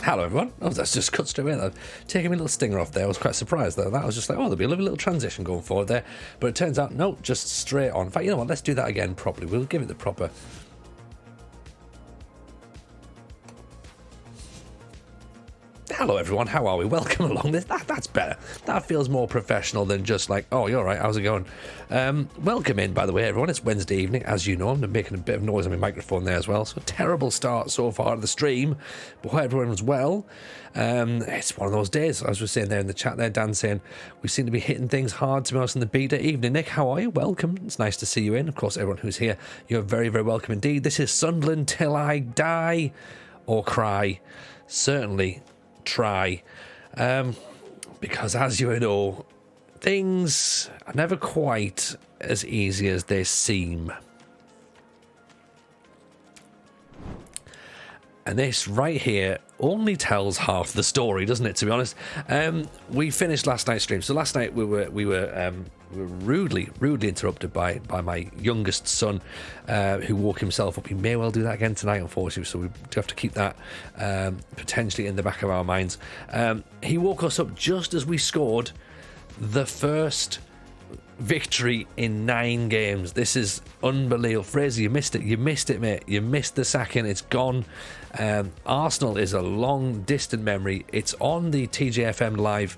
Hello everyone. Oh, that's just cut straight away. That taking me a little stinger off there. I was quite surprised though. That was just like, oh, there'll be a lovely little transition going forward there. But it turns out, no, just straight on. In fact, you know what? Let's do that again properly. We'll give it the proper. Hello everyone, how are we? Welcome along. That's better. That feels more professional than just like, oh, you're right, how's it going? Welcome in, by the way, everyone. It's Wednesday evening, as you know. I'm making a bit of noise on my microphone there as well. So terrible start so far to the stream. But hope everyone's well. It's one of those days, as we were saying there in the chat there, Dan saying, we seem to be hitting things hard, to be honest, in the beta. Evening, Nick, how are you? Welcome. It's nice to see you in. Of course, everyone who's here, you're very, very welcome indeed. This is Sunderland till I die or cry. Certainly try, because as you know, things are never quite as easy as they seem. And this right here only tells half the story, doesn't it, to be honest? We finished last night's stream. So last night we were rudely interrupted by my youngest son, who woke himself up. He may well do that again tonight, unfortunately, so we do have to keep that potentially in the back of our minds. He woke us up just as we scored the first victory in 9 games. This is unbelievable. Fraser, you missed it, mate. You missed the sacking. It's gone. Arsenal is a long distant memory. It's on the TJFM live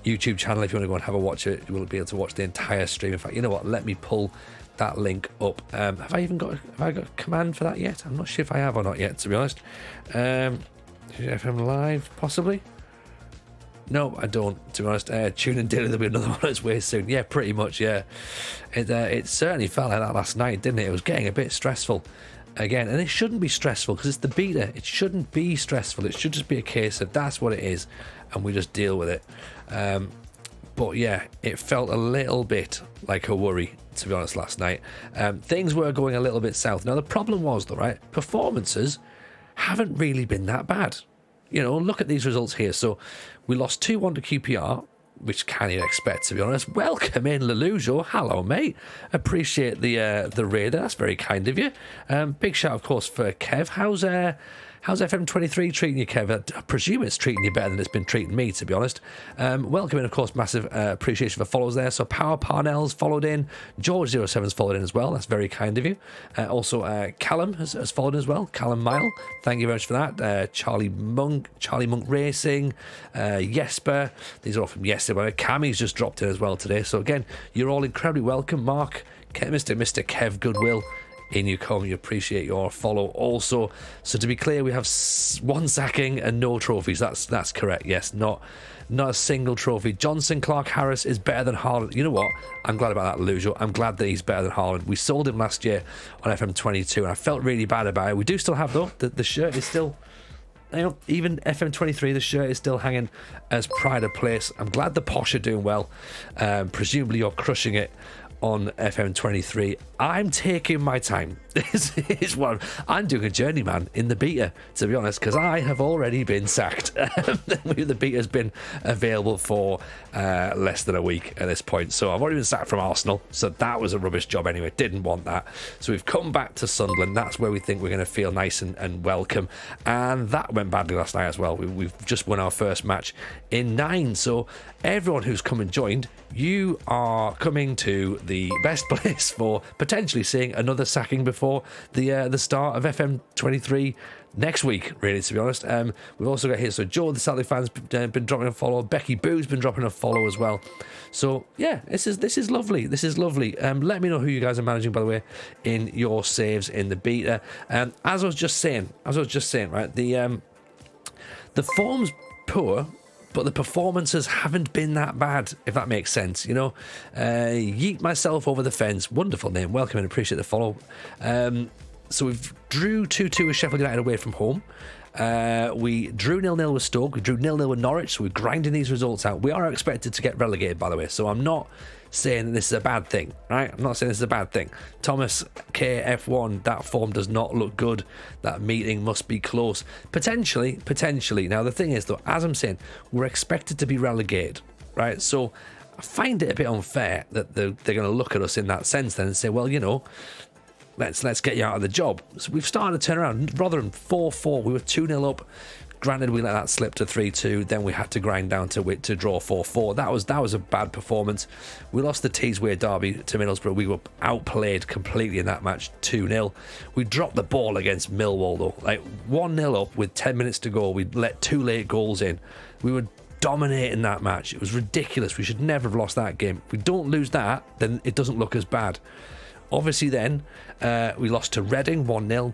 YouTube channel. If you want to go and have a watch it, you will be able to watch the entire stream. In fact, you know what, let me pull that link up. Have I got a command for that yet? I'm not sure if I have or not yet, to be honest. TJFM live, possibly. No, I don't, to be honest. Tune in daily, there'll be another one on its way soon. Yeah, pretty much, yeah. It certainly felt like that last night, didn't it? It was getting a bit stressful again, and it shouldn't be stressful because it's the beta. It shouldn't be stressful. It should just be a case of that's what it is, and we just deal with it. But yeah, it felt a little bit like a worry, to be honest, last night. Things were going a little bit south. Now, the problem was, though, right, performances haven't really been that bad. You know, look at these results here. So we lost 2-1 to QPR, which can you expect, to be honest. Welcome in, Lelujo. Hello, mate. Appreciate the raid. That's very kind of you. Big shout, of course, for Kev. How's FM23 treating you, Kev? I presume it's treating you better than it's been treating me, to be honest. Welcome in, of course, massive appreciation for follows there. So Power Parnell's followed in. George07's followed in as well. That's very kind of you. Also, Callum has followed in as well. Callum Mile, thank you very much for that. Charlie Monk Racing, Jesper. These are all from yesterday. Cammy's just dropped in as well today. So again, you're all incredibly welcome. Mark, Mr. Kev Goodwill. In you come, you appreciate your follow also. So to be clear, we have 1 sacking and no trophies. That's correct. Yes, not a single trophy. Johnson Clark Harris is better than Haaland. You know what? I'm glad about that, Lujo. I'm glad that he's better than Haaland. We sold him last year on FM22, and I felt really bad about it. We do still have, though, the shirt is still, you know, even FM23, the shirt is still hanging as pride of place. I'm glad the Posh are doing well. Presumably you're crushing it on FM23. I'm taking my time. This is what I'm doing, a journeyman in the beta, to be honest, because I have already been sacked. The beta's been available for less than a week at this point, so I've already been sacked from Arsenal, so that was a rubbish job anyway. Didn't want that. So we've come back to Sunderland. That's where we think we're going to feel nice and welcome, and that went badly last night as well. We've just won our first match in 9, so everyone who's come and joined, you are coming to the best place for potentially seeing another sacking before the start of FM23 next week, really, to be honest. We've also got here, so Joe the Saturday fan's been dropping a follow. Becky Boo's been dropping a follow as well. So yeah, this is lovely. This is lovely. Let me know who you guys are managing, by the way, in your saves in the beta. As I was just saying, right, the form's poor, but the performances haven't been that bad, if that makes sense, you know. Yeet myself over the fence. Wonderful name. Welcome and appreciate the follow. So we've drew 2-2 with Sheffield United away from home. We drew 0-0 with Stoke. We drew 0-0 with Norwich. So we're grinding these results out. We are expected to get relegated, by the way. So I'm not saying that this is a bad thing, right? I'm not saying this is a bad thing. Thomas KF1, that form does not look good. That meeting must be close. Potentially. Now, the thing is, though, as I'm saying, we're expected to be relegated, right? So I find it a bit unfair that they're going to look at us in that sense then and say, well, you know, let's get you out of the job. So we've started to turn around. Rather than 4-4, we were 2-0 up, Granted, we let that slip to 3-2. Then we had to grind down to draw 4-4. That was a bad performance. We lost the Teesway derby to Middlesbrough. We were outplayed completely in that match, 2-0. We dropped the ball against Millwall though, like 1-0 up with 10 minutes to go. We let 2 late goals in. We were dominating that match. It was ridiculous. We should never have lost that game. If we don't lose that, then it doesn't look as bad. Obviously then we lost to Reading 1-0.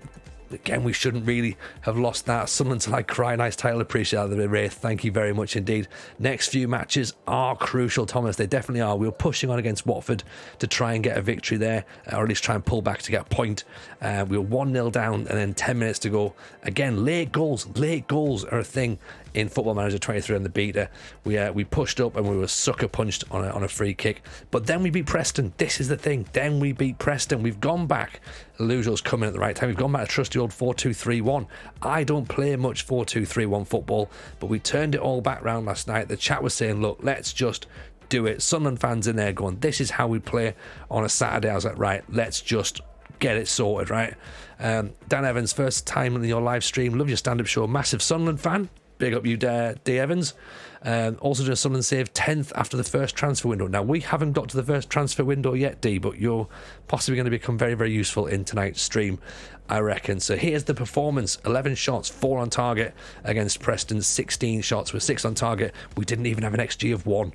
Again, we shouldn't really have lost that. Sunderland till I cry. Nice title. Appreciate that, Wraith. Thank you very much indeed. Next few matches are crucial, Thomas. They definitely are. We were pushing on against Watford to try and get a victory there, or at least try and pull back to get a point. We were 1-0 down and then 10 minutes to go. Again, late goals. Late goals are a thing in Football Manager 23 on the beta. We pushed up and we were sucker punched on a free kick. But then we beat Preston. This is the thing. Then we beat Preston. We've gone back. Lujo's coming at the right time. We've gone back to trusty old 4-2-3-1. I don't play much 4-2-3-1 football, but we turned it all back round last night. The chat was saying, look, let's just do it. Sunderland fans in there going, this is how we play on a Saturday. I was like, right, let's just get it sorted, right? Dan Evans, first time in your live stream. Love your stand-up show. Massive Sunderland fan. Big up you, D. Evans. Also doing Sunderland save 10th after the first transfer window. Now, we haven't got to the first transfer window yet, D, but you're possibly going to become very, very useful in tonight's stream, I reckon. So here's the performance. 11 shots, 4 on target against Preston. 16 shots with 6 on target. We didn't even have an XG of 1.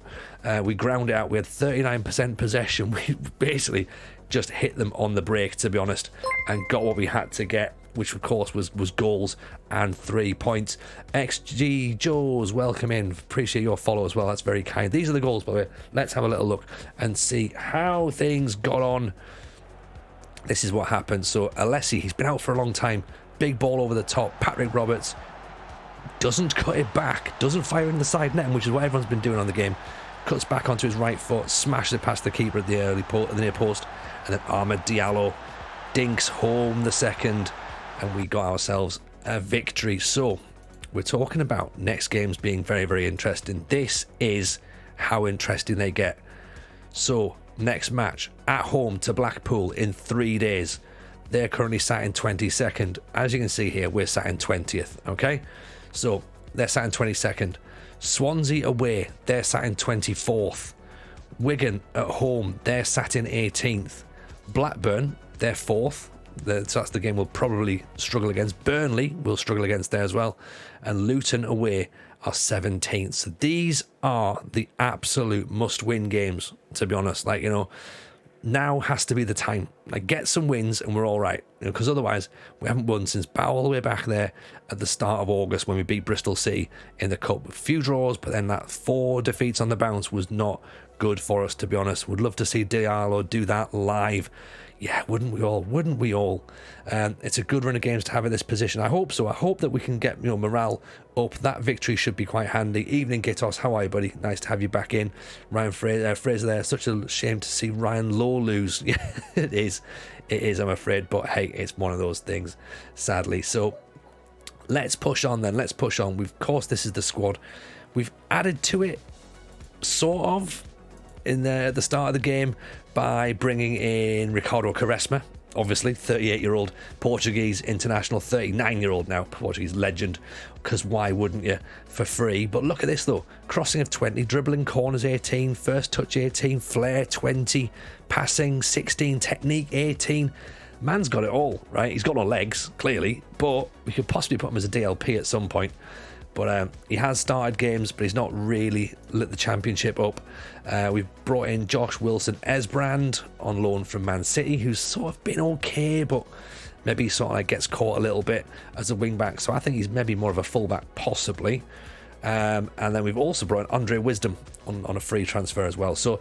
We ground it out. We had 39% possession. We basically just hit them on the break, to be honest, and got what we had to get, which of course was goals and 3 points. XG Joes, welcome in. Appreciate your follow as well. That's very kind. These are the goals, by the way. Let's have a little look and see how things got on. This is what happened. So Alessi, he's been out for a long time. Big ball over the top. Patrick Roberts doesn't cut it back. Doesn't fire in the side net, which is what everyone's been doing on the game. Cuts back onto his right foot. Smashes it past the keeper at the near post. And then Ahmed Diallo dinks home the second. And we got ourselves a victory. So we're talking about next games being very, very interesting. This is how interesting they get. So next match at home to Blackpool in 3 days. They're currently sat in 22nd. As you can see here, we're sat in 20th. Okay, so they're sat in 22nd. Swansea away, they're sat in 24th. Wigan at home, they're sat in 18th. Blackburn, they're 4th. So that's the game we'll probably struggle against. Burnley will struggle against there as well. And Luton away are 17th. So these are the absolute must-win games, to be honest. Like, you know, now has to be the time. Like, get some wins and we're all right. You know, because otherwise, we haven't won since all the way back there at the start of August when we beat Bristol City in the Cup. A few draws, but then that 4 defeats on the bounce was not good for us, to be honest. Would love to see Diallo do that live. Yeah, wouldn't we all? Wouldn't we all? It's a good run of games to have in this position. I hope so. I hope that we can get, you know, morale up. That victory should be quite handy. Evening, Gitos. How are you, buddy? Nice to have you back in. Ryan Fraser there. Such a shame to see Ryan Lowe lose. Yeah, it is. It is, I'm afraid. But hey, it's one of those things, sadly. So let's push on then. Let's push on. Of course, this is the squad. We've added to it, sort of, at the start of the game by bringing in Ricardo Quaresma, obviously 38-year-old Portuguese international, 39-year-old now Portuguese legend, because why wouldn't you, for free. But look at this though, crossing of 20, dribbling corners 18, first touch 18, flair 20, passing 16, technique 18. Man's got it all, right? He's got no legs, clearly, but we could possibly put him as a DLP at some point. But he has started games, but he's not really lit the championship up. We've brought in Josh Wilson-Esbrand on loan from Man City, who's sort of been okay, but maybe sort of like gets caught a little bit as a wing-back. So I think he's maybe more of a full-back, possibly. And then we've also brought in Andre Wisdom on a free transfer as well. So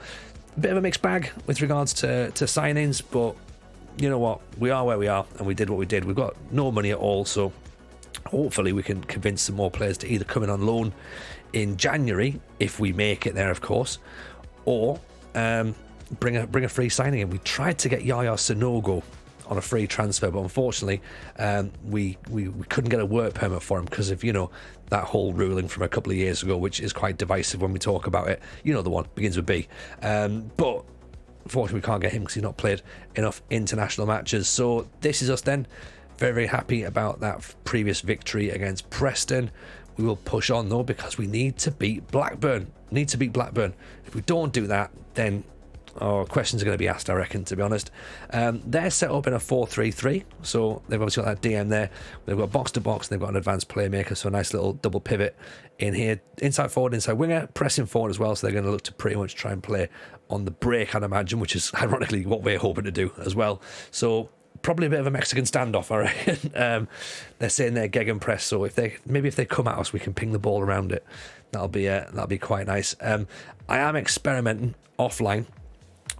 a bit of a mixed bag with regards to signings, but you know what? We are where we are, and we did what we did. We've got no money at all, so hopefully we can convince some more players to either come in on loan in January, if we make it there, of course, or bring a free signing in. We tried to get Yaya Sanogo on a free transfer, but unfortunately we couldn't get a work permit for him because of, you know, that whole ruling from a couple of years ago, which is quite divisive when we talk about it. You know, the one begins with B. But unfortunately we can't get him because he's not played enough international matches. So this is us then. Very, very happy about that previous victory against Preston. We will push on though, because we need to beat Blackburn. If we don't do that, then questions are going to be asked, I reckon, to be honest. They're set up in a 4-3-3, so they've obviously got that DM there. They've got box to box, and they've got an advanced playmaker, so a nice little double pivot in here. Inside forward, inside winger, pressing forward as well, so they're going to look to pretty much try and play on the break, I'd imagine, which is ironically what we're hoping to do as well. So probably a bit of a Mexican standoff, I reckon. They're saying they're gegenpress, so if they come at us, we can ping the ball around it. That'll be quite nice. I am experimenting offline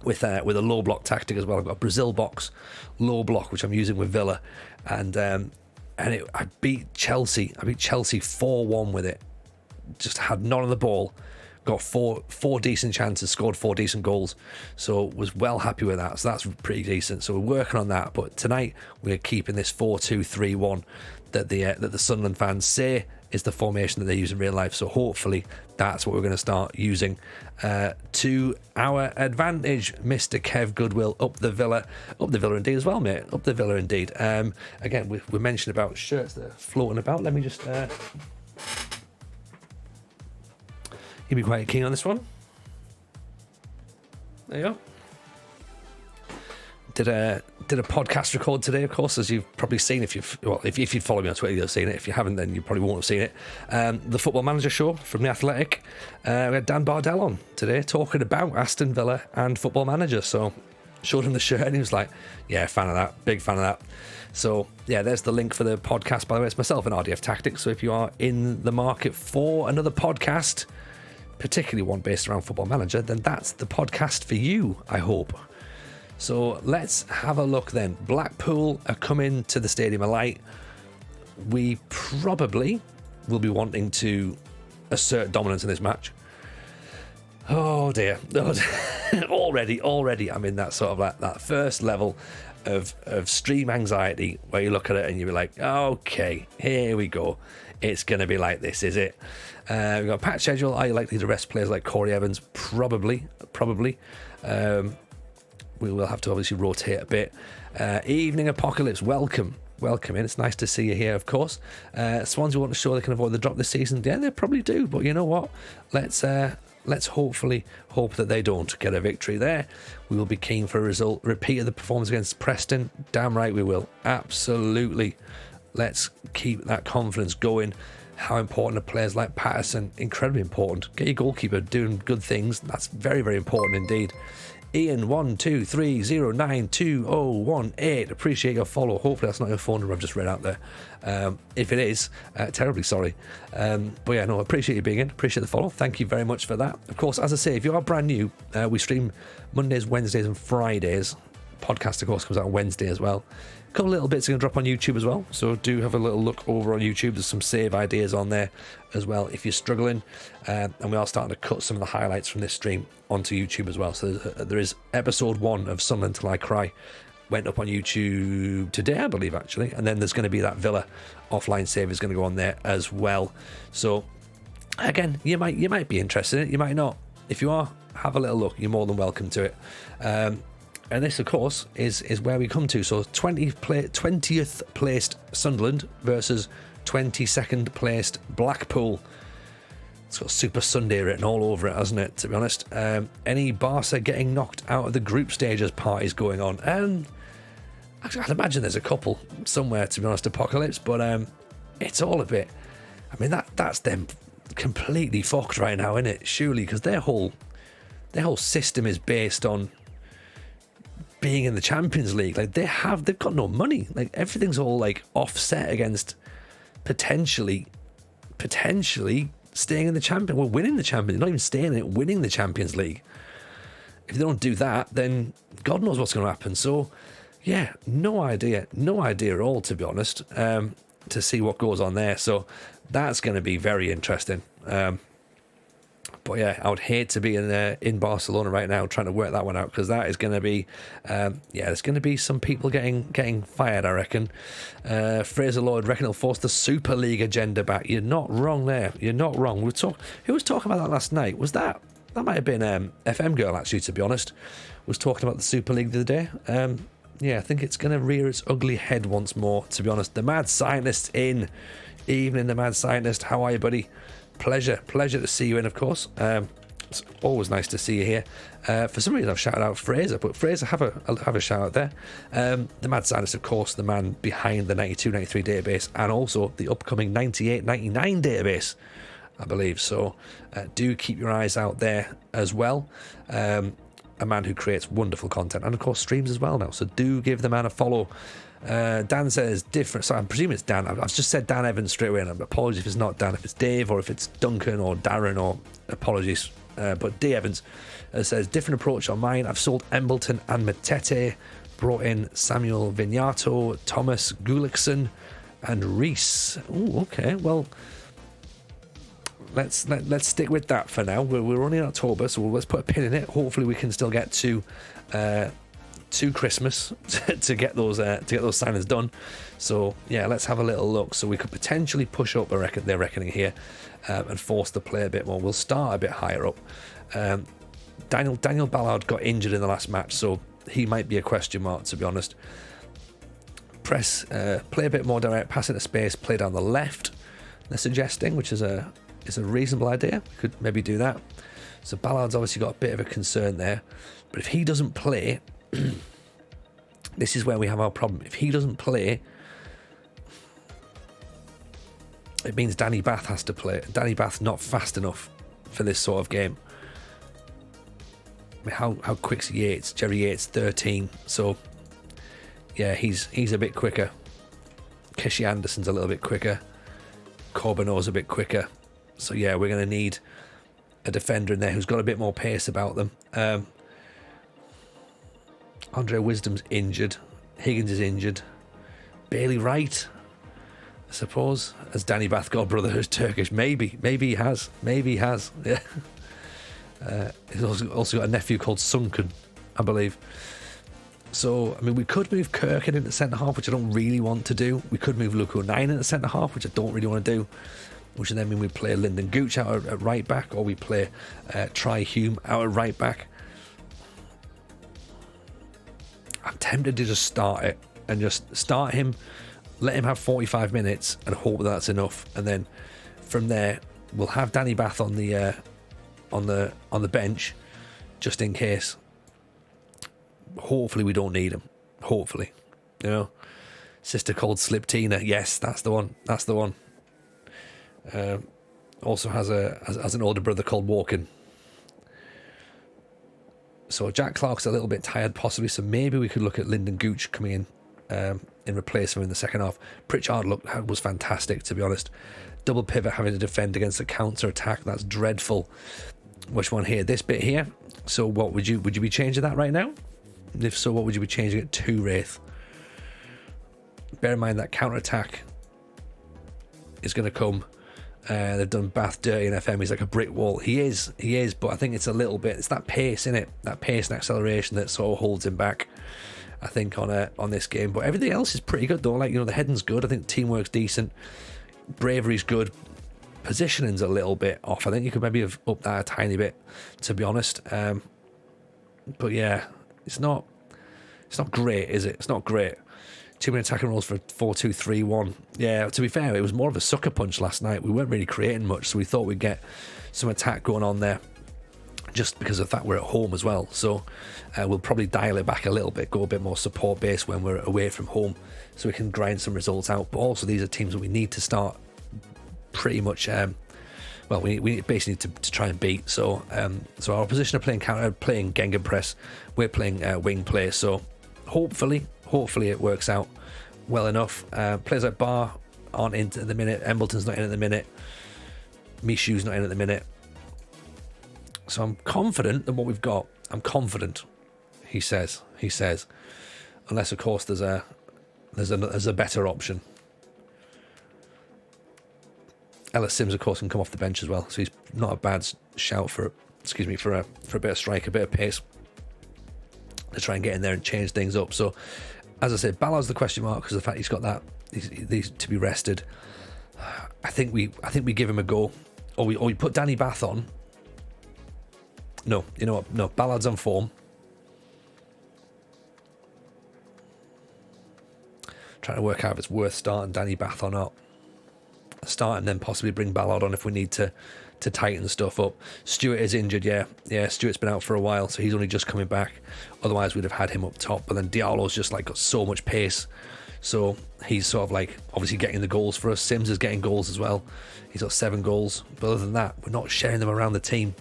with a low block tactic as well. I've got a Brazil box low block, which I'm using with Villa, and I beat Chelsea. I beat Chelsea 4-1 with it. Just had none of the ball. Got four decent chances, scored 4 decent goals, so was well happy with that. So that's pretty decent. So we're working on that. But tonight we're keeping this 4-2-3-1 that the Sunderland fans say is the formation that they use in real life. So hopefully that's what we're going to start using to our advantage. Mr. Kev Goodwill, up the Villa indeed as well, mate. Up the Villa indeed. Again, we mentioned about shirts that are floating about. Let me just. You'd be quite keen on this one. There you go. Did a podcast record today, of course, as you've probably seen. If you'd follow me on Twitter, you'll have seen it. If you haven't, then you probably won't have seen it. The Football Manager show from The Athletic. We had Dan Bardell on today talking about Aston Villa and Football Manager. So showed him the shirt and he was like, yeah, fan of that, big fan of that. So yeah, there's the link for the podcast. By the way, it's myself and RDF Tactics. So if you are in the market for another podcast, particularly one based around Football Manager, then that's the podcast for you, I hope. So let's have a look then. Blackpool are coming to the Stadium of Light. We probably will be wanting to assert dominance in this match. Oh dear. Already I'm in that sort of like that first level of stream anxiety where you look at it and you're like, okay, here we go. It's going to be like this, is it? We've got a patch schedule. Are you likely to rest players like Corey Evans? Probably. We will have to obviously rotate a bit. Evening Apocalypse, welcome in. It's nice to see you here, of course. Swansea want to show they can avoid the drop this season. Yeah, they probably do, but you know what? Let's hopefully hope that they don't get a victory there. We will be keen for a repeat of the performance against Preston. Damn right we will. Absolutely. Let's keep that confidence going. How important are players like Patterson? Incredibly important. Get your goalkeeper doing good things. That's very, very important indeed. Ian 123092018. Appreciate your follow. Hopefully that's not your phone number I've just read out there. If it is, terribly sorry. But yeah, no, appreciate you being in. Appreciate the follow. Thank you very much for that. Of course, as I say, if you are brand new, we stream Mondays, Wednesdays, and Fridays. Podcast, of course, comes out on Wednesday as well. A couple of little bits are going to drop on YouTube as well, so do have a little look over on YouTube. There's some save ideas on there as well if you're struggling, and we are starting to cut some of the highlights from this stream onto YouTube as well. So there is episode 1 of Sunderland Till I Cry went up on YouTube today, I believe, actually, and then there's going to be that Villa offline save is going to go on there as well. So again, you might be interested in it, you might not. If you are, have a little look. You're more than welcome to it. And this, of course, is where we come to. So 20th placed Sunderland versus 22nd placed Blackpool. It's got Super Sunday written all over it, hasn't it, to be honest? Any Barca getting knocked out of the group stages parties going on? Actually, I'd imagine there's a couple somewhere, to be honest, Apocalypse. But it's all a bit... I mean, that's them completely fucked right now, isn't it? Surely, because their whole system is based on being in the Champions League. Like they've got no money. Like everything's all like offset against potentially staying in the Champions. Well, winning the Champions, not even staying in it, winning the Champions League. If they don't do that, then God knows what's going to happen. So yeah, no idea at all, to be honest. To see what goes on there. So that's going to be very interesting. But yeah, I would hate to be in Barcelona right now trying to work that one out, because that is going to be, there's going to be some people getting fired, I reckon. Fraser Lloyd reckon he'll force the Super League agenda back. You're not wrong there. You're not wrong. Who was talking about that last night? Was that might have been FM Girl, actually, to be honest, was talking about the Super League the other day. I think it's going to rear its ugly head once more, to be honest. The Mad Scientist's in. Evening, the Mad Scientist. How are you, buddy? Pleasure to see you in, of course. It's always nice to see you here. For some reason, I've shouted out Fraser, but Fraser, I'll have a shout out there. The Mad Scientist, of course, the man behind the 92-93 database and also the upcoming 98-99 database, I believe. So do keep your eyes out there as well. A man who creates wonderful content and, of course, streams as well now. So do give the man a follow. Dan says different. So I'm presuming it's Dan. I've just said Dan Evans straight away, and apologies if it's not Dan, if it's Dave or if it's Duncan or Darren, or apologies. But D Evans says different approach on mine. I've sold Embleton and Matete, brought in Samuel Vignato, Thomas Gullickson, and Reese. Oh, okay. Well, let's stick with that for now. We're only in October, so let's put a pin in it. Hopefully, we can still get to Christmas to get those signings done. So yeah, let's have a little look. So we could potentially push up their reckoning here and force the play a bit more. We'll start a bit higher up. Daniel Ballard got injured in the last match, so he might be a question mark, to be honest. Play a bit more direct, pass into space, play down the left, they're suggesting, which is a reasonable idea. We could maybe do that. So Ballard's obviously got a bit of a concern there, but if he doesn't play, this is where we have our problem. If he doesn't play, it means Danny Bath has to play. Danny Bath's not fast enough for this sort of game. I mean, how quick's Yates? Jerry Yates, 13. So yeah, he's a bit quicker. Kishi Anderson's a little bit quicker. Corbeau's a bit quicker. So yeah, we're going to need a defender in there who's got a bit more pace about them. Andre Wisdom's injured. Higgins is injured. Bailey Wright, I suppose. Has Danny Bath got a brother who's Turkish? Maybe he has. Yeah. He's also got a nephew called Sunken, I believe. So, I mean, we could move Kirkin into centre-half, which I don't really want to do. We could move Luke O'Nien into centre-half, which I don't really want to do. Which would then mean we play Lyndon Gooch out at right-back, or we play Tri Hume out at right-back. I'm tempted to just start it and just start him, let him have 45 minutes and hope that's enough. And then from there, we'll have Danny Bath on the bench just in case. Hopefully we don't need him. Hopefully, Sister called Slip Tina. Yes, that's the one. Also has an older brother called Walken. So Jack Clark's a little bit tired, possibly. So maybe we could look at Lyndon Gooch coming in replacement in the second half. Pritchard was fantastic, to be honest. Double pivot, having to defend against a counter attack. That's dreadful. Which one here? This bit here. So what would you be changing that right now? If so, what would you be changing it to, Wraith? Bear in mind that counter attack is going to come. They've done Bath dirty in FM. He's like a brick wall. He is, but I think it's a little bit. It's that pace in it, that pace and acceleration that sort of holds him back, I think, on this game. But everything else is pretty good though. Like, the heading's good. I think teamwork's decent. Bravery's good. Positioning's a little bit off. I think you could maybe have upped that a tiny bit, to be honest. But yeah, it's not great, is it? It's not great. Too many attacking rolls for 4-2-3-1. Yeah, to be fair, it was more of a sucker punch last night. We weren't really creating much, so we thought we'd get some attack going on there just because of the fact we're at home as well. So we'll probably dial it back a little bit, go a bit more support based when we're away from home so we can grind some results out. But also these are teams that we need to start pretty much... we basically need to try and beat. So our opposition are playing counter, playing Gegenpress. We're playing wing play. So hopefully it works out well enough. Players like Barr aren't in at the minute. Embleton's not in at the minute. Mishu's not in at the minute. So I'm confident in what we've got. I'm confident, he says. Unless, of course, there's a better option. Ellis Sims, of course, can come off the bench as well. So he's not a bad shout for a bit of strike, a bit of pace to try and get in there and change things up. So, as I said, Ballard's the question mark because of the fact he's got that he's to be rested. I think we give him a go, or we put Danny Bath on. No, you know what? No, Ballard's on form. Trying to work out if it's worth starting Danny Bath or not. Start and then possibly bring Ballard on if we need to tighten stuff up. Stewart is injured, yeah. Stewart's been out for a while, so he's only just coming back. Otherwise we'd have had him up top, but then Diallo's just like got so much pace, so he's sort of like obviously getting the goals for us. Sims is getting goals as well. He's got 7 goals, but other than that we're not sharing them around the team,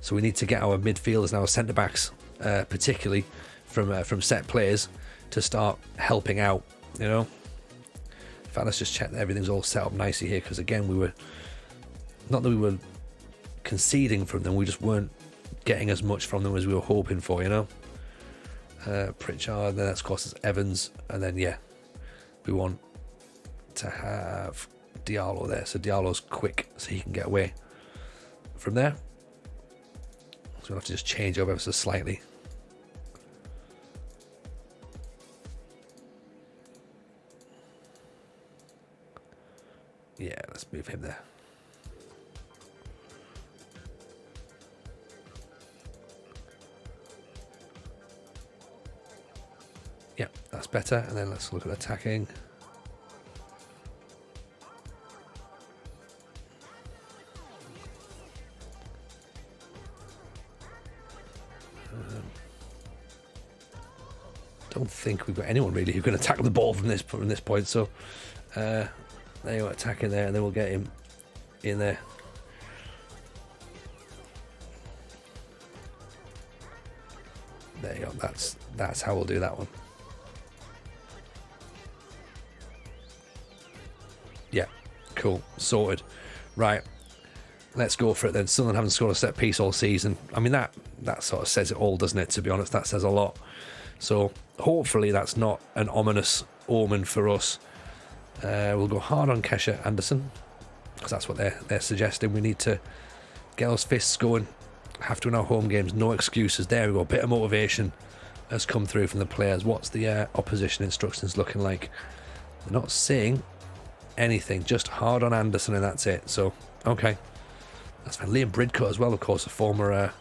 so we need to get our midfielders and our centre backs particularly from set players to start helping out, you know. In fact, let's just check that everything's all set up nicely here, because again, we were not that we were conceding from them, we just weren't getting as much from them as we were hoping for, you know. Pritchard, and then that's of course it's Evans, and then we want to have Diallo there, so Diallo's quick so he can get away from there. So we'll have to just change over ever so slightly. Yeah, let's move him there. Yeah, that's better. And then let's look at attacking. Don't think we've got anyone really who can attack the ball from this point. So there you go, attacking there, and then we'll get him in there. There you go. That's how we'll do that one. Yeah, cool, sorted. Right, let's go for it then. Sunderland haven't scored a set piece all season. I mean, that sort of says it all, doesn't it? To be honest, that says a lot. So hopefully that's not an ominous omen for us. We'll go hard on Kesha Anderson, because that's what they're suggesting. We need to get those fists going. Have to win our home games. No excuses. There we go. A bit of motivation has come through from the players. What's the opposition instructions looking like? They're not saying anything. Just hard on Anderson, and that's it. So okay, that's fine. Liam Bridcut as well, of course, a former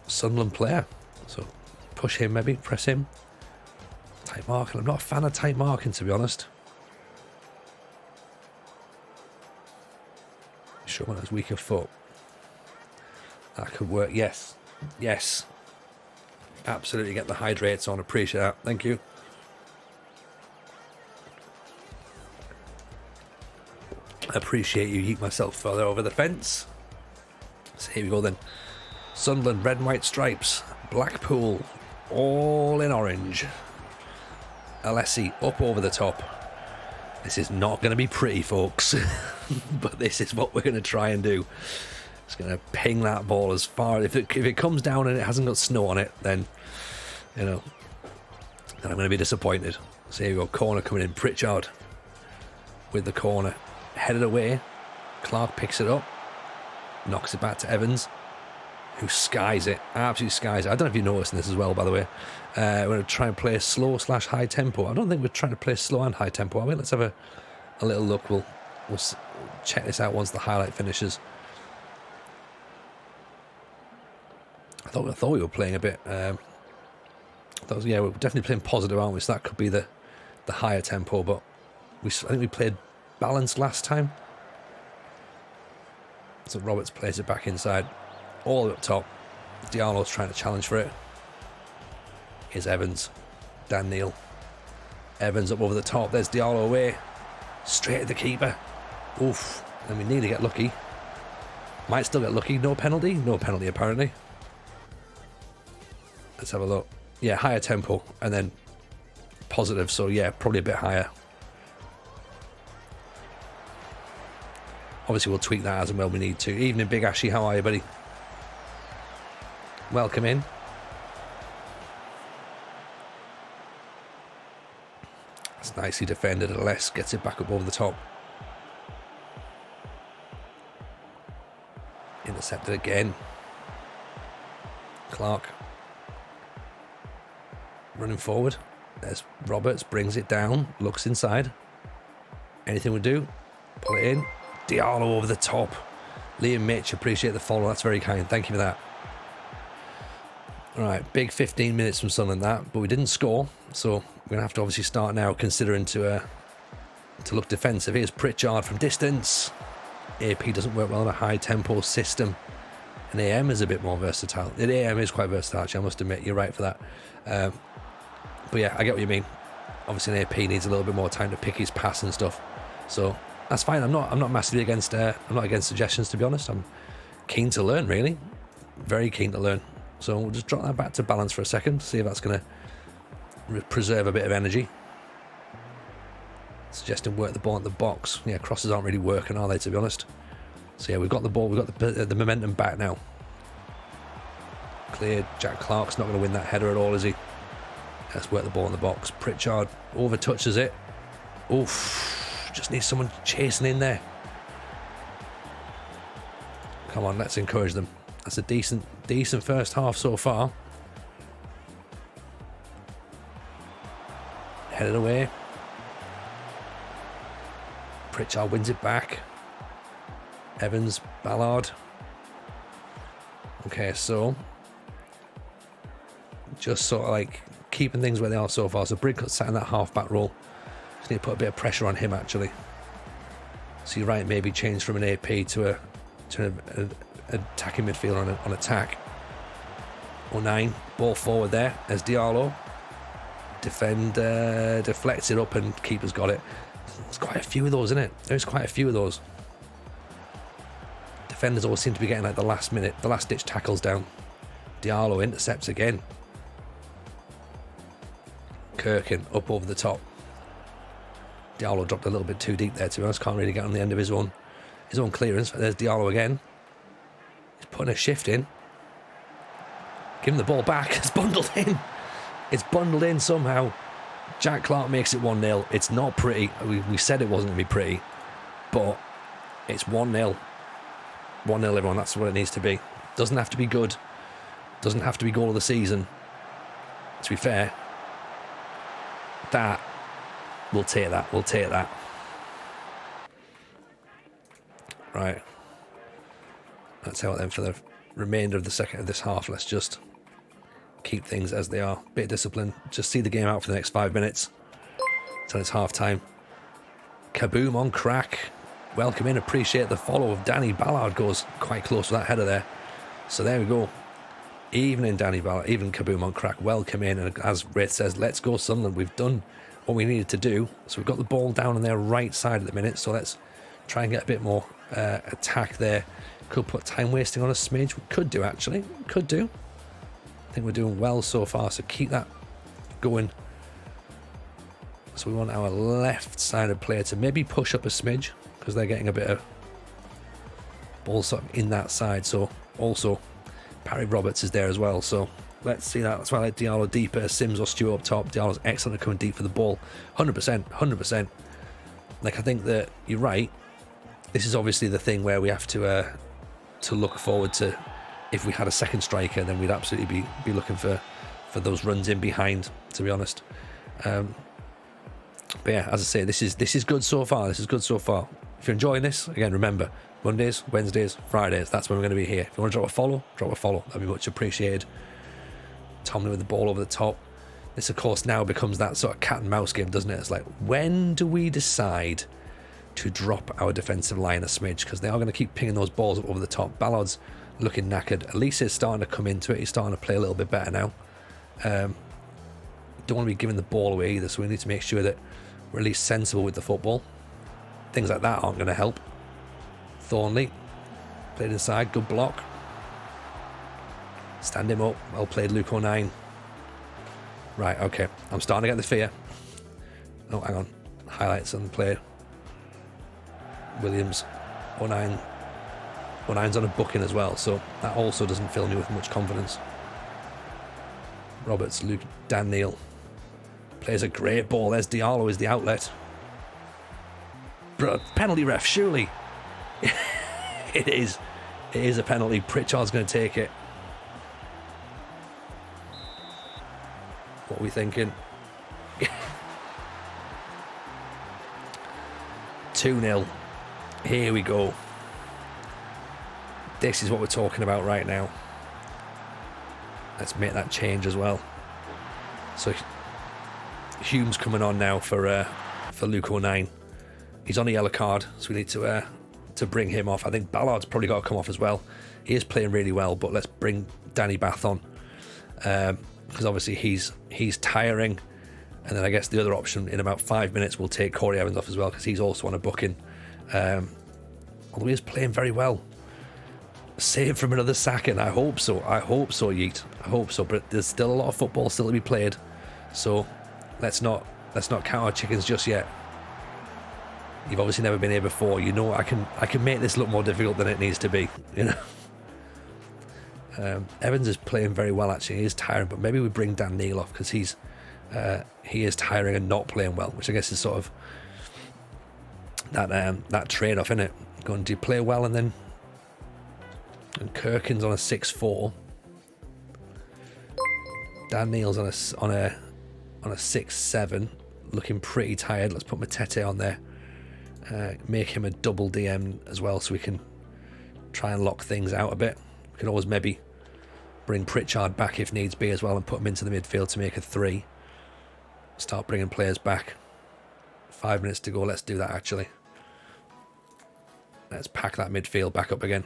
Sunderland player. So push him, maybe press him. Tight marking. I'm not a fan of tight marking, to be honest. Sure, when it's weaker foot, that could work. Yes, absolutely. Get the hydrates on. Appreciate that. Thank you. Appreciate you. Yeet myself further over the fence. So here we go then. Sunderland, red and white stripes. Blackpool, all in orange. Alessi up over the top. This is not going to be pretty, folks. But this is what we're going to try and do. It's going to ping that ball as far. If it comes down and it hasn't got snow on it, then, you know, then I'm going to be disappointed. So here we go. Corner coming in. Pritchard with the corner. Headed away. Clark picks it up. Knocks it back to Evans, who skies it. Absolutely skies it. I don't know if you noticed this as well, by the way. We're going to try and play slow / high tempo. I don't think we're trying to play slow and high tempo, are we? Let's have a little look. We'll check this out once the highlight finishes. I thought we were playing a bit. We're definitely playing positive, aren't we? So that could be the higher tempo. But I think we played balanced last time. So Roberts plays it back inside, all the way up top. Diallo's trying to challenge for it. Here's Evans. Dan Neal. Evans up over the top. There's Diallo away. Straight at the keeper. Oof. And we nearly get lucky. Might still get lucky. No penalty? No penalty, apparently. Let's have a look. Yeah, higher tempo. And then positive. So, yeah, probably a bit higher. Obviously, we'll tweak that as and when we need to. Evening, Big Ashy. How are you, buddy? Welcome in. It's nicely defended. Les gets it back up over the top. Intercepted again. Clark running forward. There's Roberts, brings it down, looks inside. Anything would do. Pull it in. Diallo over the top. Liam Mitch, appreciate the follow. That's very kind. Thank you for that. Right, big 15 minutes from Sunderland that, but we didn't score, so we're going to have to obviously start now considering to look defensive. Here's Pritchard from distance. AP doesn't work well in a high-tempo system. And AM is a bit more versatile. The AM is quite versatile, actually, I must admit. You're right for that. But yeah, I get what you mean. Obviously, an AP needs a little bit more time to pick his pass and stuff. So that's fine. I'm not massively against. I'm not against suggestions, to be honest. I'm keen to learn, really. Very keen to learn. So we'll just drop that back to balance for a second. See if that's going to preserve a bit of energy. Suggesting work the ball at the box. Yeah, crosses aren't really working, are they, to be honest? So yeah, we've got the ball. We've got the momentum back now. Cleared. Jack Clark's not going to win that header at all, is he? Let's work the ball in the box. Pritchard over touches it. Oof. Just needs someone chasing in there. Come on, let's encourage them. That's a decent first half so far. Headed away. Pritchard wins it back. Evans, Ballard. Okay, so just sort of like keeping things where they are so far. So Bridcut sat in that half-back role. Just need to put a bit of pressure on him, actually. So you're right, maybe change from an AP to an attacking midfielder on attack. 09, ball forward there as Diallo. Deflects it up and keeper's got it. There's quite a few of those, isn't it? There's quite a few of those. Defenders always seem to be getting like the last minute, the last ditch tackles down. Diallo intercepts again. Kirkin up over the top. Diallo dropped a little bit too deep there, to be honest. Can't really get on the end of his own clearance. There's Diallo again. He's putting a shift in. Give him the ball back. It's bundled in. It's bundled in somehow. Jack Clark makes it 1-0. It's not pretty. We said it wasn't going to be pretty, but it's 1-0. 1-0, everyone. That's what it needs to be. Doesn't have to be good. Doesn't have to be goal of the season. To be fair, we'll take that. We'll take that. Right. That's how it then for the remainder of this half. Let's just keep things as they are. Bit of discipline. Just see the game out for the next 5 minutes until it's half time. Kaboom on Crack. Welcome in. Appreciate the follow of Danny Ballard. Goes quite close to that header there. So there we go. Even Danny Ballard, even Kaboom on Crack. Welcome in. And as Wraith says, let's go Sunderland. We've done what we needed to do. So we've got the ball down on their right side at the minute. So let's try and get a bit more attack there. Could put time wasting on a smidge. We could do, actually. Could do. I think we're doing well so far, so keep that going. So we want our left-sided player to maybe push up a smidge because they're getting a bit of ball sort of in that side. So also Parry Roberts is there as well. So let's see that. That's why I like Diallo deeper, Sims or Stewart up top. Diallo's excellent at coming deep for the ball. 100%, 100%. Like, I think that you're right. This is obviously the thing where we have to look forward to. If we had a second striker, then we'd absolutely be looking for those runs in behind, to be honest. But yeah, as I say, this is good so far. This is good so far. If you're enjoying this, again, remember, Mondays, Wednesdays, Fridays, that's when we're going to be here. If you want to drop a follow. That'd be much appreciated. Tomlin with the ball over the top. This, of course, now becomes that sort of cat and mouse game, doesn't it? It's like, when do we decide to drop our defensive line a smidge? Because they are going to keep pinging those balls up over the top. Ballard's looking knackered. At least he's starting to come into it. He's starting to play a little bit better now. Don't want to be giving the ball away either, so we need to make sure that we're at least sensible with the football. Things like that aren't going to help. Thornley played inside. Good block. Stand him up. Well played, Luke 09. Right, okay. I'm starting to get the fear. Oh, hang on. Highlights on the play. Williams 09. 09's on a booking as well, so that also doesn't fill me with much confidence. Roberts, Luke, Dan Neal plays a great ball. There's Diallo is the outlet. Penalty ref, surely. It is a penalty. Pritchard's going to take it. What are we thinking? 2-0. Here we go. This is what we're talking about right now. Let's make that change as well. So Hume's coming on now for Luke O'Nien. He's on a yellow card, so we need to bring him off. I think Ballard's probably got to come off as well. He is playing really well, but let's bring Danny Bath on, because obviously he's tiring. And then I guess the other option in about 5 minutes we'll take Corey Evans off as well, because he's also on a booking. Although he is playing very well. Save from another sacking. I hope so, Yeet. I hope so. But there's still a lot of football still to be played, so let's not count our chickens just yet. You've obviously never been here before. You know I can make this look more difficult than it needs to be. You know. Evans is playing very well actually. He is tiring, but maybe we bring Dan Neil off because he is tiring and not playing well, which I guess is sort of that trade-off, isn't it? Going, do you play well and Kirkin's on a 6-4. Dan Neil's on a 6-7, looking pretty tired. Let's put Matete on there. Make him a double DM as well, so we can try and lock things out a bit. We can always maybe bring Pritchard back if needs be as well, and put him into the midfield to make a 3. Start bringing players back. 5 minutes to go. Let's do that actually. Let's pack that midfield back up again.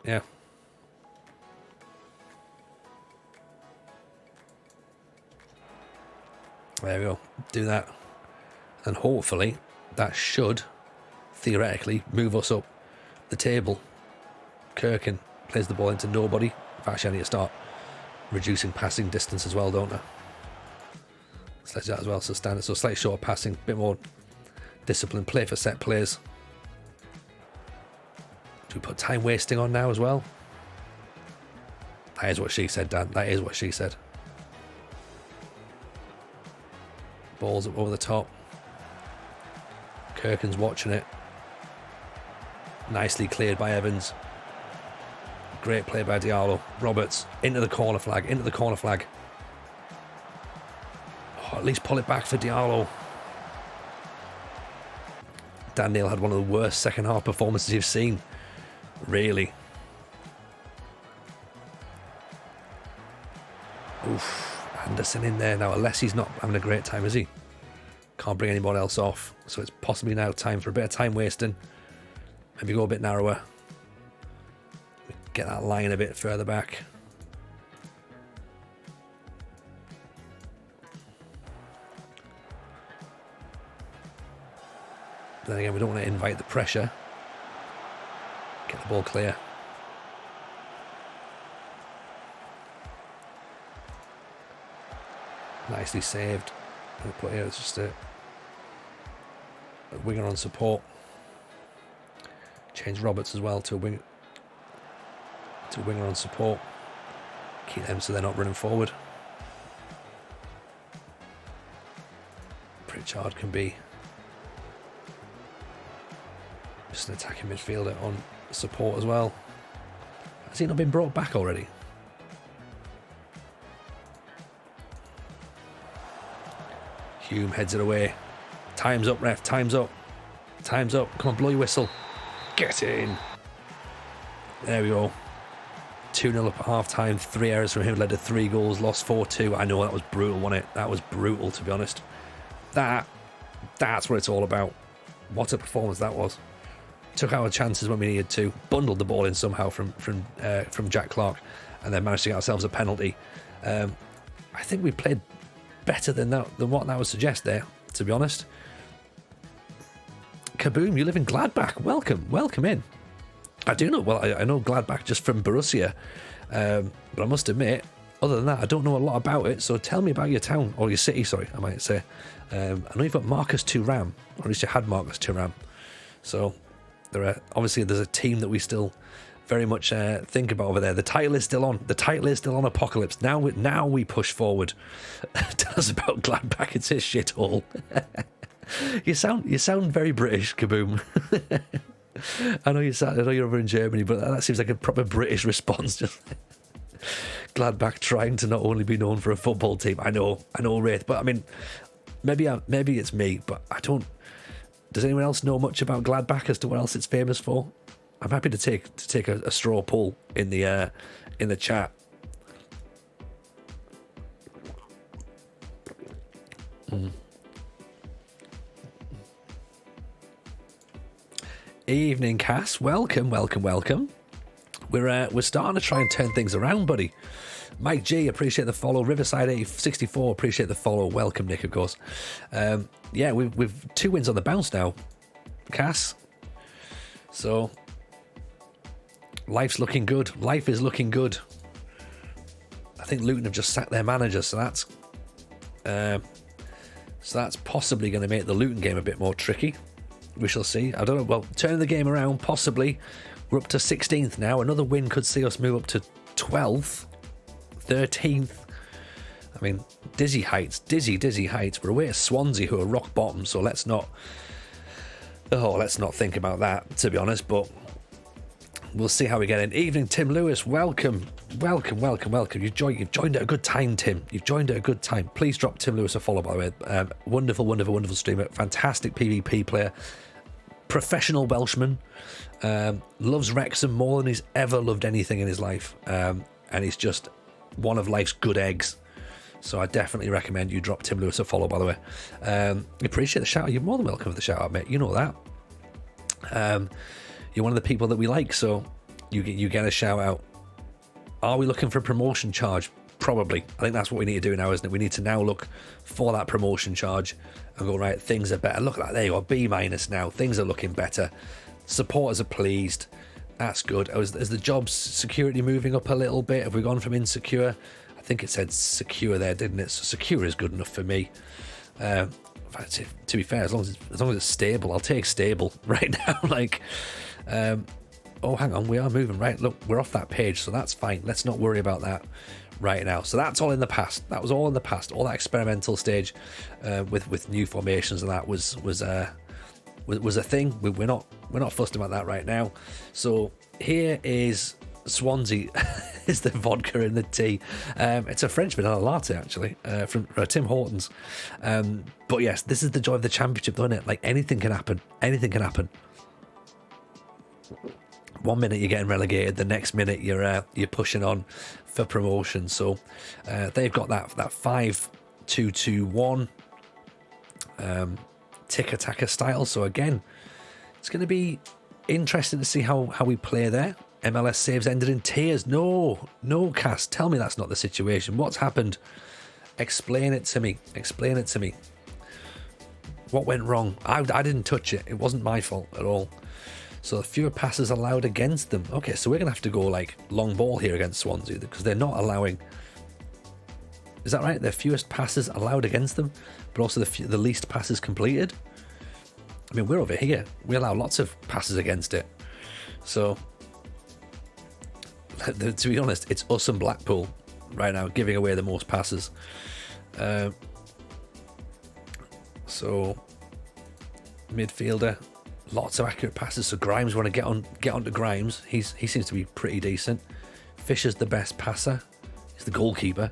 Yeah. There we go. Do that. And hopefully that should theoretically move us up the table. Kirkin plays the ball into nobody. Actually, I need to start reducing passing distance as well, don't I? So let's do that as well. So standard. So slightly shorter passing, a bit more discipline. Play for set plays. Do we put time wasting on now as well? That is what she said, Dan. That is what she said. Balls up over the top. Kirkin's watching it. Nicely cleared by Evans. Great play by Diallo. Roberts into the corner flag. Into the corner flag. Oh, at least pull it back for Diallo. Dan Neil had one of the worst second half performances you've seen. Really. Oof. Anderson in there now. Unless he's not having a great time, is he? Can't bring anyone else off. So it's possibly now time for a bit of time wasting. Maybe go a bit narrower. Get that line a bit further back. But then again, we don't want to invite the pressure. Get the ball clear. Nicely saved. I'll put here, it's just a winger on support. Change Roberts as well to a winger on support. Keep them so they're not running forward. Pritchard can be just an attacking midfielder on support as well. Has he not been brought back already? Hume heads it away. Time's up, ref. Time's up. Time's up. Come on, blow your whistle. Get in. There we go. 2-0 up at half time. 3 errors from him led to 3 goals. Lost 4-2. I know that was brutal, wasn't it? That was brutal, to be honest. That's what it's all about. What a performance that was. Took our chances when we needed to. Bundled the ball in somehow from Jack Clark, and then managed to get ourselves a penalty. I think we played better than what that would suggest there, to be honest. Kaboom, you live in Gladbach. Welcome in. I do know, well, I know Gladbach just from Borussia, but I must admit, other than that, I don't know a lot about it, so tell me about your town, or your city, sorry, I might say. I know you've got Marcus Thuram, or at least you had Marcus Thuram, so obviously there's a team that we still very much think about over there. The title is still on. The title is still on Apocalypse. Now we push forward. Tell us about Gladbach. It's a shithole. You sound very British, Kaboom. I know you're over in Germany, but that seems like a proper British response. Just Gladbach trying to not only be known for a football team. I know, Wraith, but I mean, maybe it's me, but I don't. Does anyone else know much about Gladbach as to what else it's famous for? I'm happy to take a straw poll in the in the chat. Evening, Cass. Welcome. We're starting to try and turn things around, buddy. Mike G, appreciate the follow. Riverside 864, appreciate the follow. Welcome, Nick, of course. Yeah, we've 2 wins on the bounce now, Cass. So life's looking good. Life is looking good. I think Luton have just sacked their manager, so that's possibly going to make the Luton game a bit more tricky. We shall see. I don't know. Well, turning the game around, possibly. We're up to 16th now. Another win could see us move up to 12th, 13th. I mean, dizzy heights. We're away at Swansea, who are rock bottom, so let's not think about that, to be honest, but we'll see how we get in. Evening, Tim Lewis. Welcome. You've joined at a good time, Tim. You've joined at a good time. Please drop Tim Lewis a follow, by the way. Wonderful streamer. Fantastic PvP player. Professional Welshman. Loves Wrexham more than he's ever loved anything in his life. And he's just one of life's good eggs. So I definitely recommend you drop Tim Lewis a follow, by the way. Appreciate the shout out. You're more than welcome for the shout out, mate. You know that. You're one of the people that we like, so you get a shout out. Are we looking for a promotion charge? Probably. I think that's what we need to do now, isn't it? We need to now look for that promotion charge and go, right, things are better. Look at that. There you are. B- now. Things are looking better. Supporters are pleased. That's good. Is the job security moving up a little bit? Have we gone from insecure? I think it said secure there, didn't it? So secure is good enough for me. In fact, to be fair, as long as it's stable, I'll take stable right now. Oh, hang on, we are moving, right? Look, we're off that page, so that's fine. Let's not worry about that right now. So that's all in the past. That was all in the past. All that experimental stage with new formations and that was a thing. We're not fussed about that right now. So here is Swansea. Is the vodka in the tea? It's a French vanilla latte, actually, from Tim Hortons. But yes, this is the joy of the championship, though, isn't it? Like, anything can happen. Anything can happen. 1 minute you're getting relegated, the next minute you're pushing on for promotion. So they've got that 5-2-2-1 tick-attacker style. So again, it's going to be interesting to see how we play there. MLS saves ended in tears. No, Cass, tell me that's not the situation. What's happened? Explain it to me. What went wrong? I didn't touch it. It wasn't my fault at all. So fewer passes allowed against them. Okay, so we're going to have to go like long ball here against Swansea because they're not allowing... Is that right? They're fewest passes allowed against them, but also the least passes completed. I mean, we're over here. We allow lots of passes against it. So, to be honest, it's us and Blackpool right now giving away the most passes. So, midfielder... Lots of accurate passes, so Grimes, want to get onto Grimes. He seems to be pretty decent. Fisher's the best passer. He's the goalkeeper.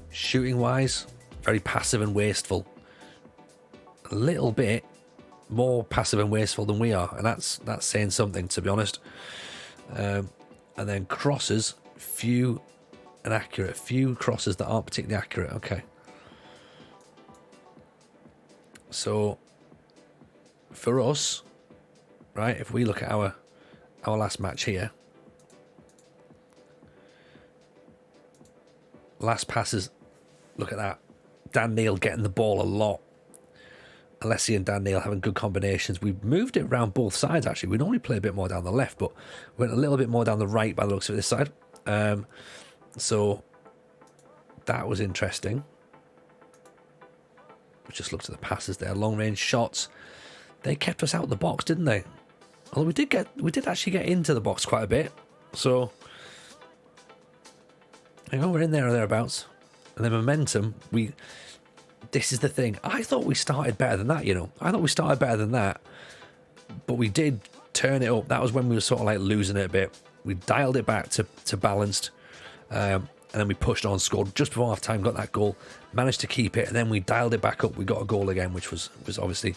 Shooting wise, very passive and wasteful. A little bit more passive and wasteful than we are, and that's saying something, to be honest. And then crosses, few and accurate. Few crosses that aren't particularly accurate. Okay. So for us, right, if we look at our last match here, last passes, look at that. Dan Neil getting the ball a lot. Alessi and Dan Neil having good combinations. We've moved it around both sides, actually. We normally play a bit more down the left, but we went a little bit more down the right by the looks of this side. So that was interesting. We just looked at the passes there. Long range shots. They kept us out of the box, didn't they? Although we did actually get into the box quite a bit. So hang on, we're in there or thereabouts. And then momentum, this is the thing. I thought we started better than that, you know. I thought we started better than that. But we did turn it up. That was when we were sort of like losing it a bit. We dialed it back to balanced. And then we pushed on, scored just before half time, got that goal, managed to keep it, and then we dialed it back up. We got a goal again, which was obviously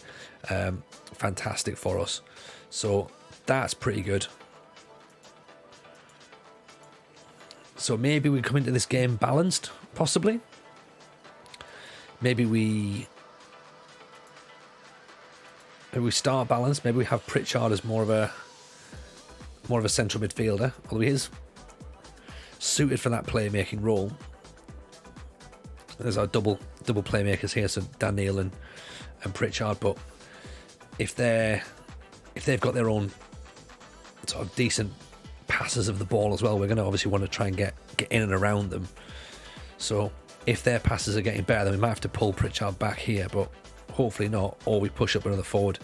fantastic for us. So that's pretty good. So maybe we come into this game balanced, possibly. Maybe we start balanced. Maybe we have Pritchard as more of a central midfielder, although he is suited for that playmaking role. There's our double playmakers here, so Daniel and Pritchard. But if they've got their own sort of decent passes of the ball as well, we're going to obviously want to try and get in and around them. So if their passes are getting better, then we might have to pull Pritchard back here, but hopefully not, or we push up another forward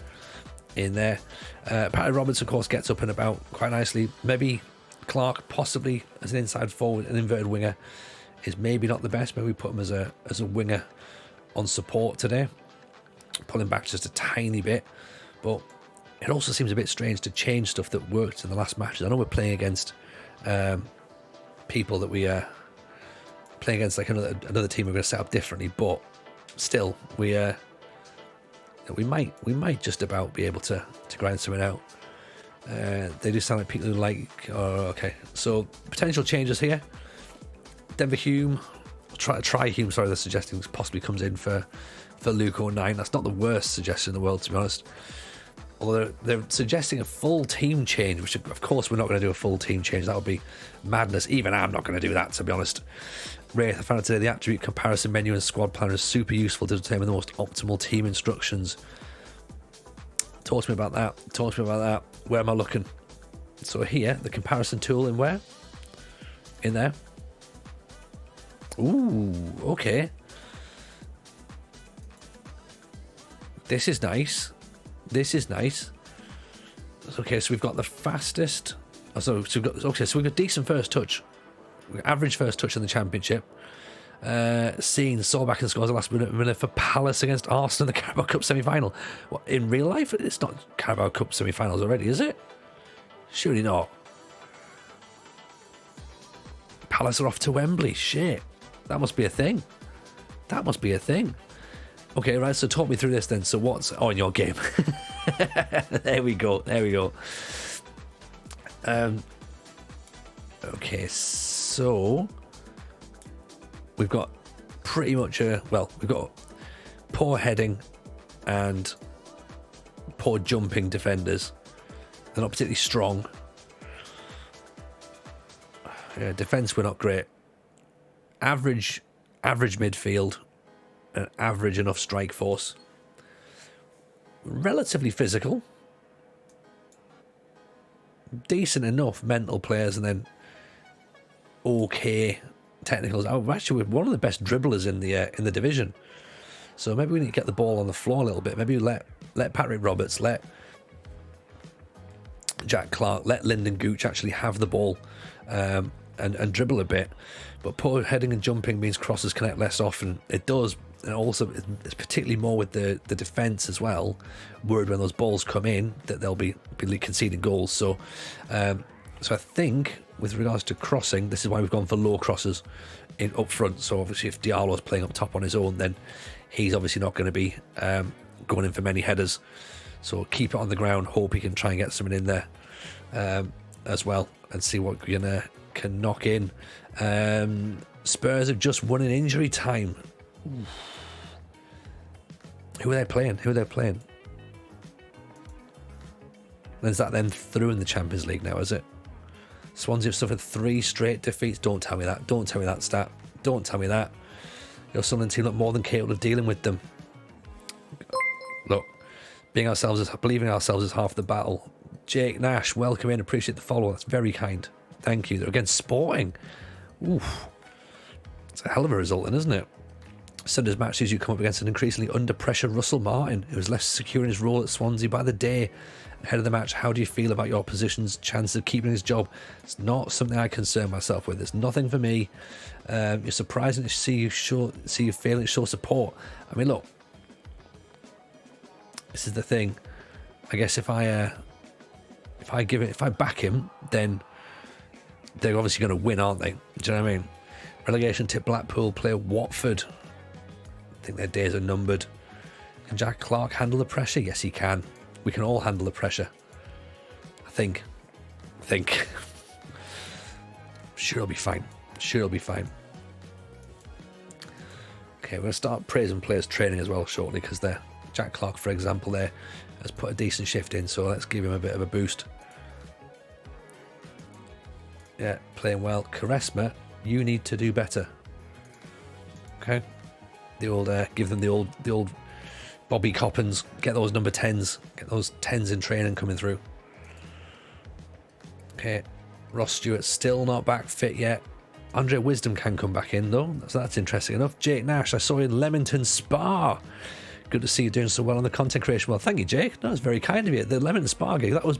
in there. Patrick Roberts, of course, gets up and about quite nicely. Maybe Clark, possibly as an inside forward, an inverted winger, is maybe not the best. Maybe we put him as a winger on support today, pull him back just a tiny bit. But it also seems a bit strange to change stuff that worked in the last matches. I know we're playing against people that we are playing against, like another team we're going to set up differently, but still we might just about be able to grind something out. They do sound like people who like. Oh, okay, so potential changes here. Denver Hume, try Hume. Sorry, they're suggesting possibly comes in for Luke 09. That's not the worst suggestion in the world, to be honest. Although they're suggesting a full team change, which of course we're not going to do a full team change. That would be madness. Even I'm not going to do that, to be honest. Wraith, I found today the attribute comparison menu and squad planner is super useful to determine the most optimal team instructions. Talk to me about that. Where am I looking? So here, the comparison tool in where? In there. Ooh, okay. This is nice. Okay, so we've got the fastest. So we've got decent first touch. Average first touch in the Championship. Solbakken scores the last minute for Palace against Arsenal in the Carabao Cup semi-final. What, in real life, it's not Carabao Cup semi-finals already, is it? Surely not. Palace are off to Wembley. Shit. That must be a thing. Okay, right, so talk me through this then. So what's on your game? There we go. Okay, so we've got pretty much we've got poor heading and poor jumping defenders. They're not particularly strong. Yeah, defence, we're not great. Average midfield, an average enough strike force. Relatively physical. Decent enough mental players, and then okay technicals. Actually, we're one of the best dribblers in the division. So maybe we need to get the ball on the floor a little bit. Maybe let Patrick Roberts, let Jack Clark, let Lyndon Gooch actually have the ball and dribble a bit. But poor heading and jumping means crosses connect less often. It does, and also it's particularly more with the defence as well. Worried when those balls come in that they'll be conceding goals. So I think with regards to crossing, this is why we've gone for low crosses in up front. So obviously if Diallo's playing up top on his own, then he's obviously not going to be going in for many headers. So keep it on the ground, hope he can try and get something in there as well, and see what we can knock in. Spurs have just won in injury time. Oof. Who are they playing? Is that then through in the Champions League now, is it? Swansea have suffered 3 straight defeats. Don't tell me that stat. Don't tell me that. Your Sunderland team look more than capable of dealing with them. Look, believing ourselves is half the battle. Jake Nash, welcome in. Appreciate the follow. That's very kind. Thank you. They're against Sporting. Oof. It's a hell of a result then, isn't it? Sunday's match sees you come up against an increasingly under pressure Russell Martin, who is less secure in his role at Swansea by the day. Ahead of the match, how do you feel about your opposition's chances of keeping his job? It's not something I concern myself with. It's nothing for me. You're surprising to see you failing to show support. I mean, look, this is the thing. I guess if I back him, then they're obviously going to win, aren't they? Do you know what I mean? Relegation tip Blackpool play Watford. I think their days are numbered. Can Jack Clark handle the pressure? Yes, he can. We can all handle the pressure. I think. Sure, he'll be fine. Sure, it'll be fine. Okay, we're going to start praising players' training as well shortly, because Jack Clark, for example, there has put a decent shift in, so let's give him a bit of a boost. Yeah, playing well. Charisma, you need to do better. Okay, the old give them the old Bobby Coppins. Get those number 10s. Get those 10s in training coming through. Okay, Ross Stewart still not back fit yet. Andre Wisdom can come back in though, so that's interesting enough. Jake Nash, I saw you in Leamington Spa. Good to see you doing so well on the content creation. Well, thank you, Jake. That was very kind of you. The Leamington Spa gig, that was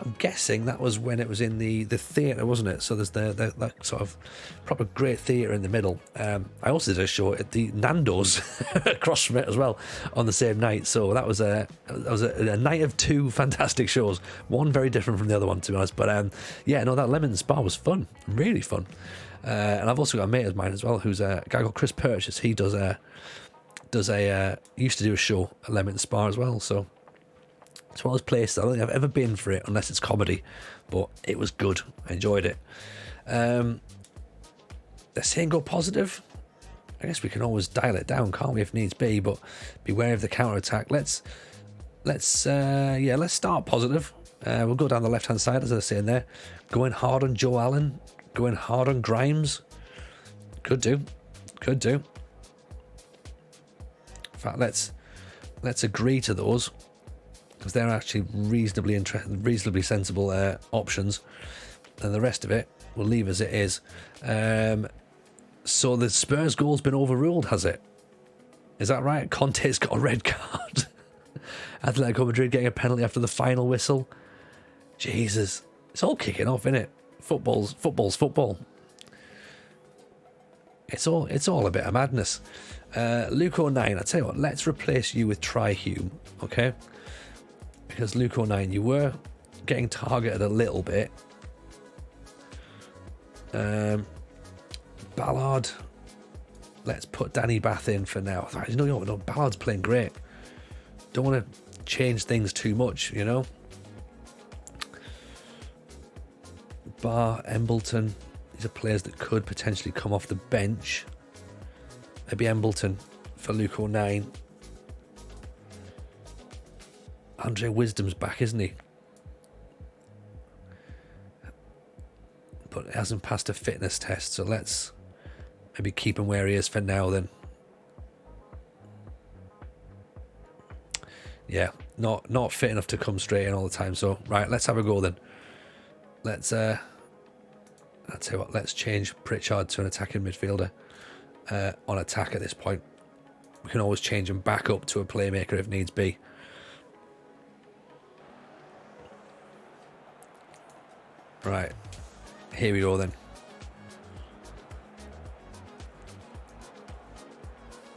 I'm guessing that was when it was in the theatre, wasn't it? So there's that sort of proper great theatre in the middle. I also did a show at the Nando's across from it as well on the same night. So that was a night of two fantastic shows. One very different from the other one, to be honest. But yeah, no, that Leamington Spa was fun, really fun. And I've also got a mate of mine as well, who's a guy called Chris Purchase. He used to do a show at Leamington Spa as well. So it's one of those places I don't think I've ever been for it unless it's comedy, but it was good. I enjoyed it. They're saying go positive. I guess we can always dial it down, can't we, if needs be? But beware of the counter attack. Let's start positive. We'll go down the left hand side, as I was saying there. Going hard on Joe Allen. Going hard on Grimes. Could do. In fact, let's agree to those, because they're actually reasonably sensible options, and the rest of it we'll leave as it is. So the Spurs goal's been overruled, has it? Is that right? Conte's got a red card. Atletico Madrid getting a penalty after the final whistle. Jesus, it's all kicking off, isn't it? Football's football. It's all a bit of madness. Luke 09, I tell you what, let's replace you with Tri-Hume, okay? Because Luke 09, you were getting targeted a little bit. Ballard, let's put Danny Bath in for now. You know, Ballard's playing great. Don't want to change things too much, you know. Barr, Embleton, these are players that could potentially come off the bench. Maybe Embleton for Luke 09. Andre Wisdom's back, isn't he? But it hasn't passed a fitness test, so let's maybe keep him where he is for now then. Yeah, not fit enough to come straight in all the time, so right, let's have a go then. Let's I'll tell you what, let's change Pritchard to an attacking midfielder on attack at this point. We can always change him back up to a playmaker if needs be. Right, here we go then.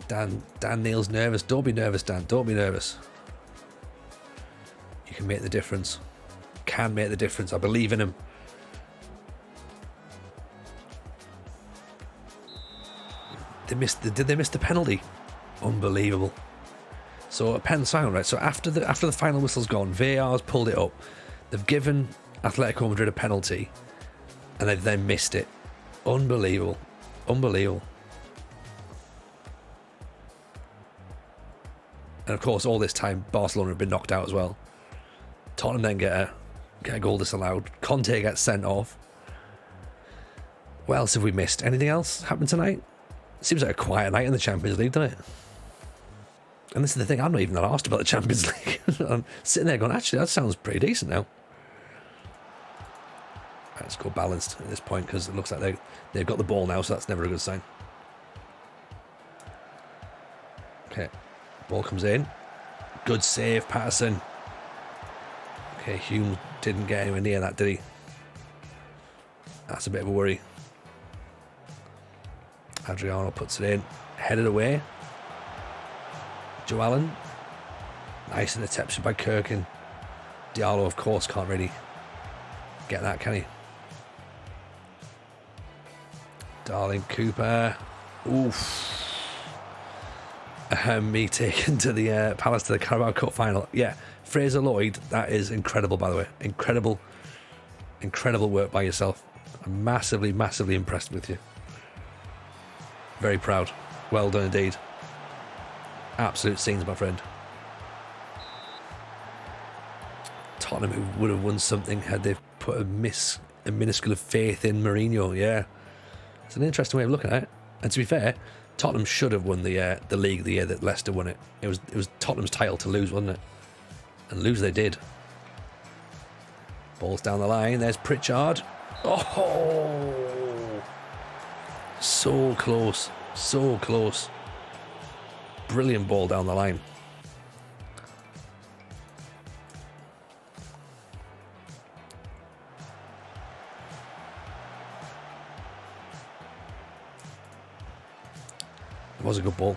Dan Neal's nervous. Don't be nervous, Dan. Don't be nervous. You can make the difference. Can make the difference. I believe in him. Did they miss the penalty? Unbelievable. So a pen sign, right? So after the final whistle's gone, VAR's pulled it up. They've given Atletico Madrid a penalty, and they've then missed it. Unbelievable. And of course, all this time, Barcelona have been knocked out as well. Tottenham then get a goal disallowed. Conte gets sent off. What else have we missed? Anything else happened tonight? Seems like a quiet night in the Champions League, doesn't it? And this is the thing, I'm not even that asked about the Champions League. I'm sitting there going, actually, that sounds pretty decent now. Right, let's go balanced at this point, because it looks like they've got the ball now, so that's never a good sign. Okay, ball comes in. Good save, Patterson. Okay, Hume didn't get anywhere near that, did he? That's a bit of a worry. Adriano puts it in, headed away. Joe Allen, nice interception by Kirkin. Diallo, of course, can't really get that, can he? Darling Cooper, oof. Me taken to the Palace to the Carabao Cup final. Yeah, Fraser Lloyd, that is incredible, by the way. Incredible work by yourself. I'm massively, massively impressed with you. Very proud. Well done indeed. Absolute scenes, my friend. Tottenham who would have won something had they put a minuscule of faith in Mourinho. Yeah, it's an interesting way of looking at it. And to be fair, Tottenham should have won the league the year that Leicester won it. It was Tottenham's title to lose, wasn't it? And lose they did. Ball's down the line. There's Pritchard. Oh, so close, so close. Brilliant ball down the line. It was a good ball.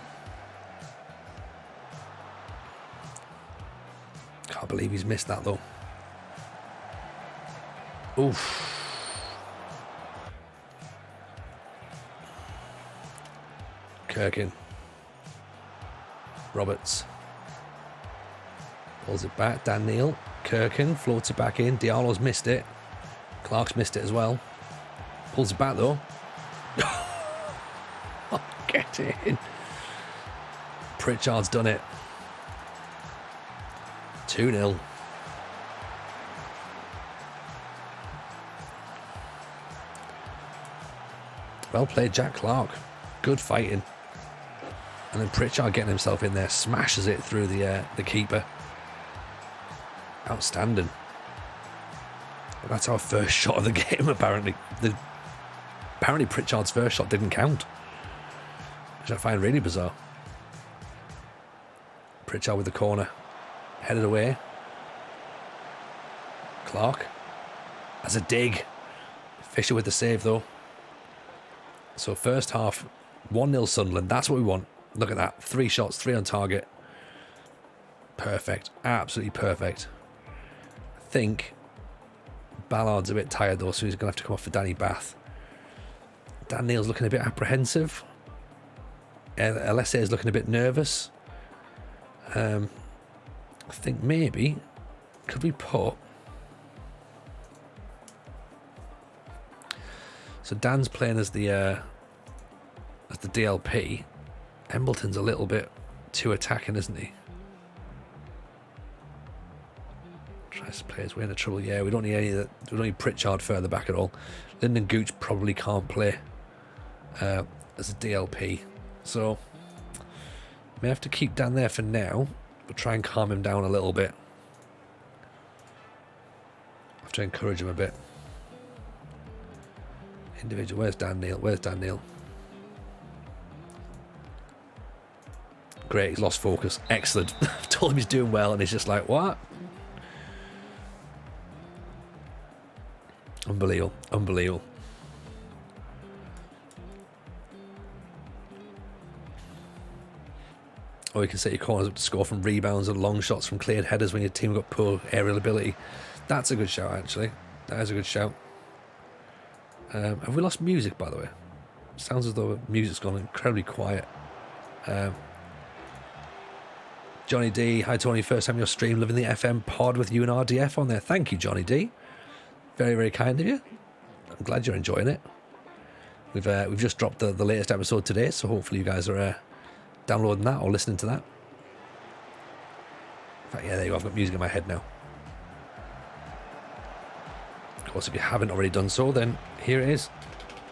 Can't believe he's missed that though. Oof. Kirkin. Roberts. Pulls it back. Dan Neil. Kirkin floats it back in. Diallo's missed it. Clark's missed it as well. Pulls it back though. Get in. Pritchard's done it. 2-0. Well played, Jack Clark. Good fighting. And then Pritchard getting himself in there, smashes it through the keeper. Outstanding. That's our first shot of the game, apparently. Apparently Pritchard's first shot didn't count, which I find really bizarre. Pritchard with the corner. Headed away. Clark has a dig. Fisher with the save, though. So first half, 1-0 Sunderland. That's what we want. Look at that. 3 shots, 3 on target. Perfect. Absolutely perfect. I think Ballard's a bit tired, though, so he's going to have to come off for Danny Bath. Dan Neil's looking a bit apprehensive. Alessia is looking a bit nervous. I think maybe could we put, so Dan's playing as the DLP. Embleton's a little bit too attacking, isn't he? Tries to play his way into trouble. Yeah, we don't need any of that. We don't need Pritchard further back at all. Lyndon Gooch probably can't play as a DLP, so may have to keep Dan there for now, but try and calm him down a little bit. Have to encourage him a bit. Individual. Where's Dan Neil? Where's Dan Neil? Great, he's lost focus. Excellent. I've told him he's doing well, and he's just like, what? Unbelievable. Unbelievable. Or you can set your corners up to score from rebounds and long shots from cleared headers when your team got poor aerial ability. That's a good shout, actually. That is a good shout. Have we lost music, by the way? Sounds as though music's gone incredibly quiet. Johnny D, hi Tony, first time your stream, living the FM pod with you and RDF on there. Thank you, Johnny D. Very, very kind of you. I'm glad you're enjoying it. We've just dropped the latest episode today, so hopefully you guys are downloading that or listening to that. In fact, yeah, there you go. I've got music in my head now. Of course, if you haven't already done so, then here it is.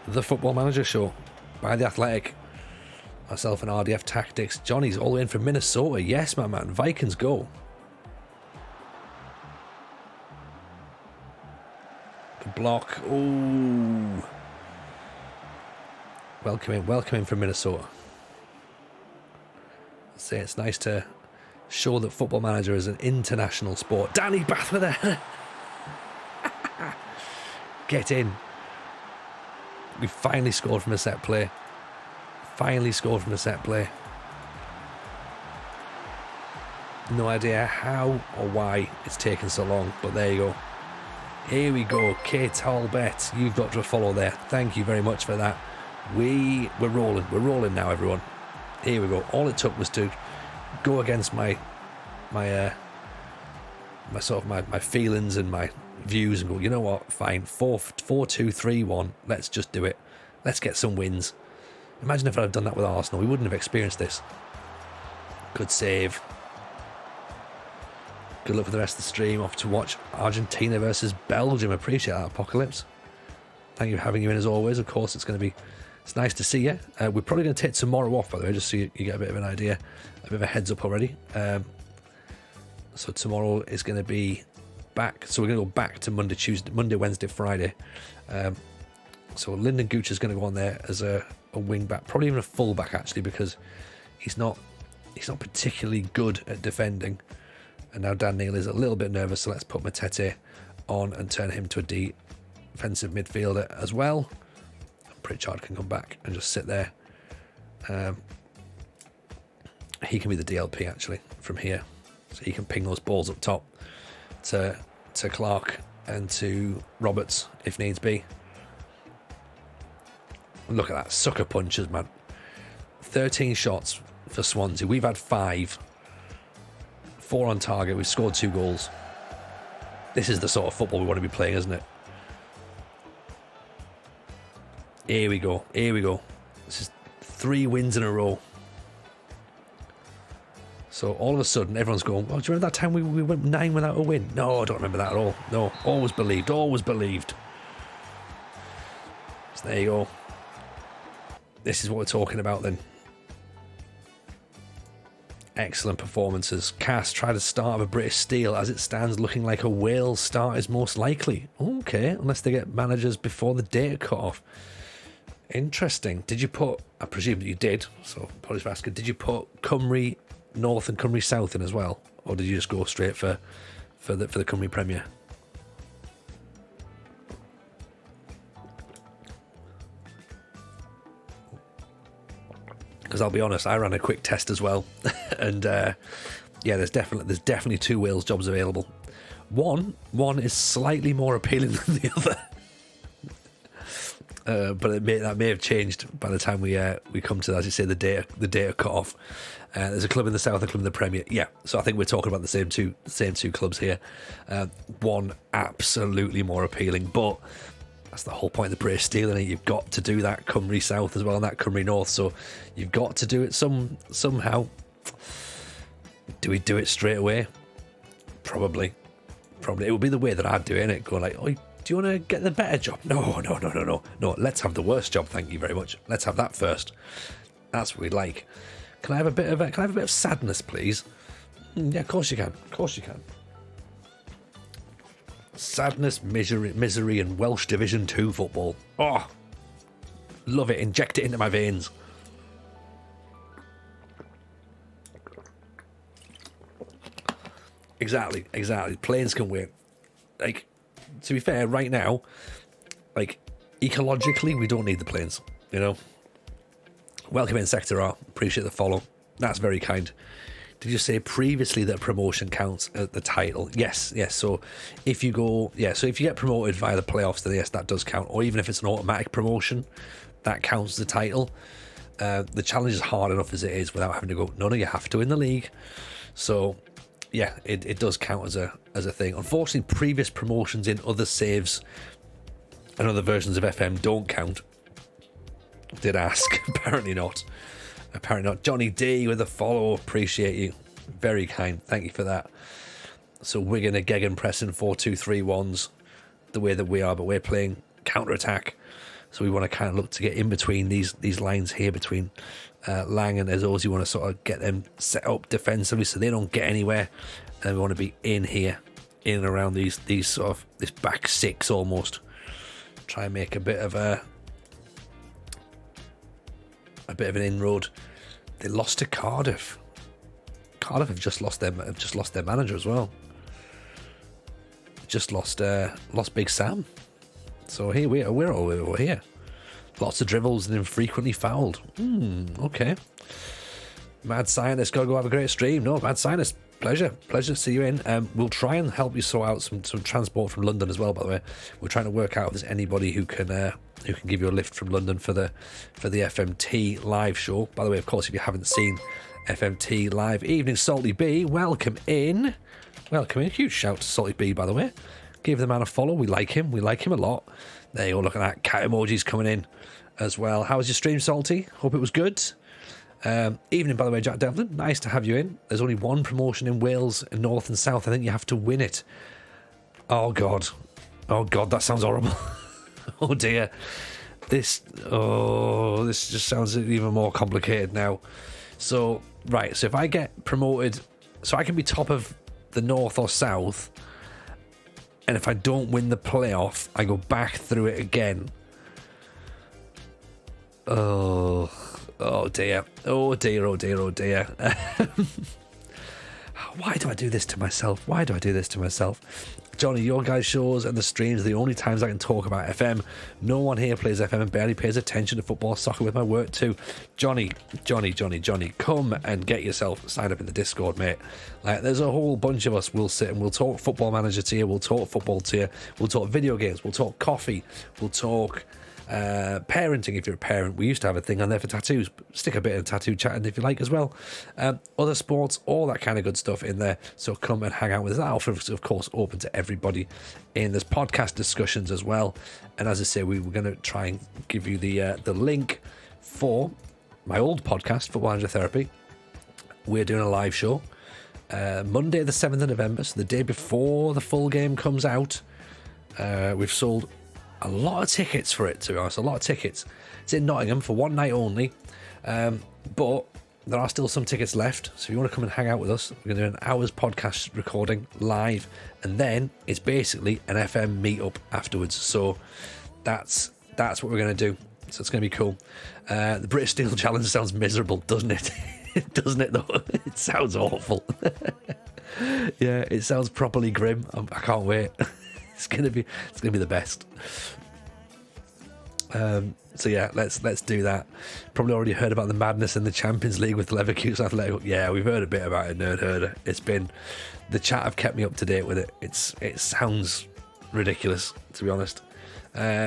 The Football Manager Show by The Athletic. Myself and RDF Tactics. Johnny's all the way in from Minnesota. Yes, my man. Vikings go. Good block. Ooh. Welcome in from Minnesota. I'd say it's nice to show that Football Manager is an international sport. Danny Bath with a get in. We finally scored from a set play. No idea how or why it's taken so long, but there you go. Here we go. Kate Talbot, you've got to follow there. Thank you very much for that. We're rolling. We're rolling now, everyone. Here we go. All it took was to go against my sort of my feelings and my views and go, you know what, fine, 4-2-3-1, let's just do it. Let's get some wins. Imagine if I'd have done that with Arsenal. We wouldn't have experienced this. Good save. Good luck for the rest of the stream. Off to watch Argentina versus Belgium. Appreciate that, Apocalypse. Thank you for having you in as always. Of course, it's nice to see you. We're probably going to take tomorrow off, by the way, just so you get a bit of an idea, a bit of a heads up already. So tomorrow is going to be back. So we're going to go back to Monday, Wednesday, Friday. So Lyndon Gooch is going to go on there as a wing back, probably even a full back actually, because he's not particularly good at defending. And now Dan Neil is a little bit nervous, so let's put Matete on and turn him to a defensive midfielder as well. And Pritchard can come back and just sit there. He can be the DLP actually from here, so he can ping those balls up top to Clark and to Roberts if needs be. Look at that, sucker punches, man. 13 shots for Swansea. We've had 5. 4 on target. We've scored 2 goals. This is the sort of football we want to be playing, isn't it? Here we go. This is 3 wins in a row. So all of a sudden, everyone's going, oh, do you remember that time we went 9 without a win? No, I don't remember that at all. No, always believed. So there you go. This is what we're talking about then. Excellent performances. Cass tried to start of a British Steel. As it stands, looking like a Wales start is most likely. Okay, unless they get managers before the data cut off. Interesting. Did you put, I presume that you did, so apologies for asking, did you put Cymru North and Cymru South in as well? Or did you just go straight for the Cymru Premier? Because I'll be honest, I ran a quick test as well, and yeah, there's definitely 2 Wales jobs available. One is slightly more appealing than the other, but that may have changed by the time we come to, as you say, the data cut off. There's a club in the south, a club in the Premier. Yeah, so I think we're talking about the same two clubs here. One absolutely more appealing, but that's the whole point of the British Steel, isn't it? You've got to do that Cymru South as well and that Cymru North, so you've got to do it somehow. Do we do it straight away? Probably. It would be the way that I'd do it, innit? Go like, oh, do you want to get the better job? No. Let's have the worst job, thank you very much. Let's have that first. That's what we'd like. Can I have a bit of sadness, please? Yeah, of course you can. Sadness, misery, and Welsh Division 2 football. Oh, love it. Inject it into my veins. Exactly. Planes can win. Like, to be fair, right now, like, ecologically, we don't need the planes, you know? Welcome in, Sector R. Appreciate the follow. That's very kind. Did you say previously that promotion counts at the title? Yes. So if you get promoted via the playoffs, then yes, that does count. Or even if it's an automatic promotion, that counts as the title. The challenge is hard enough as it is without having to go, no, you have to in the league. So yeah, it does count as a thing. Unfortunately, previous promotions in other saves and other versions of FM don't count. Did ask. Apparently not. Johnny D with a follow. Appreciate you. Very kind. Thank you for that. So we're going to gegenpressing 4-2-3-1s the way that we are, but we're playing counter-attack. So we want to kind of look to get in between these lines here between Lang and Ezoz. You want to sort of get them set up defensively so they don't get anywhere. And we want to be in here, in and around these sort of this back six almost. Try and make a bit of an inroad. They lost to Cardiff. Cardiff have just lost their manager as well. Just lost Big Sam. So here we're all over here. Lots of dribbles and infrequently fouled. Okay. Mad Scientist, gotta go have a great stream. No, Mad Scientist, pleasure to see you in. We'll try and help you sort out some transport from London as well. By the way, we're trying to work out if there's anybody who can give you a lift from London for the FMT live show. By the way, of course, if you haven't seen FMT live, evening Salty B, welcome in. Huge shout to Salty B, by the way. Give the man a follow. We like him. We like him a lot. There you go. Look at that. Cat emojis coming in as well. How was your stream, Salty? Hope it was good. Evening, by the way, Jack Devlin. Nice to have you in. There's only one promotion in Wales, in North and South. I think you have to win it. Oh, God. Oh, God, that sounds horrible. Oh, dear. This just sounds even more complicated now. So, right, so if I get promoted, so I can be top of the North or South, and if I don't win the playoff, I go back through it again. Oh dear. Oh dear, oh dear, oh dear. Why do I do this to myself? Why do I do this to myself? Johnny, your guys' shows and the streams are the only times I can talk about FM. No one here plays FM and barely pays attention to football soccer with my work too. Johnny, come and get yourself signed up in the Discord, mate. Like, there's a whole bunch of us. We'll sit and we'll talk Football Manager to you, we'll talk football to you, we'll talk video games, we'll talk coffee, we'll talk parenting if you're a parent. We used to have a thing on there for tattoos. Stick a bit of tattoo chatting if you like as well. Other sports, all that kind of good stuff in there. So come and hang out with us. That offer is, of course, open to everybody. And there's podcast discussions as well. And as I say, we were going to try and give you the link for my old podcast, Football Manager Therapy. We're doing a live show Monday the 7th of November, so the day before the full game comes out. We've sold a lot of tickets for it, to be honest. A lot of tickets. It's in Nottingham for one night only, but there are still some tickets left. So if you want to come and hang out with us, we're going to do an hour's podcast recording live, and then it's basically an FM meetup afterwards. So that's what we're going to do. So it's going to be cool. The British Steel Challenge sounds miserable, doesn't it? Doesn't it though? It sounds awful. Yeah, it sounds properly grim. I can't wait. It's gonna be the best. So yeah, let's do that. Probably already heard about the madness in the Champions League with Leverkusen Athletic. Yeah, we've heard a bit about it. Nerd herder. It's been the chat have kept me up to date with it. It sounds ridiculous, to be honest.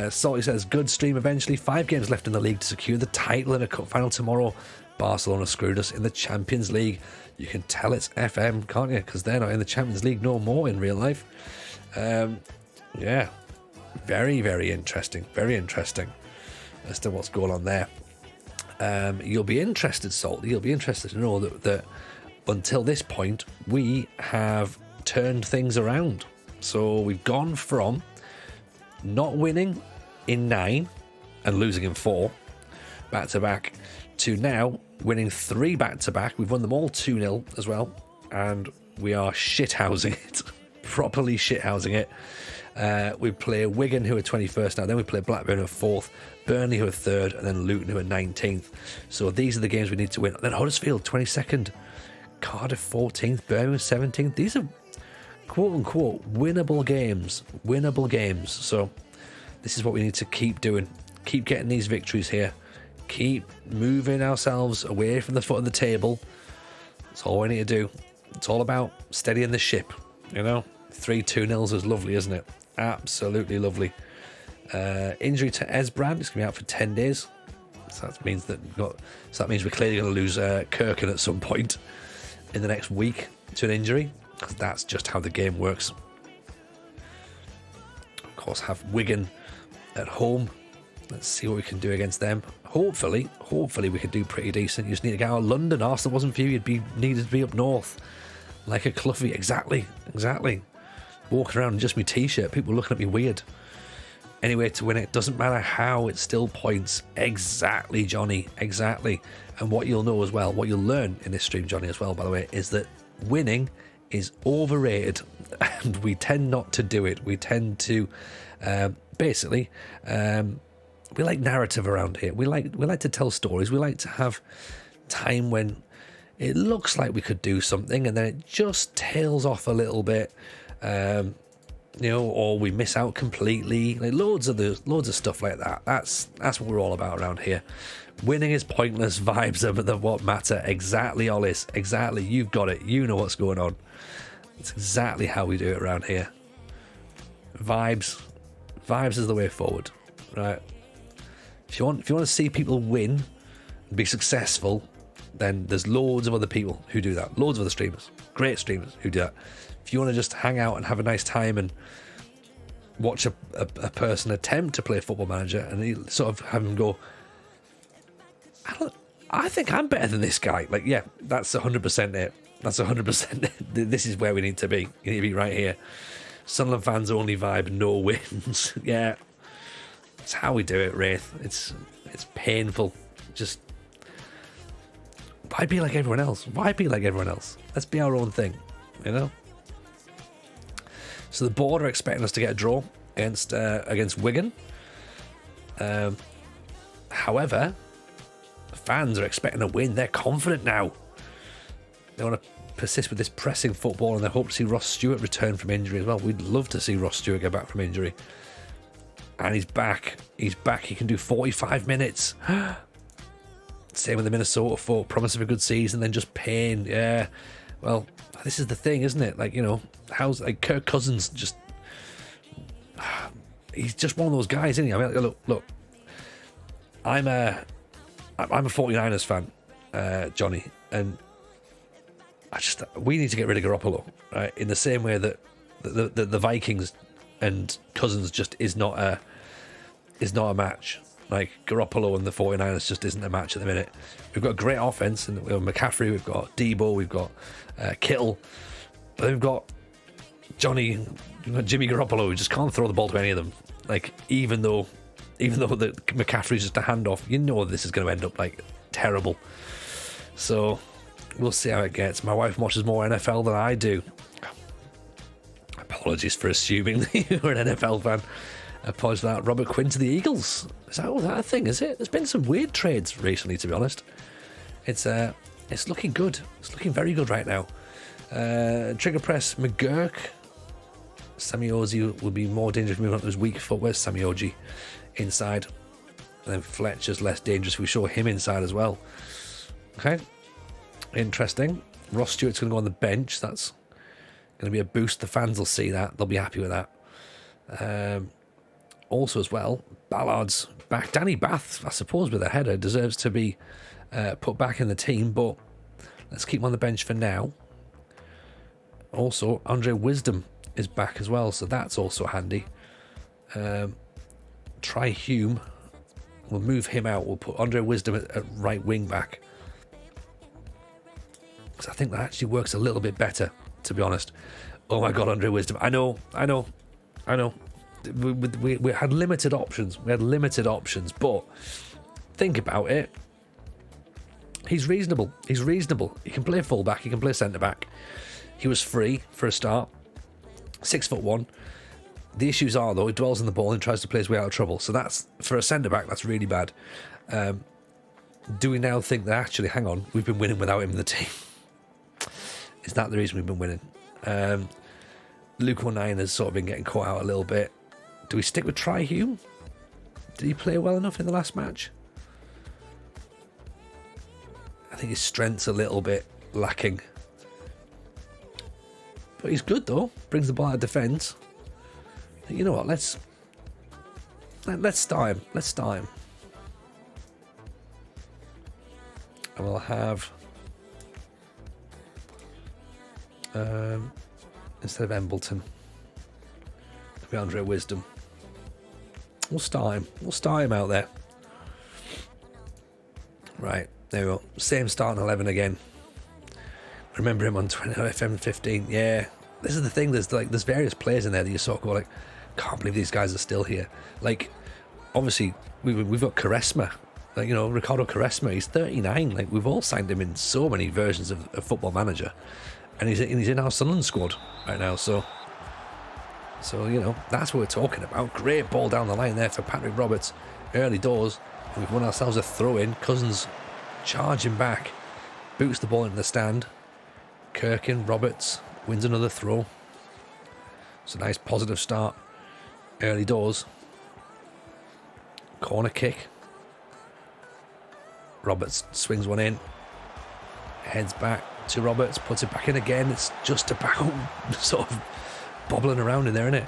Salty says good stream eventually. 5 games left in the league to secure the title in a cup final tomorrow. Barcelona screwed us in the Champions League. You can tell it's FM, can't you? Because they're not in the Champions League no more in real life. Yeah, very, very interesting. Very interesting as to what's going on there. You'll be interested, Salty. You'll be interested to know that until this point, we have turned things around. So we've gone from not winning in 9 and losing in 4 back-to-back to now winning 3 back-to-back. We've won them all 2-0 as well, and we are shithousing it. Properly shithousing it. We play Wigan, who are 21st now, then we play Blackburn, who are 4th, Burnley, who are 3rd, and then Luton, who are 19th. So these are the games we need to win. Then Huddersfield, 22nd, Cardiff, 14th, Birmingham, 17th. These are quote-unquote winnable games. Winnable games. So this is what we need to keep doing. Keep getting these victories here. Keep moving ourselves away from the foot of the table. That's all we need to do. It's all about steadying the ship, you know? 3-2-0s is lovely, isn't it? Absolutely lovely. Injury to Esbrand. It's going to be out for 10 days. So that means we're clearly going to lose Kirkin at some point in the next week to an injury. Because that's just how the game works. Of course, have Wigan at home. Let's see what we can do against them. Hopefully we can do pretty decent. You just need to get out of London. Arsenal wasn't for you. You'd needed to be up north. Like a Cluffy. Exactly. Walking around in just my t-shirt. People looking at me weird. Anyway, to win it, doesn't matter how, it's still points. Exactly, Johnny. Exactly. And what you'll know as well, what you'll learn in this stream, Johnny, as well, by the way, is that winning is overrated. And we tend not to do it. We tend to we like narrative around here. We like to tell stories. We like to have time when it looks like we could do something and then it just tails off a little bit, or we miss out completely. Like loads of stuff like that. That's what we're all about around here. Winning is pointless. Vibes are what matter. Exactly, Ollis. Exactly. You've got it. You know what's going on. It's exactly how we do it around here. Vibes is the way forward, right? If you want to see people win and be successful, then there's loads of other people who do that. Loads of other streamers, great streamers who do that. If you want to just hang out and have a nice time and watch a person attempt to play Football Manager, and you sort of have him go, I think I'm better than this guy. Like, yeah, that's 100% it. That's 100% it. This is where we need to be. You need to be right here. Sunderland fans only vibe, no wins. Yeah, it's how we do it, Wraith. It's painful. Just, why be like everyone else? Why be like everyone else? Let's be our own thing, you know? So the board are expecting us to get a draw against Wigan. However, fans are expecting a win. They're confident now. They want to persist with this pressing football, and they hope to see Ross Stewart return from injury as well. We'd love to see Ross Stewart get back from injury. And he's back. He's back. He can do 45 minutes. Same with the Minnesota folk. Promise of a good season, then just pain. Yeah. Well, this is the thing, isn't it? Like, you know, how's like Kirk Cousins just... He's just one of those guys, isn't he? I mean, look. I'm a 49ers fan, Johnny, and we need to get rid of Garoppolo, right? In the same way that the Vikings and Cousins just is not a match. Like, Garoppolo and the 49ers just isn't a match at the minute. We've got a great offense, and we've got McCaffrey, we've got Debo, we've got Kittle, but then we've got Jimmy Garoppolo, who just can't throw the ball to any of them. Like, even though the McCaffrey's just a handoff, you know this is going to end up like terrible. So we'll see how it gets. My wife watches more NFL than I do. Apologies for assuming that you're an NFL fan. Apologies for that. Robert Quinn to the Eagles. Is that a thing? Is it? There's been some weird trades recently, to be honest. It's looking good. It's looking very good right now. Trigger press McGurk. Sammy Oji will be more dangerous moving on to his weak foot. Where's Sammy Oji? Inside. And then Fletcher's less dangerous. We show him inside as well. Okay. Interesting. Ross Stewart's going to go on the bench. That's going to be a boost. The fans will see that. They'll be happy with that. Also as well, Ballard's back. Danny Bath, I suppose, with a header, deserves to be put back in the team, but let's keep him on the bench for now. Also, Andre Wisdom is back as well, so that's also handy. Try Hume. We'll move him out. We'll put Andre Wisdom at right wing back, because I think that actually works a little bit better, to be honest. Oh my God, Andre Wisdom. I know. We had limited options. But think about it. He's reasonable. He can play full back. He can play centre back. He was free for a start. 6'1". The issues are, though, he dwells on the ball and tries to play his way out of trouble. So that's, for a centre back, that's really bad. Do we now think that actually, hang on, we've been winning without him in the team? Is that the reason we've been winning? Luke O'Nien has sort of been getting caught out a little bit. Do we stick with Try Hume? Did he play well enough in the last match? I think his strength's a little bit lacking. But he's good, though. Brings the ball out of defence. You know what? Let's start him. And we'll have instead of Embleton, it'll be Andre Wisdom. We'll start him out there. Right, there we go. Same starting 11 again. Remember him on FM23. Yeah, this is the thing. There's various players in there that you sort of go like, can't believe these guys are still here. Like, obviously we've got Quaresma. Like, you know, Ricardo Quaresma. He's 39. Like, we've all signed him in so many versions of Football Manager, and he's in our Sunderland squad right now. So you know, that's what we're talking about. Great ball down the line there for Patrick Roberts. Early doors. We've won ourselves a throw-in. Cousins charging back, boots the ball into the stand. Kirkin, Roberts wins another throw. It's a nice positive start. Early doors. Corner kick. Roberts swings one in. Heads back to Roberts, puts it back in again. It's just about sort of bobbling around in there, isn't it?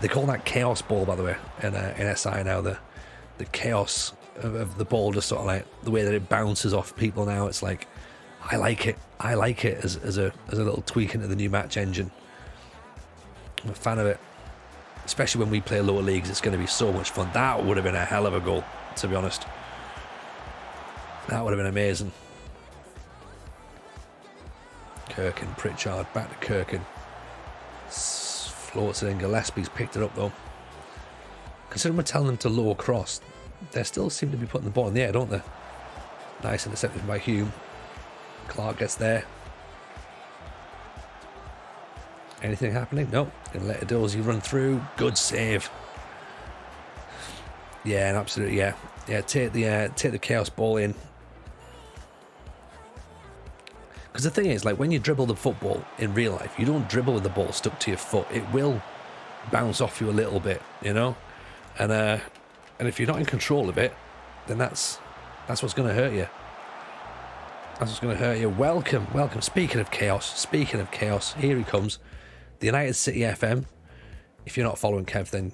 They call that chaos ball, by the way, in SI now. The chaos of the ball, just sort of like the way that it bounces off people now. It's like, I like it as a little tweak into the new match engine. I'm a fan of it. especially when we play lower leagues. It's going to be so much fun. That would have been a hell of a goal, to be honest. That would have been amazing. Kirkin, Pritchard, back to Kirkin. Floats it in. Gillespie's picked it up though. Considering we're telling them to low cross, they still seem to be putting the ball in the air, don't they? Nice interception by Hume. Clark gets there. Anything happening? Nope. Gonna let Edozie run through. Good save. Yeah, absolutely. Yeah. Take the chaos ball in. Because the thing is, like, when you dribble the football in real life, you don't dribble with the ball stuck to your foot. It will bounce off you a little bit, you know? And if you're not in control of it, then that's what's going to hurt you. That's what's going to hurt you. Welcome. Speaking of chaos, here he comes. The United City FM. If you're not following Kev, then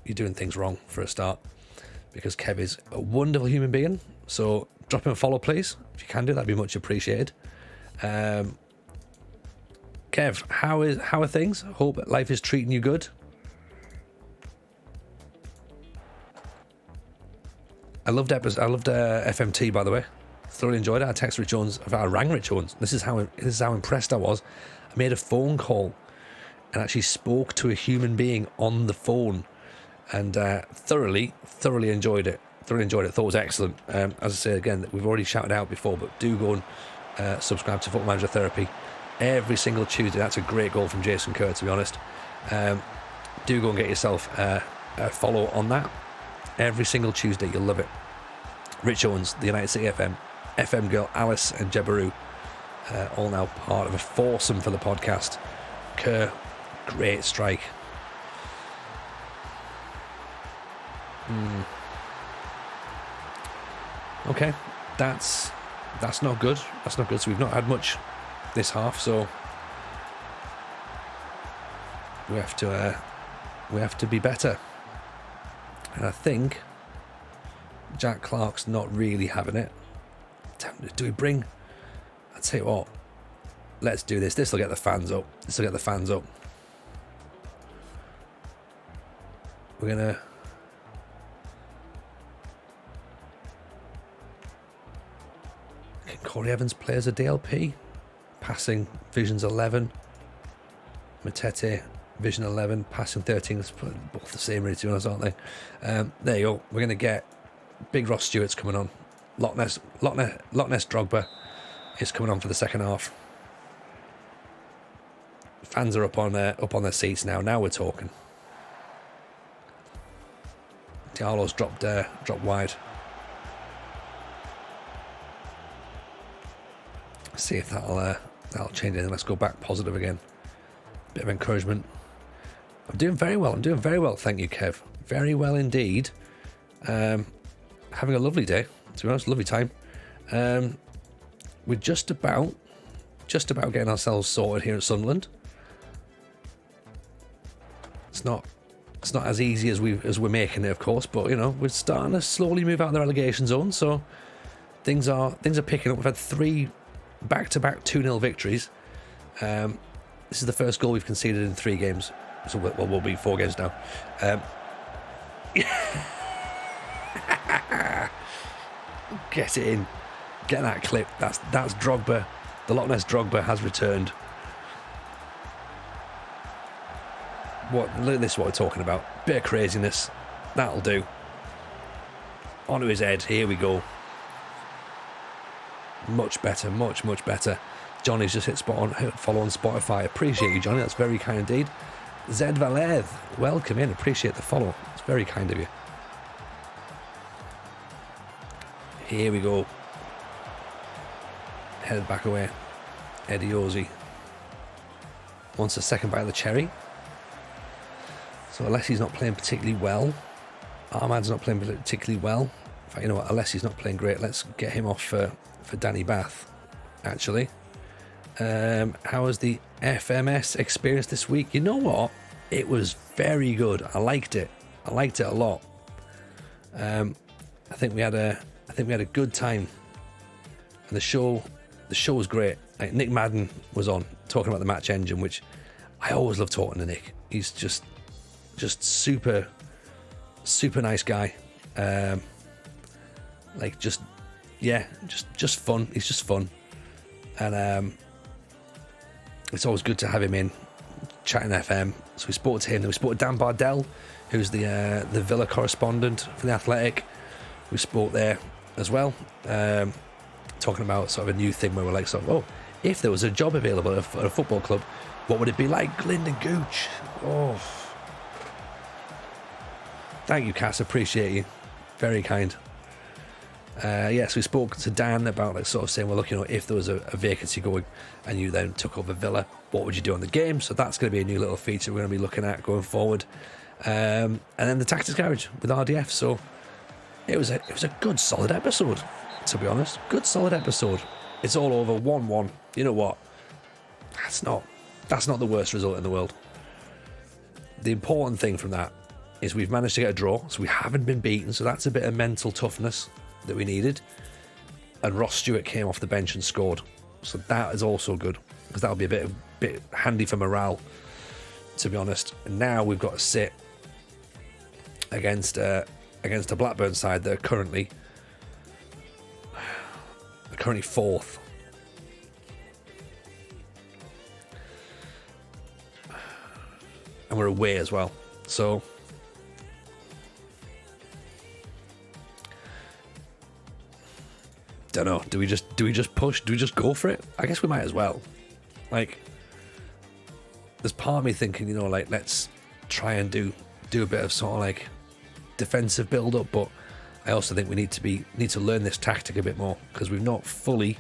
you're doing things wrong for a start. Because Kev is a wonderful human being. So drop him a follow, please. If you can do, that'd be much appreciated. Kev, how are things? Hope life is treating you good. I loved FMT, by the way. Thoroughly enjoyed it. I texted Rich Jones. I rang Rich Jones. This is how impressed I was. I made a phone call and actually spoke to a human being on the phone, and thoroughly enjoyed it. Thought it was excellent. As I say again, we've already shouted out before, but do go and subscribe to Football Manager Therapy every single Tuesday. That's a great goal from Jason Kerr, to be honest. Do go and get yourself a follow on that. Every single Tuesday, you'll love it. Rich Owens, the United City FM girl Alice and Jebaru, all now part of a foursome for the podcast. Kerr, great strike. Okay, that's not good. That's not good. So we've not had much this half. So we have to be better. And I think Jack Clark's not really having it. Do we bring... I'd say what? Let's do this. This will get the fans up. We're going to... Can Corey Evans play as a DLP? Passing, Vision's 11. Matete, Vision 11, passing 13. It's both the same, really, to be honest, aren't they? There you go. We're going to get Big Ross Stewart's coming on. Loch Ness Drogba is coming on for the second half. Fans are up on their seats now. Now we're talking. Diallo's dropped wide. See if that'll change anything. Let's go back positive again. Bit of encouragement. I'm doing very well. Thank you, Kev. Very well indeed. Having a lovely day. To be honest, lovely time. We're just about getting ourselves sorted here at Sunderland. It's not as easy as we're making it, of course, but you know, we're starting to slowly move out of the relegation zone. So things are picking up. We've had 3 back-to-back 2-0 victories. This is the first goal we've conceded in 3 games. So we'll be 4 games now. Get it in. Get that clip. That's Drogba. The Loch Ness Drogba has returned. This is what we're talking about. Bit of craziness. That'll do. Onto his head. Here we go. Much better. Much better. Johnny's just hit follow on Spotify. Appreciate you, Johnny. That's very kind indeed. Zed Valeth, welcome in. Appreciate the follow. It's very kind of you. Here we go. Headed back away. Eddie Ozzie wants a second bite of the cherry. So Alessi's not playing particularly well. Ahmad's not playing particularly well. In fact, you know what? Alessi's not playing great. Let's get him off for Danny Bath, actually. How was the FMS experience this week? You know what? It was very good. I liked it a lot. I think we had a good time, and the show was great. Like, Nick Madden was on talking about the match engine, which I always love talking to Nick. He's just just super nice guy. Like just fun. He's just fun, and it's always good to have him in chatting FM. So we spoke to him. Then we spoke to Dan Bardell, who's the Villa correspondent for the Athletic. We spoke there as well, talking about sort of a new thing where we're like, if there was a job available at a football club, what would it be like? Lyndon Gooch. Oh, thank you, Cass. Appreciate you. Very kind. So we spoke to Dan about like sort of saying, well, look, if there was a vacancy going and you then took over Villa, what would you do on the game? So that's going to be a new little feature we're going to be looking at going forward. And then the Tactics Garage with RDF. So it was a good solid episode, to be honest. Good solid episode. It's all over 1-1. You know what? That's not the worst result in the world. The important thing from that is we've managed to get a draw, so we haven't been beaten, so that's a bit of mental toughness that we needed. And Ross Stewart came off the bench and scored, so that is also good, because that'll be a bit handy for morale, to be honest. And now we've got to sit against a Blackburn side that are currently fourth. And we're away as well, so don't know. Do we just push? Do we just go for it? I guess we might as well. Like, there's part of me thinking, like, let's try and do a bit of sort of like defensive build up, but I also think we need to learn this tactic a bit more, because we've not fully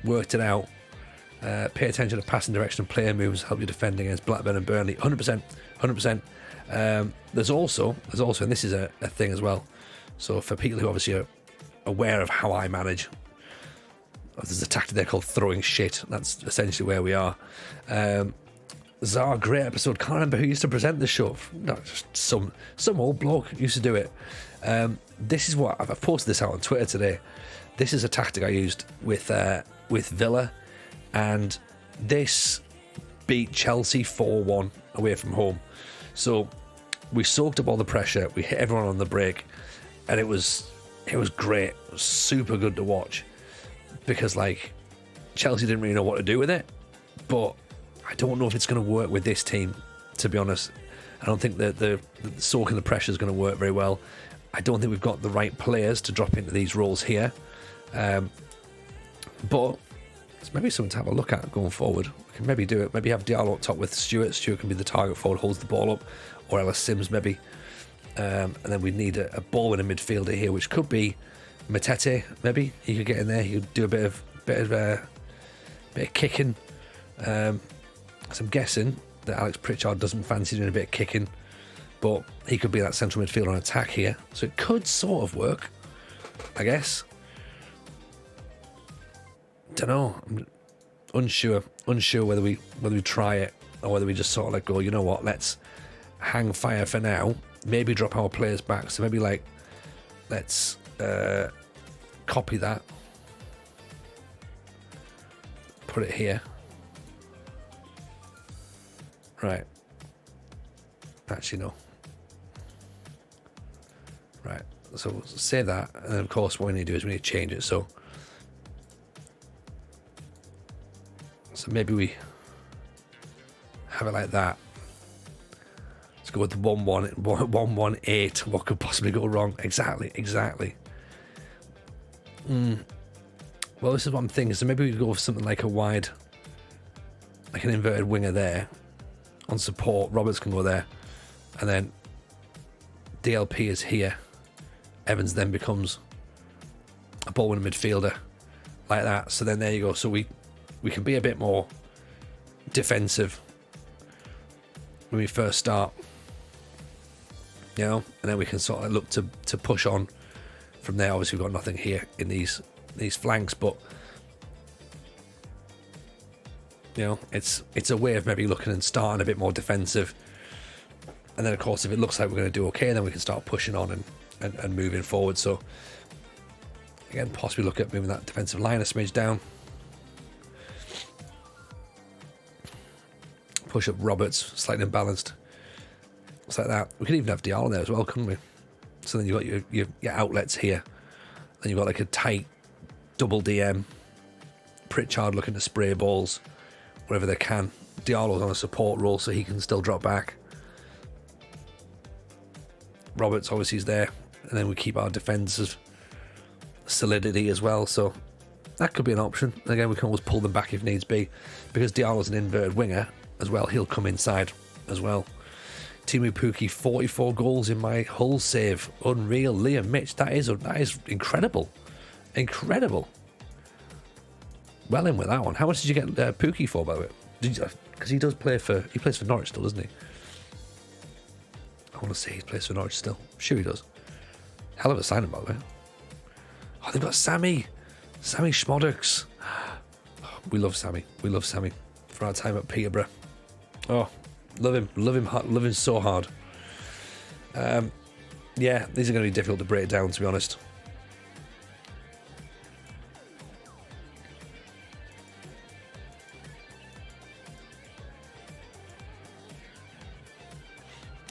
worked it out. Pay attention to passing direction and player moves, help you defend against Blackburn and Burnley. 100%. There's also, and this is a thing as well. So for people who obviously are aware of how I manage, there's a tactic there called throwing shit. That's essentially where we are. Zara, great episode. Can't remember who used to present the show. No, just some old bloke used to do it. This is what I've posted this out on Twitter today. This is a tactic I used with Villa, and this beat Chelsea 4-1 away from home. So we soaked up all the pressure, we hit everyone on the break, and it was great. It was super good to watch, because like Chelsea didn't really know what to do with it, but I don't know if it's going to work with this team, to be honest. I don't think that the soaking the pressure is going to work very well. I don't think we've got the right players to drop into these roles here, but it's maybe something to have a look at going forward. We can maybe do it. Maybe have Diallo up top with Stewart. Stewart can be the target forward, holds the ball up, or Ellis Sims maybe. And then we need a ball-winning midfielder here, which could be Matete. Maybe he could get in there. He could do a bit of kicking. So I'm guessing that Alex Pritchard doesn't fancy doing a bit of kicking, but he could be that central midfielder on attack here. So it could sort of work, I guess. Don't know. I'm unsure whether we try it, or whether we just sort of like go, you know what, let's hang fire for now. Maybe drop our players back. So maybe like let's copy that, put it here. Right. Actually, no. Right. So we'll say that, and then of course what we need to do is we need to change it. So maybe we have it like that. Let's go with the 1-1-8. What could possibly go wrong? Exactly. Well, this is what I'm thinking. So maybe we could go with something like a wide, like an inverted winger there on support. Roberts can go there, and then DLP is here. Evans then becomes a ball-winning midfielder like that. So then there you go. So we can be a bit more defensive when we first start, and then we can sort of look to push on from there. Obviously, we've got nothing here in these flanks, but it's a way of maybe looking and starting a bit more defensive, and then of course if it looks like we're going to do okay, then we can start pushing on and moving forward. So again, possibly look at moving that defensive line a smidge down. Push up Roberts, slightly imbalanced. It's like that. We could even have Diallo there as well, couldn't we? So then you've got your outlets here. Then you've got like a tight double DM. Pritchard looking to spray balls wherever they can. Diallo's on a support role so he can still drop back. Roberts obviously is there. And then we keep our defensive solidity as well. So that could be an option. And again, we can always pull them back if needs be. Because Diallo's an inverted winger as well. He'll come inside as well. Timu Pukki, 44 goals in my Hull save. Unreal. Liam Mitch, that is incredible. Incredible. Well in with that one. How much did you get Pukki for, by the way? Because he plays for Norwich still, doesn't he? I want to say he plays for Norwich still. I'm sure he does. Hell of a signing, by the way. Oh, they've got Sammy Schmoddocks. We love Sammy. We love Sammy for our time at Peterborough. Oh, love him so hard. Yeah, these are going to be difficult to break down, to be honest.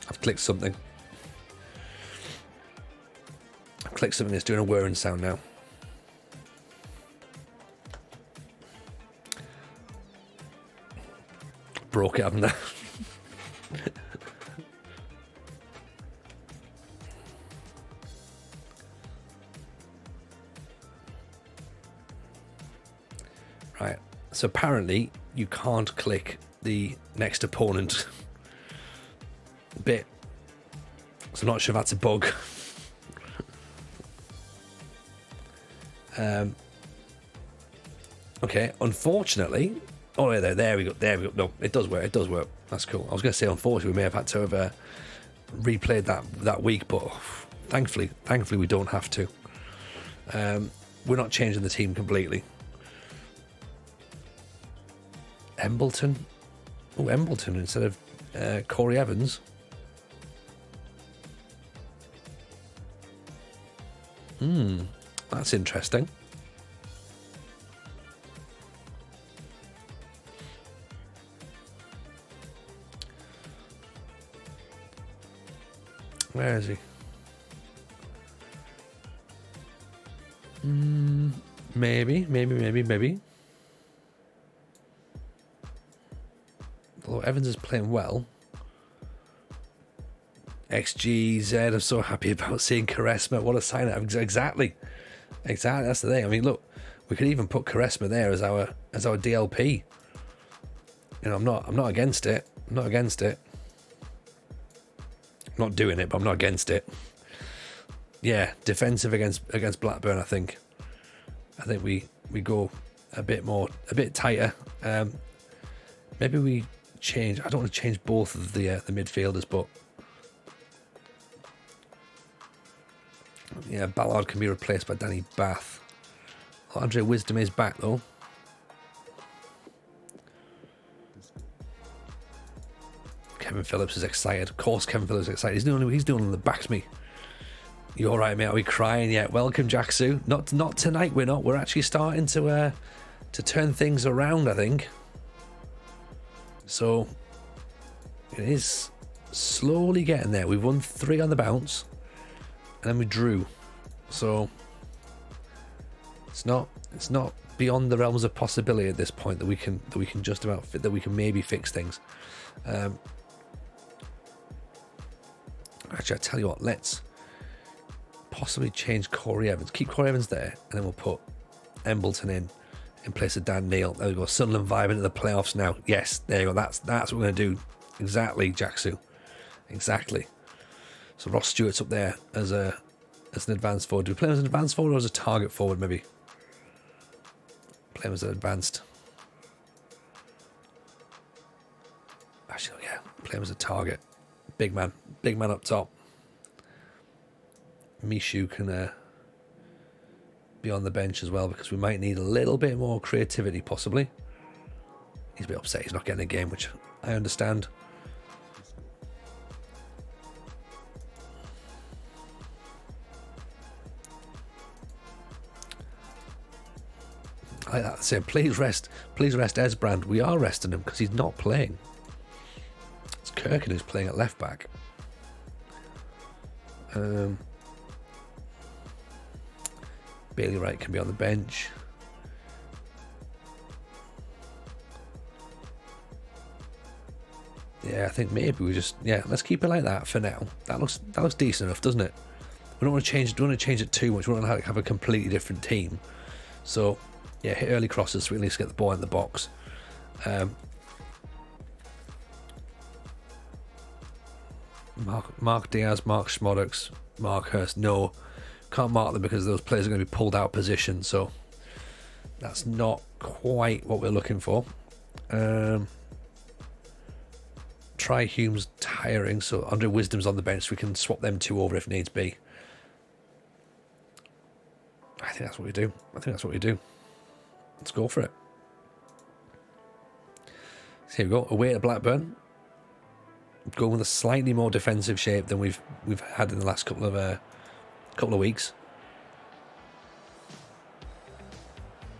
I've clicked something. That's doing a whirring sound now. Broke it, haven't I? Right, so apparently you can't click the next opponent bit. So I'm not sure if that's a bug. Okay, unfortunately. Oh, yeah, there we go. No, it does work. That's cool. I was going to say, unfortunately, we may have had to have replayed that week, but thankfully, we don't have to. We're not changing the team completely. Embleton. Oh, Embleton instead of Corey Evans. That's interesting. Where is he? Maybe. Although Evans is playing well. XGZ, I'm so happy about seeing Quaresma. What a sign out. Exactly. That's the thing. I mean, look, we could even put Quaresma there as our DLP. You know, I'm not against it. I'm not doing it, but I'm not against it. Yeah, defensive against Blackburn. I think we go a bit tighter. Maybe we change. I don't want to change both of the midfielders, but yeah, Ballard can be replaced by Danny Bath. Andre Wisdom is back though. Kevin Phillips is excited. Of course, Kevin Phillips is excited. He's doing on the backs me. You all right, mate? Are we crying yet? Welcome, Jacksu. Not tonight. We're not. We're actually starting to turn things around, I think. So it is slowly getting there. We've won 3 on the bounce, and then we drew. So it's not beyond the realms of possibility at this point that we can just about fit, that we can maybe fix things. Actually, I tell you what, let's possibly change Corey Evans. Keep Corey Evans there, and then we'll put Embleton in place of Dan Neil. There we go. Sunderland vibe into the playoffs now. Yes, there you go. That's what we're going to do. Exactly, Jacksu. Exactly. So Ross Stewart's up there as an advanced forward. Do we play him as an advanced forward or as a target forward, maybe? Play him as an advanced. Actually, yeah. Play him as a target. Big man up top. Mishu can be on the bench as well, because we might need a little bit more creativity, possibly. He's a bit upset he's not getting a game, which I understand. I say, please rest Esbrand. We are resting him because he's not playing. It's Kirkin who's playing at left back. Bailey Wright can be on the bench. Yeah, I think maybe we just let's keep it like that for now. That looks decent enough, doesn't it? We don't want to change it too much. We don't want to have a completely different team. So yeah, hit early crosses so we at least get the ball in the box. Mark Diaz, Mark Schmoddocks, Mark Hurst. No, can't mark them because those players are going to be pulled out of position. So that's not quite what we're looking for. Try Hume's tiring, so Andre Wisdom's on the bench, so we can swap them two over if needs be. I think that's what we do. Let's go for it. So here we go, away to Blackburn. Going with a slightly more defensive shape than we've had in the last couple of weeks.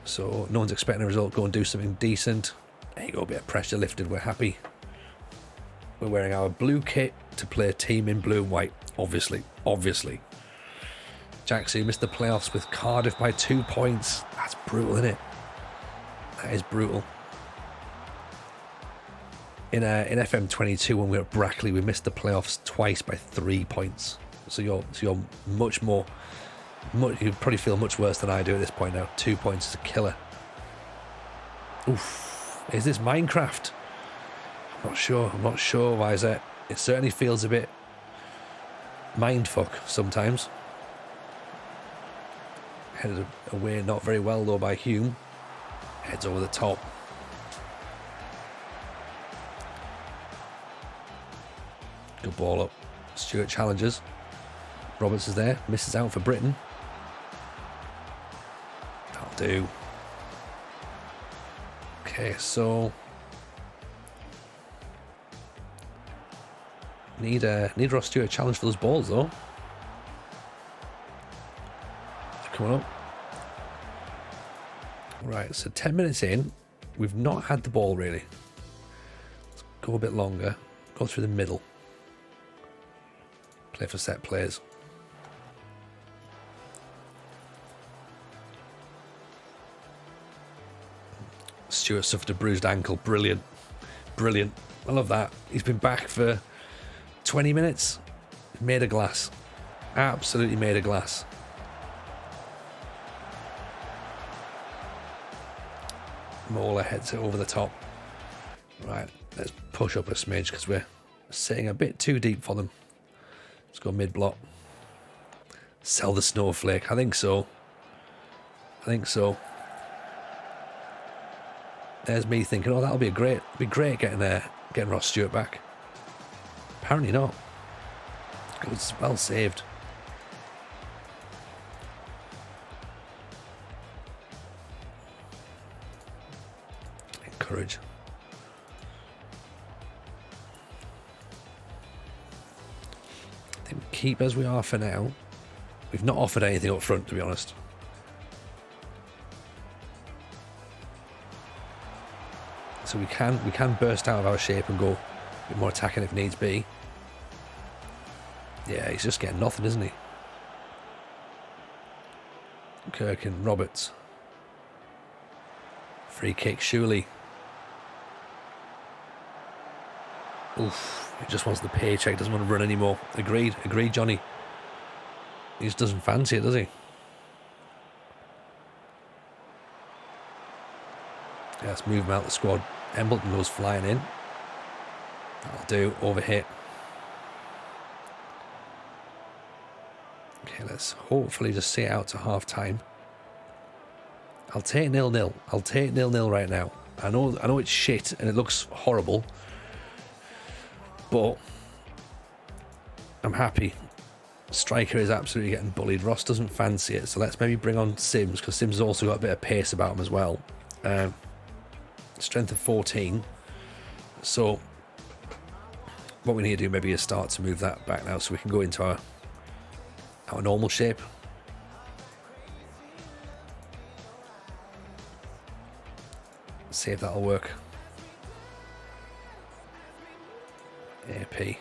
So no one's expecting a result. Go and do something decent. There you go, a bit of pressure lifted. We're happy. We're wearing our blue kit to play a team in blue and white. Obviously. Jackson missed the playoffs with Cardiff by 2 points. That's brutal, isn't it? That is brutal. In FM23 when we were at Brackley, we missed the playoffs twice by 3 points. So you're much more. You probably feel much worse than I do at this point now. 2 points is a killer. Oof! Is this Minecraft? I'm not sure. Why is that? It certainly feels a bit mindfuck sometimes. Headed away not very well though by Hume. Heads over the top. Good ball up. Stewart challenges. Roberts is there. Misses out for Britain. That'll do. Okay, so need Ross Stewart a challenge for those balls though. Coming up. Right, so 10 minutes in, we've not had the ball really. Let's go a bit longer. Go through the middle. Play for set plays. Stewart suffered a bruised ankle. Brilliant. I love that. He's been back for 20 minutes. Made of glass. Absolutely made of glass. Mola heads it over the top. Right, let's push up a smidge because we're sitting a bit too deep for them. Let's go mid-block. Sell the snowflake. I think so. There's me thinking, oh, that'll be great getting Ross Stewart back. Apparently not. It was well saved. Encourage. I think we keep as we are for now. We've not offered anything up front, to be honest. So we can burst out of our shape and go a bit more attacking if needs be. Yeah, he's just getting nothing, isn't he? Kirk and Roberts. Free kick, surely. Oof, he just wants the paycheck, doesn't want to run anymore. Agreed, Johnny. He just doesn't fancy it, does he? Yeah, let's move him out the squad. Embleton goes flying in. That'll do, overhit. Okay, let's hopefully just see it out to half time. I'll take 0-0. I'll take 0-0 right now. I know it's shit and it looks horrible, but I'm happy. Striker is absolutely getting bullied. Ross doesn't fancy it, so let's maybe bring on Sims, because Sims has also got a bit of pace about him as well. Strength of 14. So what we need to do maybe is start to move that back now so we can go into our normal shape. See if that'll work. AP.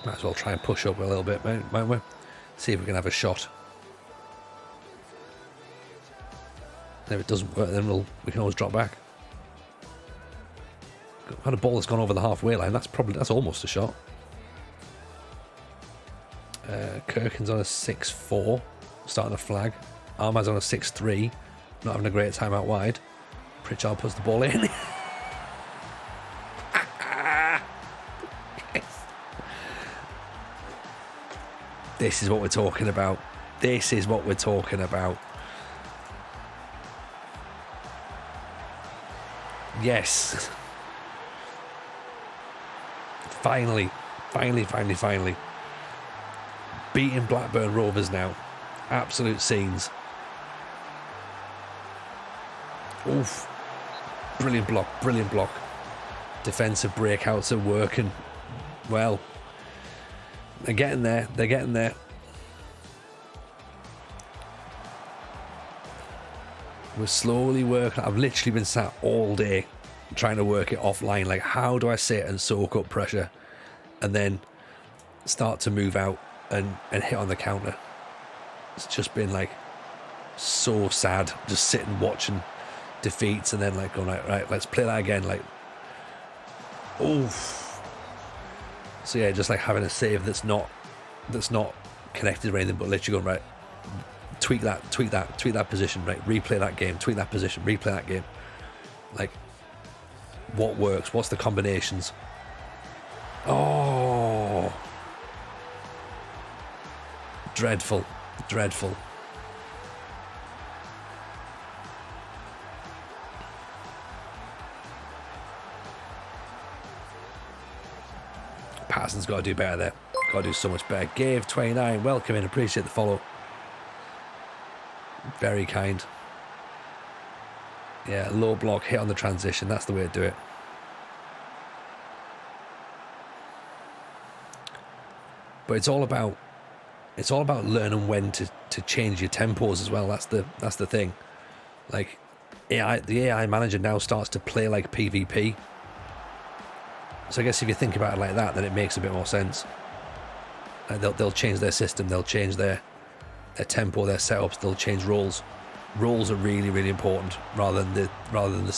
Might as well try and push up a little bit, might we? See if we can have a shot. And if it doesn't work, then we can always drop back. Had a ball that's gone over the halfway line. That's almost a shot. Kirkin's on a 6-4, starting a flag. Armad's on a 6-3, not having a great time out wide. Pritchard puts the ball in. This is what we're talking about. This is what we're talking about. Yes. Finally. Beating Blackburn Rovers now. Absolute scenes. Oof. Brilliant block. Defensive breakouts are working well. They're getting there. We're slowly working. I've literally been sat all day trying to work it offline. Like, how do I sit and soak up pressure and then start to move out and hit on the counter? It's just been like so sad, just sitting watching defeats and then like going right, let's play that again. Like, oof. So yeah, just like having a save that's not connected or anything, but literally going right, tweak that position, right, replay that game, tweak that position, replay that game. Like, what works? What's the combinations? Oh, dreadful. Parsons got to do better there. Got to do so much better. Gave 29, welcome in, appreciate the follow. Very kind. Yeah, low block, hit on the transition. That's the way to do it. But it's all about learning when to change your tempos as well. That's the thing. Like, the AI manager now starts to play like PvP. So I guess if you think about it like that, then it makes a bit more sense. They'll change their system. They'll change their tempo, their setups. They'll change roles. Roles are really, really important rather than the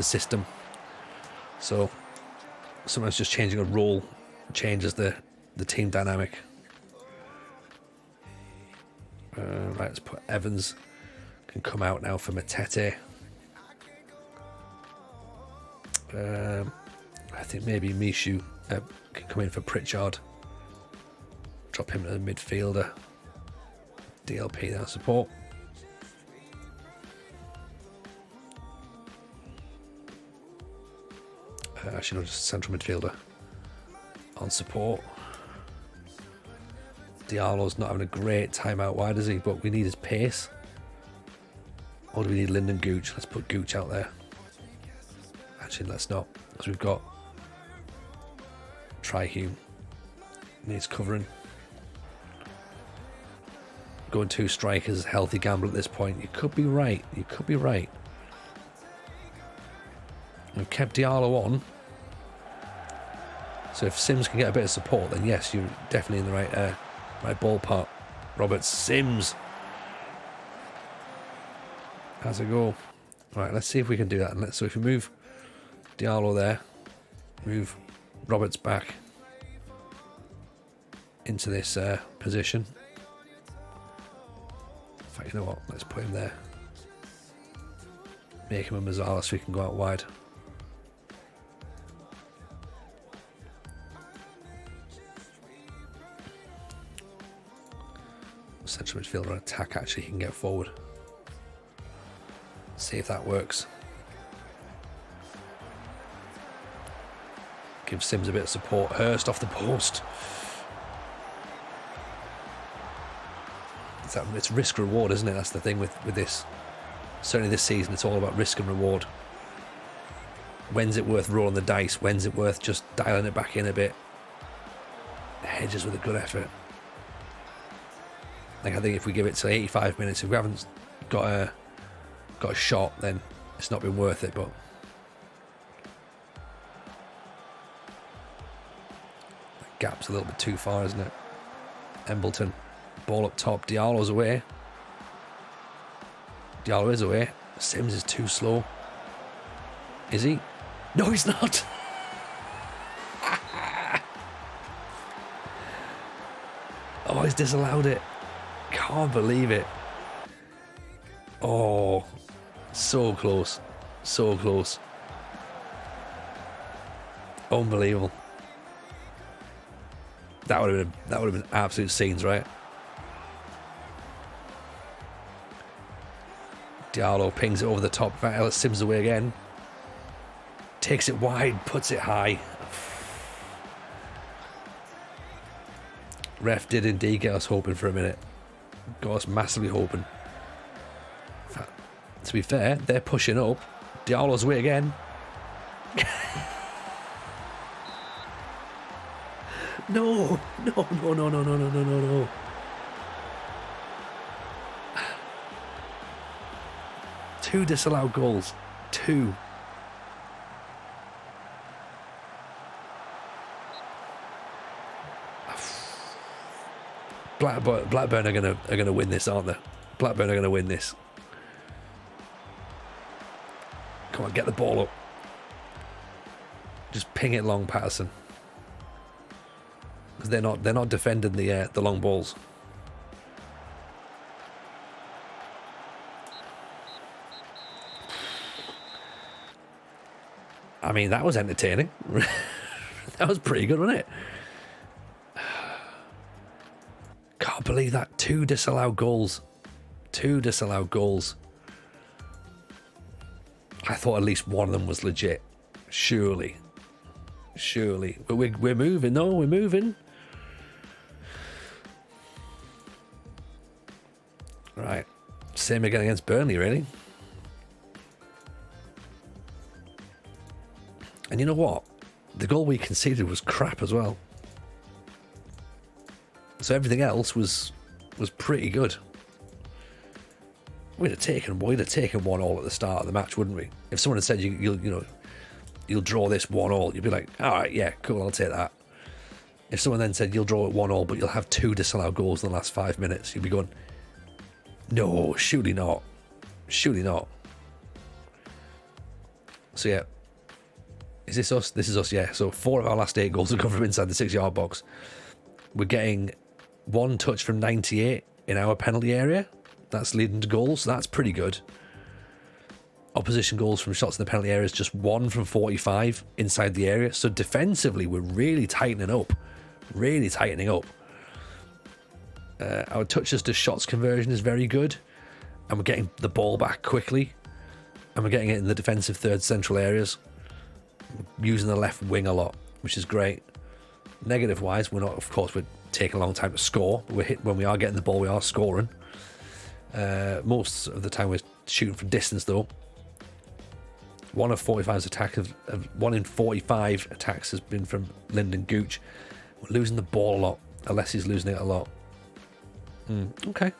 system. So sometimes just changing a role changes the team dynamic. Right, let's put Evans can come out now for Matete. I think maybe Mishu can come in for Pritchard. Drop him to the midfielder. DLP now support. Actually, no, just central midfielder on support. Diallo's not having a great time out wide, is he? But we need his pace. Or do we need Lyndon Gooch? Let's put Gooch out there. Actually, let's not, because we've got Trihume. Needs covering. Going two strikers is a healthy gamble at this point. You could be right. We've kept Diallo on. So if Sims can get a bit of support, then yes, you're definitely in the right ballpark. Roberts, Sims. How's it go? Right, let's see if we can do that. So if we move Diallo there, move Roberts back into this position. In fact, you know what? Let's put him there. Make him a Mazzala so he can go out wide. Central midfielder on attack, actually, he can get forward. See if that works. Give Sims a bit of support. Hurst off the post. It's risk reward, isn't it? That's the thing with this. Certainly this season, it's all about risk and reward. When's it worth rolling the dice? When's it worth just dialing it back in a bit? Hedges with a good effort. Like, I think if we give it to 85 minutes, if we haven't got a shot, then it's not been worth it. But Gap's a little bit too far, isn't it? Embleton. Ball up top. Diallo's away. Diallo is away. Sims is too slow. Is he? No, he's not. Oh, he's disallowed it. Can't believe it. Oh, so close. So close. Unbelievable. That would have been absolute scenes, right? Diallo pings it over the top. Ellis Sims away again. Takes it wide, puts it high. Ref did indeed get us hoping for a minute. Got us massively hoping. To be fair, they're pushing up. Diallo's away again. No. 2 disallowed goals. 2. Blackburn are gonna win this, aren't they? Blackburn are gonna win this. Come on, get the ball up. Just ping it long, Patterson. Because they're not defending the long balls. I mean, that was entertaining. That was pretty good, wasn't it? Can't believe that. 2 disallowed goals. 2 disallowed goals. I thought at least one of them was legit. Surely. But we're moving. No, we're moving. Right. Same again against Burnley, really. And you know what? The goal we conceded was crap as well. So everything else was pretty good. We'd have taken 1-1 at the start of the match, wouldn't we? If someone had said you'll draw this 1-1, you'd be like, all right, yeah, cool, I'll take that. If someone then said you'll draw it 1-1, but you'll have 2 disallowed goals in the last 5 minutes, you'd be going, no, surely not. So yeah, is this us? This is us, yeah. So 4 of our last 8 goals have come from inside the 6-yard box. We're getting 1 touch from 98 in our penalty area. That's leading to goals, so that's pretty good. Opposition goals from shots in the penalty area is just 1 from 45 inside the area. So defensively, we're really tightening up. Our touches to shots conversion is very good. And we're getting the ball back quickly. And we're getting it in the defensive third central areas. We're using the left wing a lot, which is great. Negative-wise, we're taking a long time to score. When we are getting the ball, we are scoring. Most of the time we're shooting from distance, though. 1 in 45 attacks has been from Lyndon Gooch. We're losing the ball a lot. Alessi's losing it a lot. Okay.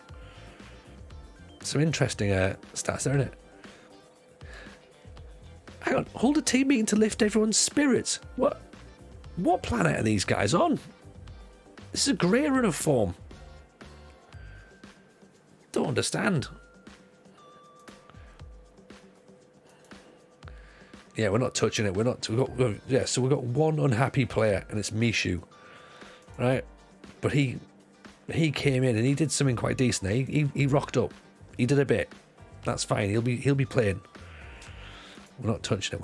Some interesting stats there, isn't it? Hang on. Hold a team meeting to lift everyone's spirits. What planet are these guys on? This is a great run of form. Don't understand. Yeah, we're not touching it. So we've got 1 unhappy player, and it's Mishu, right? But he came in and he did something quite decent. He rocked up. He did a bit. That's fine. He'll be playing. We're not touching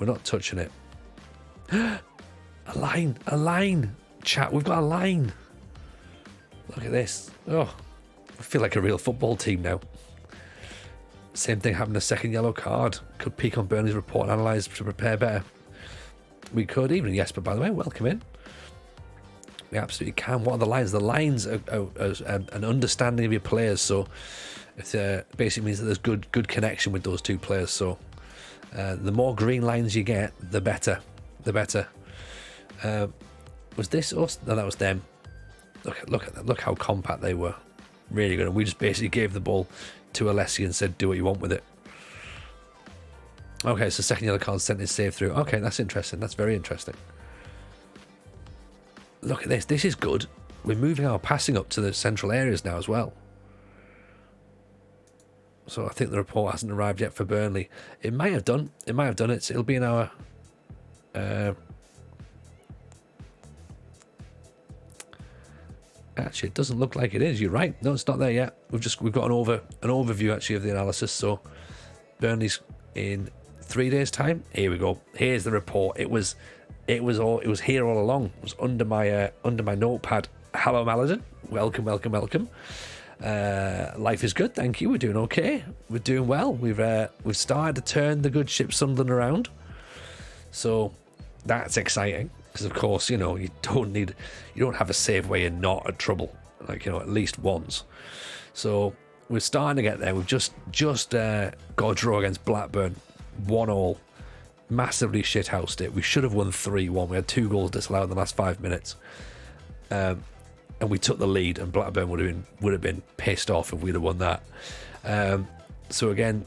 it. A line. Chat, we've got a line. Look at this. Oh, I feel like a real football team now. Same thing happened, a second yellow card. Could peek on Burnley's report and analyse to prepare better. We could, even Jesper, by the way, welcome in. We absolutely can. What are the lines? The lines are an understanding of your players, so it basically means that there's good connection with those 2 players. So the more green lines you get, the better. Was this us? No, that was them. Look how compact they were. Really good. And we just basically gave the ball to Alessi and said, do what you want with it. Okay, so second yellow card sent his save through. Okay, that's interesting. That's very interesting. look at this. This is good. We're moving our passing up to the central areas now as well. So I think the report hasn't arrived yet for Burnley. It might have done. It might have done. It'll be in our... Actually, it doesn't look like it is. You're right. No, it's not there yet. We've got an overview actually of the analysis. So Burnley's in 3 days' time. Here we go. Here's the report. It was here all along. It was under my notepad. Hello, Maladin. Welcome. Life is good, thank you. We're doing okay. We're doing well. We've started to turn the good ship Sunderland around. So that's exciting. Because of course, you don't have a save where you're not at trouble, at least once. So we're starting to get there. We've just got a draw against Blackburn, 1-1, massively shithoused it. We should have won 3-1. We had 2 goals disallowed in the last 5 minutes, and we took the lead. And Blackburn would have been pissed off if we'd have won that. So again,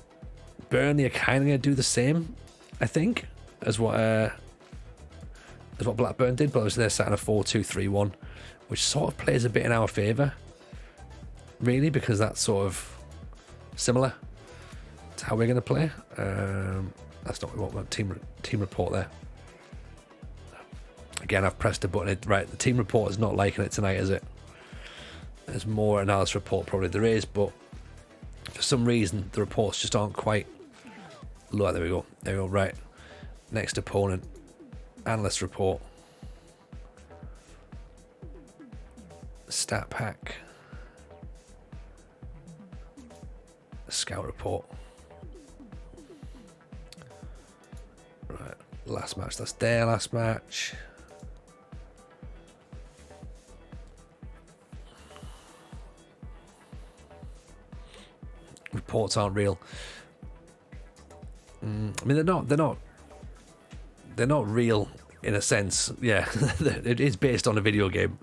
Burnley are kind of going to do the same, I think, as what Blackburn did, but obviously they're sat in a 4-2-3-1, which sort of plays a bit in our favour, really, because that's sort of similar to how we're going to play. That's not what we want. Team report there. Again, I've pressed a button. Right, the team report is not liking it tonight, is it? There's more analysis report, probably there is, but for some reason the reports just aren't quite. Look, there we go. Right, next opponent. Analyst report, stat pack, scout report. Right, last match. That's their last match. Reports aren't real. I mean, they're not real in a sense. Yeah, it is based on a video game,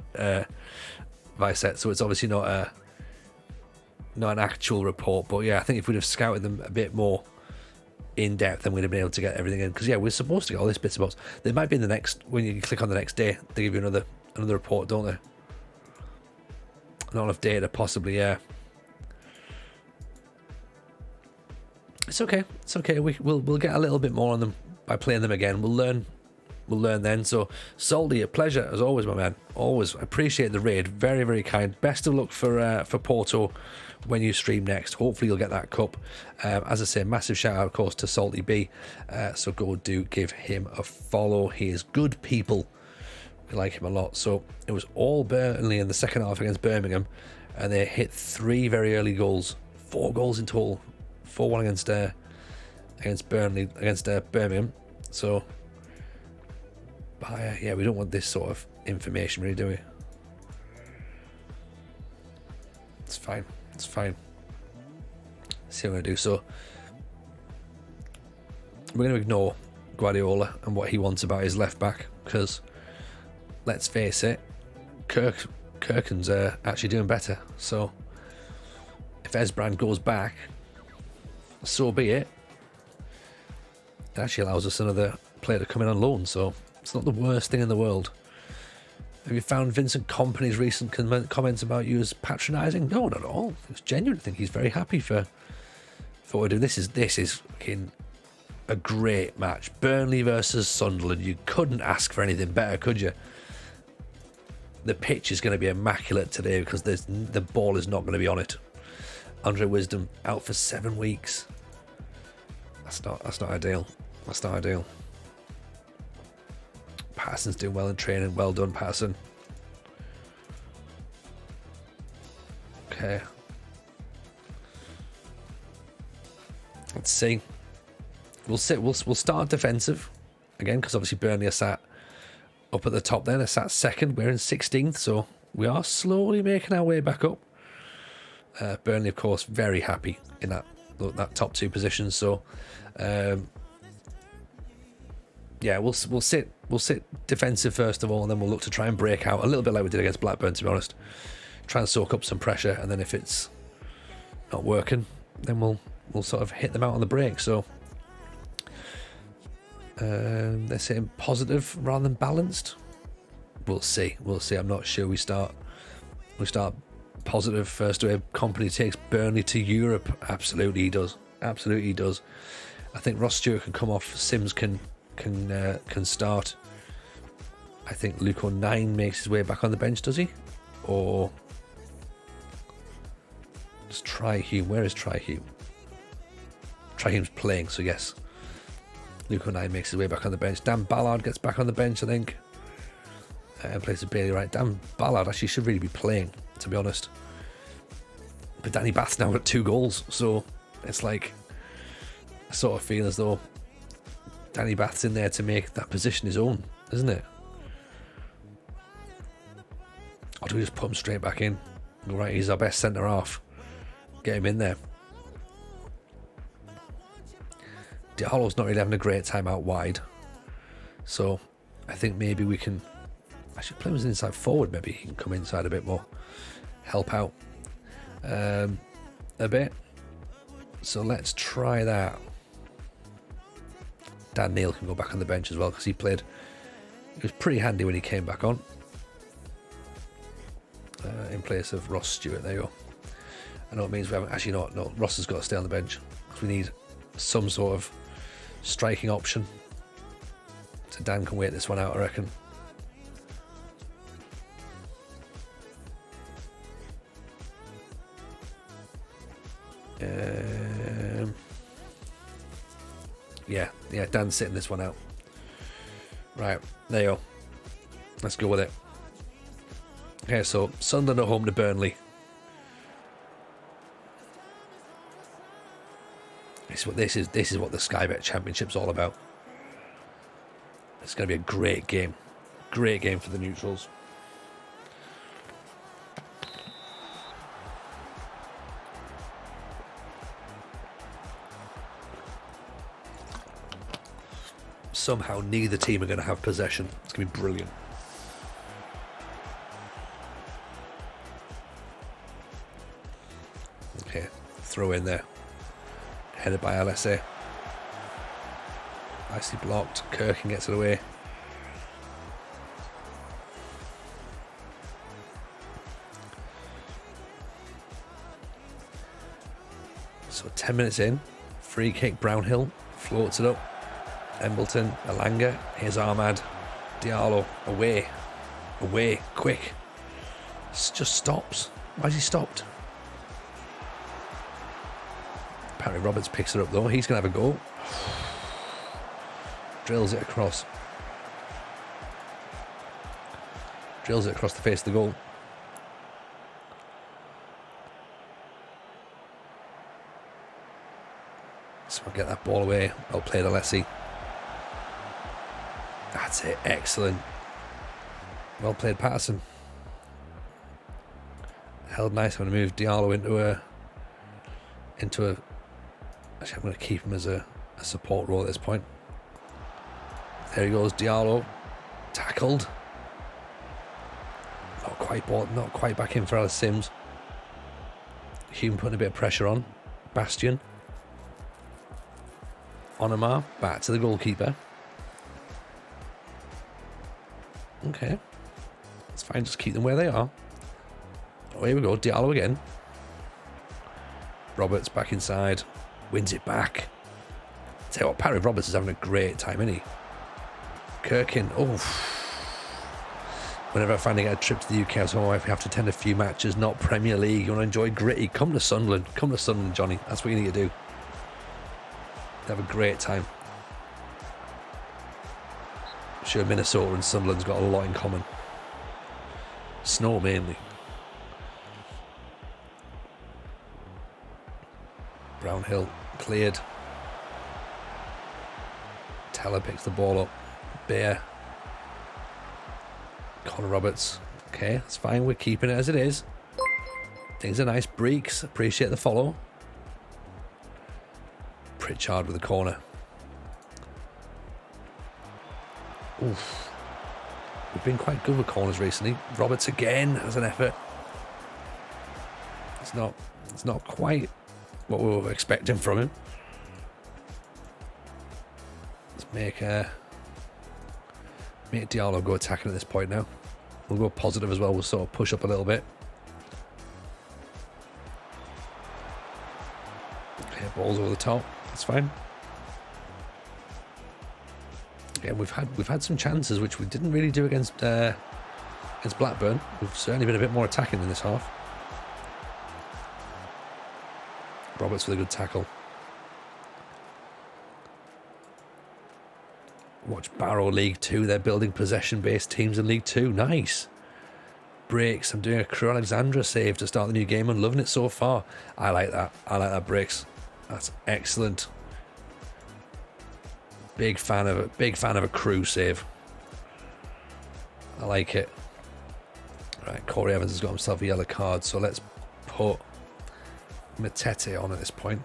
Viset, so it's obviously not an actual report. But yeah, I think if we'd have scouted them a bit more in depth, then we'd have been able to get everything in. Because yeah, we're supposed to get all this bits and bobs. They might be in the next, when you click on the next day, they give you another report, don't they? Not enough data, possibly. Yeah. It's okay. We'll get a little bit more on them by playing them again. We'll learn then. So Salty, a pleasure as always, my man. Always appreciate the raid. Very, very kind. Best of luck for Porto when you stream next. Hopefully you'll get that cup. As I say, massive shout out of course to Salty B. So go do give him a follow. He is good people. We like him a lot. So it was all Burnley in the second half against Birmingham, and they hit 3 very early goals. 4 goals in total. 4-1 against Burnley, against Birmingham. So, yeah, we don't want this sort of information, really, do we? It's fine. Let's see what we're going to do. So, we're going to ignore Guardiola and what he wants about his left back, because let's face it, Kirken's actually doing better. So, if Esbrand goes back, so be it. It actually allows us another player to come in on loan, so it's not the worst thing in the world. Have you found Vincent Kompany's recent comments about you as patronising? No, not at all. It's genuine. I think he's very happy for what we do. This is fucking a great match. Burnley versus Sunderland. You couldn't ask for anything better, could you? The pitch is going to be immaculate today because the ball is not going to be on it. Andre Wisdom out for 7 weeks. That's not ideal. That's not ideal. Patterson's doing well in training. Well done, Patterson. Okay. Let's see. We'll start defensive again, because obviously Burnley are sat up at the top there. They're sat second. We're in 16th, so we are slowly making our way back up. Burnley, of course, very happy in that top 2 positions. So, yeah, we'll sit defensive first of all, and then we'll look to try and break out a little bit like we did against Blackburn. To be honest, try and soak up some pressure, and then if it's not working, then we'll sort of hit them out on the break. So, they're saying positive rather than balanced. We'll see. We'll see. I'm not sure. We start positive. First away company takes Burnley to Europe. Absolutely he does. Absolutely he does. I think Ross Stewart can come off. Sims can start. I think Luke O'Nien makes his way back on the bench, does he? Or does Tri-Hume? Where is Tri-Hume? Tri-Hume's playing, so yes. Luke O'Nien makes his way back on the bench. Dan Ballard gets back on the bench, I think. And plays a Bailey right. Dan Ballard actually should really be playing, to be honest. But Danny Bath's now got 2 goals, so it's like I sort of feel as though Danny Bath's in there to make that position his own, isn't it? Or do we just put him straight back in? Right, he's our best centre half. Get him in there. Diallo's not really having a great time out wide, so I think maybe we can. I should play him as an inside forward. Maybe he can come inside a bit more, help out a bit. So let's try that. Dan Neil can go back on the bench as well because he was pretty handy when he came back on in place of Ross Stewart. There you go. I know it means we haven't actually no. Ross has got to stay on the bench because we need some sort of striking option. So Dan can wait this one out, I reckon. Yeah, Dan's sitting this one out. Right, there you go. Let's go with it. Okay, so Sunderland at home to Burnley. This is what the Sky Bet Championship's all about. It's going to be a great game. Great game for the neutrals. Somehow neither team are going to have possession. It's going to be brilliant. Okay, throw in there. Headed by LSA. Nicely blocked. Kirkin gets it away. So 10 minutes in. Free kick, Brownhill. Floats it up. Embleton, Alanga. Here's Ahmad. Diallo. Away. Away. Quick. Just stops. Why's he stopped? Apparently Roberts picks it up though. He's going to have a go. Drills it across. Drills it across the face of the goal. So we'll get that ball away. Well played, Alessi. That's it. Excellent. Well played, Patterson. Held nice. I'm going to move Diallo into a. Actually, I'm going to keep him as a support role at this point. There he goes, Diallo. Tackled. Not quite back in for Alice Sims. Hume putting a bit of pressure on. Bastion. Onomar. Back to the goalkeeper. Okay. It's fine, just keep them where they are. Oh, here we go, Diallo again. Roberts back inside. Wins it back. Tell you what, Parry Roberts is having a great time, isn't he? Kirkin. Oh. Whenever I finally get a trip to the UK, I told my wife we have to attend a few matches, not Premier League. You want to enjoy gritty? Come to Sunderland. Come to Sunderland, Johnny. That's what you need to do. Have a great time. I'm sure Minnesota and Sunderland's got a lot in common. Snow mainly. Brownhill cleared. Teller picks the ball up. Bear. Connor Roberts. Okay, that's fine. We're keeping it as it is. Things are nice. Breeks. Appreciate the follow. Pritchard with the corner. Oof. We've been quite good with corners recently. Roberts again has an effort. It's not quite what we were expecting from him. Let's make Diallo go attacking at this point now. We'll go positive as well. We'll sort of push up a little bit. Okay, balls over the top. That's fine. Yeah, we've had some chances which we didn't really do against Blackburn. We've certainly been a bit more attacking in this half. Roberts with a good tackle. Watch Barrow League 2. They're building possession-based teams in League 2. Nice. Breaks. I'm doing a Crew Alexandra save to start the new game. I'm loving it so far. I like that. I like that, Breaks. That's excellent. Big fan of a Crew save. I like it. Right, Corey Evans has got himself a yellow card, so let's put Matete on at this point.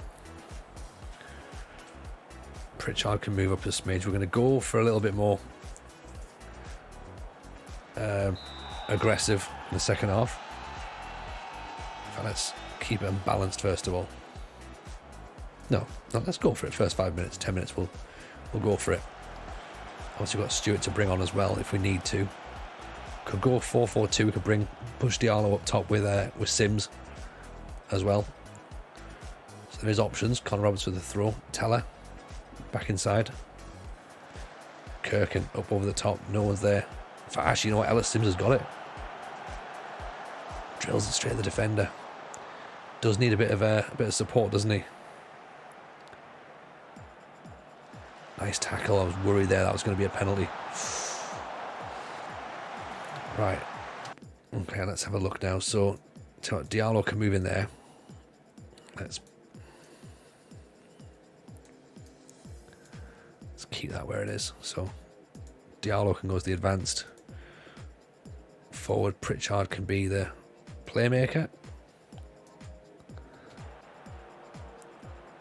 Pritchard can move up a smidge. We're going to go for a little bit more aggressive in the second half. So let's keep it balanced first of all. No, let's go for it. First 5 minutes, 10 minutes, we'll go for it. Obviously, we've got Stewart to bring on as well if we need to. Could go 4-4-2. We could push Diallo up top with Sims as well. So there is options. Connor Roberts with the throw. Teller back inside. Kirkin up over the top. No one's there. In fact, actually, you know what? Ellis Sims has got it. Drills it straight at the defender. Does need a bit of support, doesn't he? Nice tackle. I was worried there that was going to be a penalty. Right. Okay, let's have a look now. So, Diallo can move in there. Let's keep that where it is. So, Diallo can go as the advanced forward. Pritchard can be the playmaker.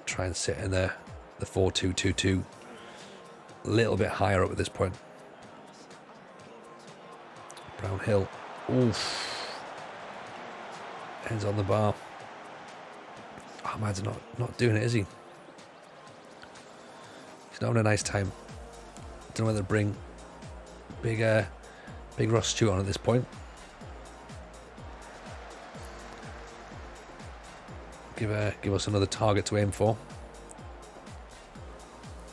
Try and sit in the 4-2-2-2. A little bit higher up at this point. Brownhill. Oof. Ends on the bar. Ahmad's not doing it, is he? He's not having a nice time. Don't know whether to bring big Ross Stewart on at this point. Give us another target to aim for.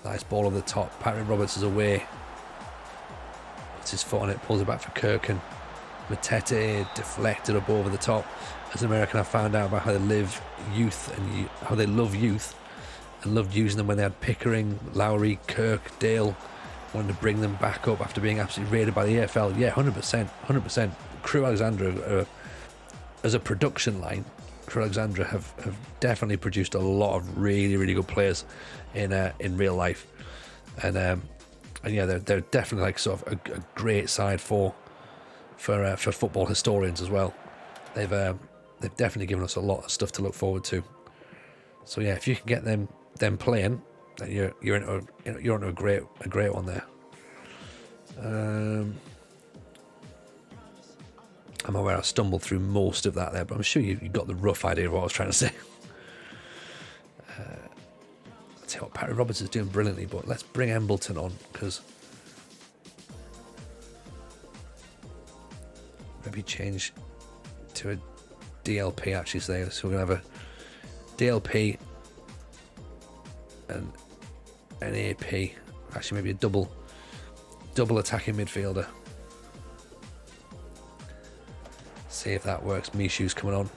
Nice ball over the top. Patrick Roberts is away. Puts his foot on it, pulls it back for Kirkin. Matete deflected up over the top. As an American, I found out about how they live youth and how they love youth and loved using them when they had Pickering, Lowry, Kirk, Dale. Wanted to bring them back up after being absolutely raided by the AFL. Yeah, 100%. Crew Alexandra, as a production line, Crew Alexandra have definitely produced a lot of really, really good players in real life, and yeah, they're definitely like sort of a great side for football historians as well. They've definitely given us a lot of stuff to look forward to. So yeah, if you can get them playing, then you're into a great one there. I'm aware I stumbled through most of that there, but I'm sure you got the rough idea of what I was trying to say. Let's see what Patrick Roberts is doing brilliantly, but let's bring Embleton on, because maybe change to a DLP actually today. So we're going to have a DLP and an AP. Actually, maybe a double attacking midfielder. See if that works. Mishu's coming on.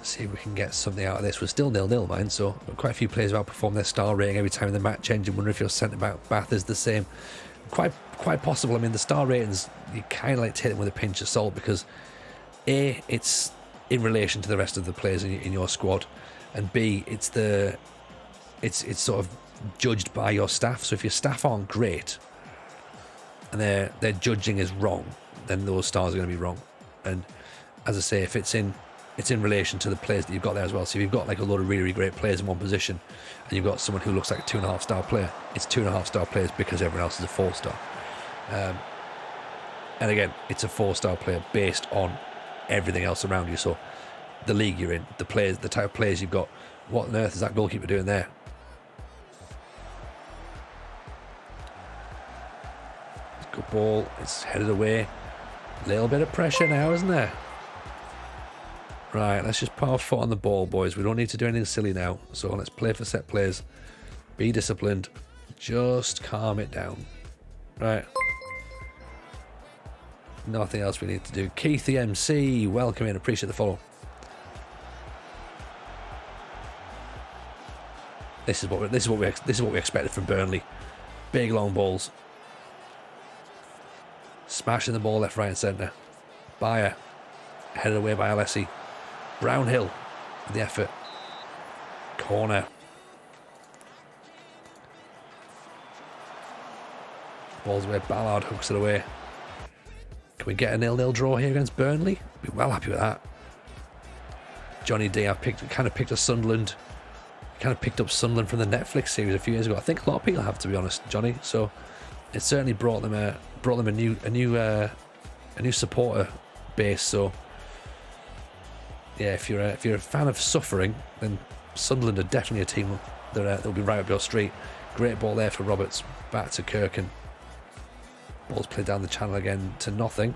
See if we can get something out of this. We're still 0-0, mind, so quite a few players have outperformed their star rating every time in the match engine. Wonder if your centre back is the same. Quite possible. I mean, the star ratings, you kind of like take them with a pinch of salt, because A, it's in relation to the rest of the players in your squad, and B, it's sort of judged by your staff. So if your staff aren't great and their judging is wrong, then those stars are going to be wrong. And as I say, if it's in relation to the players that you've got there as well. So if you've got like a load of really, really great players in one position, and you've got someone who looks like a 2.5 star player, it's 2.5 star players because everyone else is a 4 star. And again, it's a 4 star player based on everything else around you. So the league you're in, the players, the type of players you've got. What on earth is that goalkeeper doing there? Good ball. It's headed away. A little bit of pressure now, isn't there? Right, let's just put our foot on the ball, boys. We don't need to do anything silly now. So let's play for set plays. Be disciplined. Just calm it down. Right. Nothing else we need to do. Keith the MC, welcome in. Appreciate the follow. This is what we expected from Burnley. Big long balls. Smashing the ball left, right, and centre. Bayer headed away by Alessi. Brownhill with the effort. Corner. Ball's away. Ballard hooks it away. Can we get a 0-0 draw here against Burnley? Be well happy with that. Johnny D, I've kind of picked up Sunderland from the Netflix series a few years ago. I think a lot of people have, to be honest, Johnny. So it certainly brought them a new supporter base. So yeah, if you're a fan of suffering, then Sunderland are definitely a team they'll be right up your street. Great ball there for Roberts. Back to Kirkin. Ball's played down the channel again to nothing.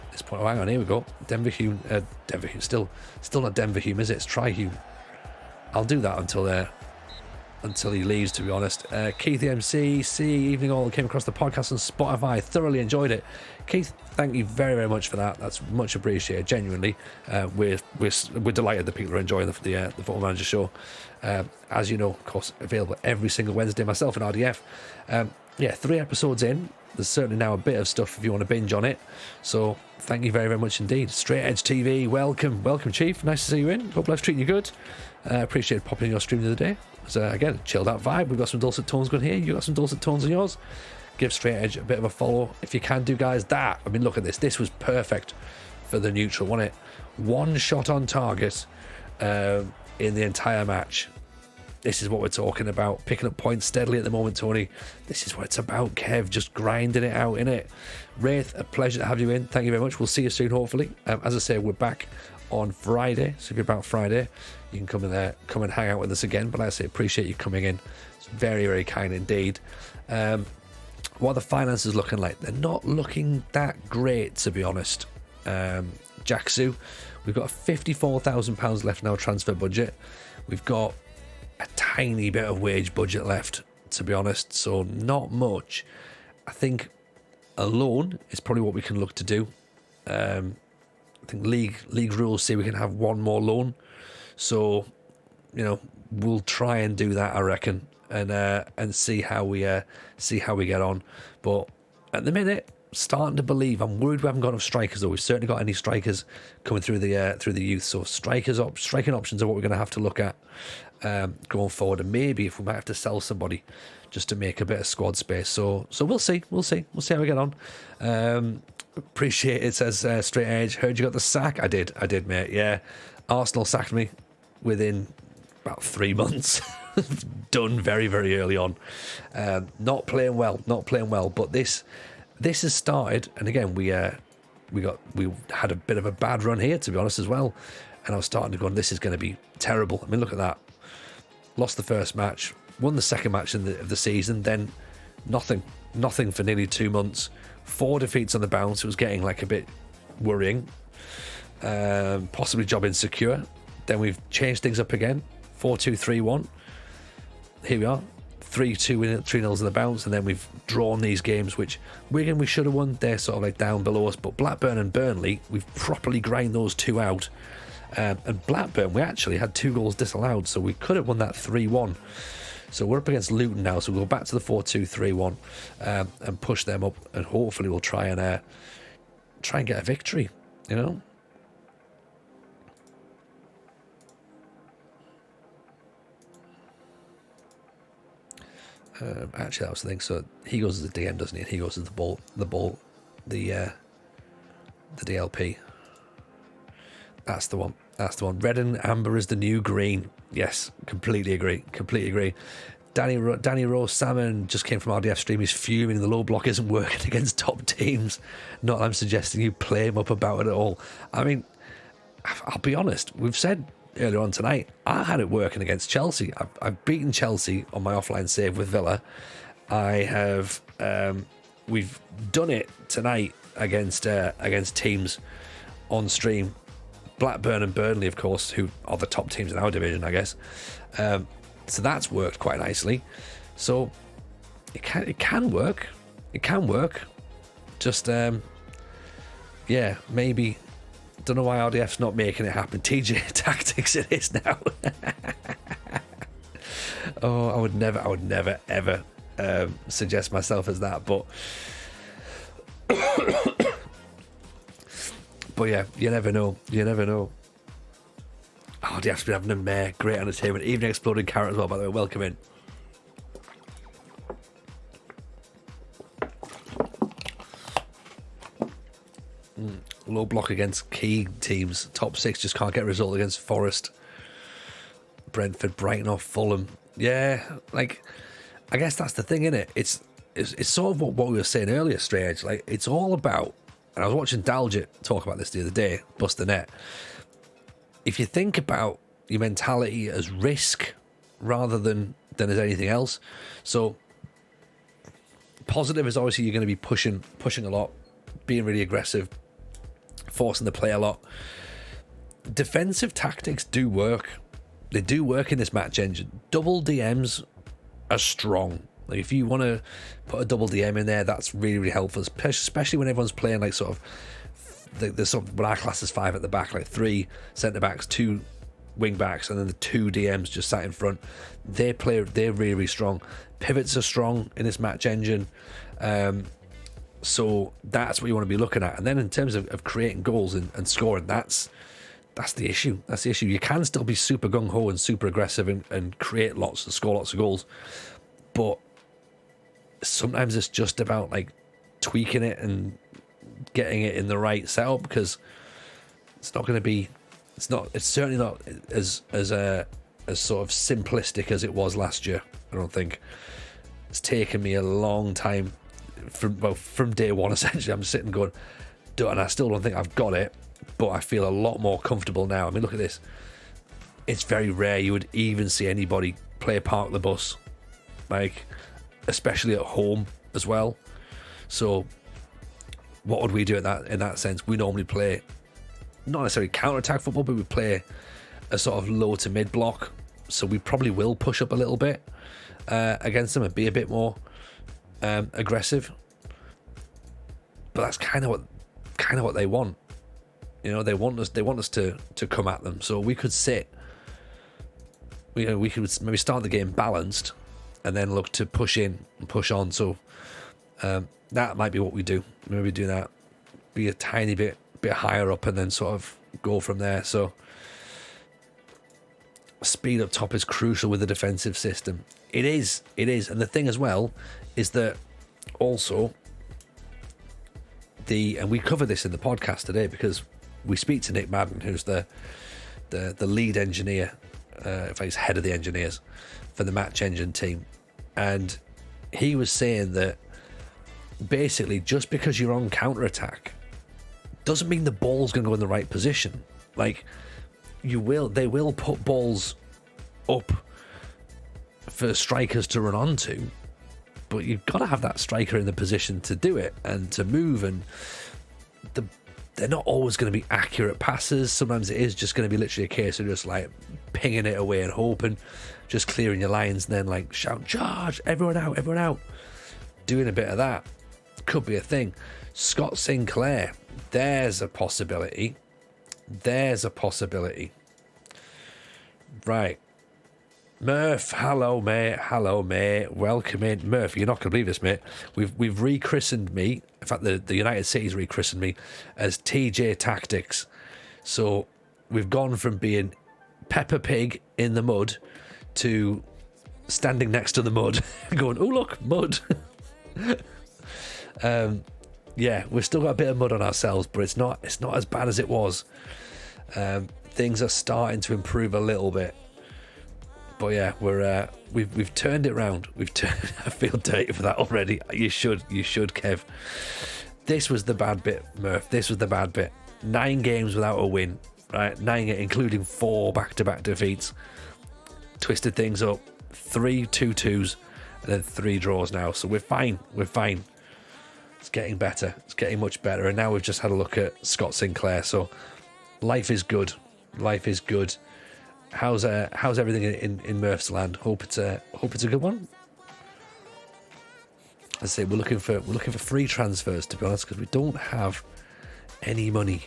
At this point, oh, hang on, here we go. Denver Hume, still not Denver Hume, is it? It's Tri-Hume. I'll do that until he leaves, to be honest. Keith the MC, evening all, came across the podcast on Spotify. Thoroughly enjoyed it. Keith, thank you very, very much for that. That's much appreciated, genuinely. We're delighted that people are enjoying the Football Manager show. As you know, of course, available every single Wednesday, myself and RDF. 3 episodes in. There's certainly now a bit of stuff if you want to binge on it. So thank you very, very much indeed. Straight Edge TV, welcome, Chief. Nice to see you in. Hope life's treating you good. Appreciate popping in your stream the other day. So again, chilled out vibe. We've got some dulcet tones going here. You got some dulcet tones on yours. Give Straight Edge a bit of a follow if you can do, guys. Look at this. This was perfect for the neutral, wasn't it? One shot on target in the entire match. This is what we're talking about. Picking up points steadily at the moment, Tony. This is what it's about, Kev. Just grinding it out, innit? Wraith, a pleasure to have you in. Thank you very much. We'll see you soon, hopefully. As I say, we're back on Friday. So if you're about Friday, you can come and hang out with us again. But like I say, appreciate you coming in. It's very, very kind indeed. What are the finances looking like? They're not looking that great, to be honest. Jacksu, we've got £54,000 left in our transfer budget. We've got a tiny bit of wage budget left, to be honest, so not much. I think a loan is probably what we can look to do. I think league rules say we can have one more loan, so we'll try and do that, I reckon, and see how we get on. But at the minute, starting to believe. I'm worried we haven't got enough strikers, though. We've certainly got any strikers coming through the youth. So striking options are what we're going to have to look at going forward, and maybe if we might have to sell somebody just to make a bit of squad space. So we'll see how we get on. Appreciate it, says Straight Edge. Heard you got the sack. I did, mate. Yeah, Arsenal sacked me within about 3 months. Done very, very early on. Not playing well. But this has started, and again we had a bit of a bad run here, to be honest, as well. And I was starting to go, this is going to be terrible. I mean, look at that. Lost the first match, won the second match of the season, then nothing for nearly 2 months. 4 defeats on the bounce. It was getting like a bit worrying. Possibly job insecure. Then we've changed things up again. 4-2-3-1. Here we are. 3-2, 3-0 in the bounce, and then we've drawn these games, which Wigan we should have won. They're sort of like down below us, but Blackburn and Burnley, we've properly grind those two out. And Blackburn, we actually had 2 goals disallowed, so we could have won that 3-1. So we're up against Luton now, so we'll go back to the 4-2-3-1 and push them up, and hopefully we'll try and get a victory, Actually, that was the thing. So he goes as the DM, doesn't he? And he goes as the DLP. That's the one. Red and amber is the new green. Yes, completely agree. Danny Rose Salmon just came from RDF stream. He's fuming. The low block isn't working against top teams. Not that I'm suggesting you play him up about it at all. I mean, I'll be honest. We've said earlier on tonight, I had it working against Chelsea. I've beaten Chelsea on my offline save with Villa. I have we've done it tonight against teams on stream. Blackburn and Burnley, of course, who are the top teams in our division, I guess. So that's worked quite nicely. So it can work. It can work. Just maybe. Don't know why RDF's not making it happen. TJ Tactics it is now. Oh, I would never ever suggest myself as that, but yeah, you never know. RDF's been having a mare, great entertainment, even Exploding Carrot as well, by the way. Welcome in. Low block against key teams. Top 6 just can't get a result against Forest, Brentford, Brighton or Fulham. Yeah, like, I guess that's the thing, innit? It's sort of what we were saying earlier, Strange. Like, it's all about, and I was watching Daljit talk about this the other day, Bust the Net. If you think about your mentality as risk rather than as anything else. So, positive is obviously you're going to be pushing a lot, being really aggressive, forcing the play a lot. Defensive tactics do work. They do work in this match engine. Double DMs are strong. Like, if you want to put a double DM in there, that's really, really helpful, especially when everyone's playing like sort of there's some what I class as 5 at the back, like 3 centre backs, 2 wing backs, and then the 2 DMs just sat in front. They're really, really strong. Pivots are strong in this match engine. So that's what you want to be looking at. And then in terms of creating goals and scoring, that's the issue. That's the issue. You can still be super gung-ho and super aggressive and create lots and score lots of goals. But sometimes it's just about like tweaking it and getting it in the right setup, because it's certainly not as sort of simplistic as it was last year. I don't think. It's taken me a long time from day one, essentially. I'm sitting going, and I still don't think I've got it, but I feel a lot more comfortable now. I mean, look at this. It's very rare you would even see anybody play park the bus, like, especially at home as well. So what would we do in that sense? We normally play not necessarily counter-attack football, but we play a sort of low to mid block. So we probably will push up a little bit against them and be a bit more aggressive. But that's kind of what they want. You know, they want us to come at them. So we could sit. We could maybe start the game balanced and then look to push in and push on. So that might be what we do. Maybe do that. Be a tiny bit higher up and then sort of go from there. So speed up top is crucial with the defensive system. It is. And the thing as well is that also and we cover this in the podcast today because we speak to Nick Madden, who's the lead engineer, in fact, he's head of the engineers for the match engine team. And he was saying that basically just because you're on counter-attack doesn't mean the ball's going to go in the right position. Like, they will put balls up for strikers to run onto, but you've got to have that striker in the position to do it and to move, and they're not always going to be accurate passes. Sometimes it is just going to be literally a case of just like pinging it away and hoping, just clearing your lines and then like shout, charge, everyone out. Doing a bit of that could be a thing. Scott Sinclair, there's a possibility. Right. Murph, hello mate, welcome in. Murph, you're not going to believe this, mate. We've rechristened me. In fact, the United City's rechristened me as TJ Tactics. So we've gone from being Peppa Pig in the mud to standing next to the mud, going, oh look, mud. Yeah, we've still got a bit of mud on ourselves, but it's not as bad as it was. Things are starting to improve a little bit. But yeah, we've turned it round. I feel dirty for that already. You should, Kev. This was the bad bit, Murph. This was the bad bit. 9 games without a win, right? 9, including 4 back-to-back defeats. Twisted things up. 3 2-2s and then 3 draws now. So we're fine. It's getting better. It's getting much better. And now we've just had a look at Scott Sinclair. So life is good. Life is good. How's everything in Murph's land? Hope it's a good one. I say we're looking for free transfers, to be honest, because we don't have any money.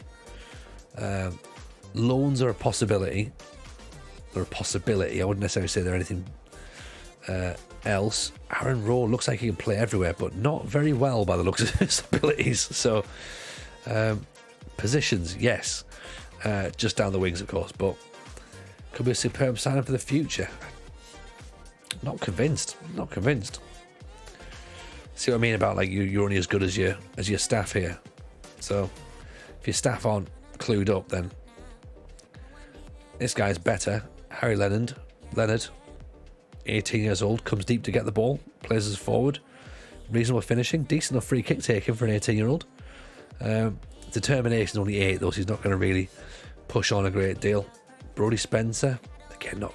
Loans are a possibility. They're a possibility. I wouldn't necessarily say they're anything else. Aaron Rowe looks like he can play everywhere, but not very well by the looks of his abilities. So positions, yes, just down the wings, of course, but could be a superb sign for the future. Not convinced. See what I mean about like you're only as good as your staff here. So if your staff aren't clued up, then this guy's better. Harry Leonard, 18 years old, comes deep to get the ball, plays as forward, reasonable finishing, decent enough free kick taking for an 18-year-old. Determination only 8 though, so he's not going to really push on a great deal. Brodie Spencer, again, not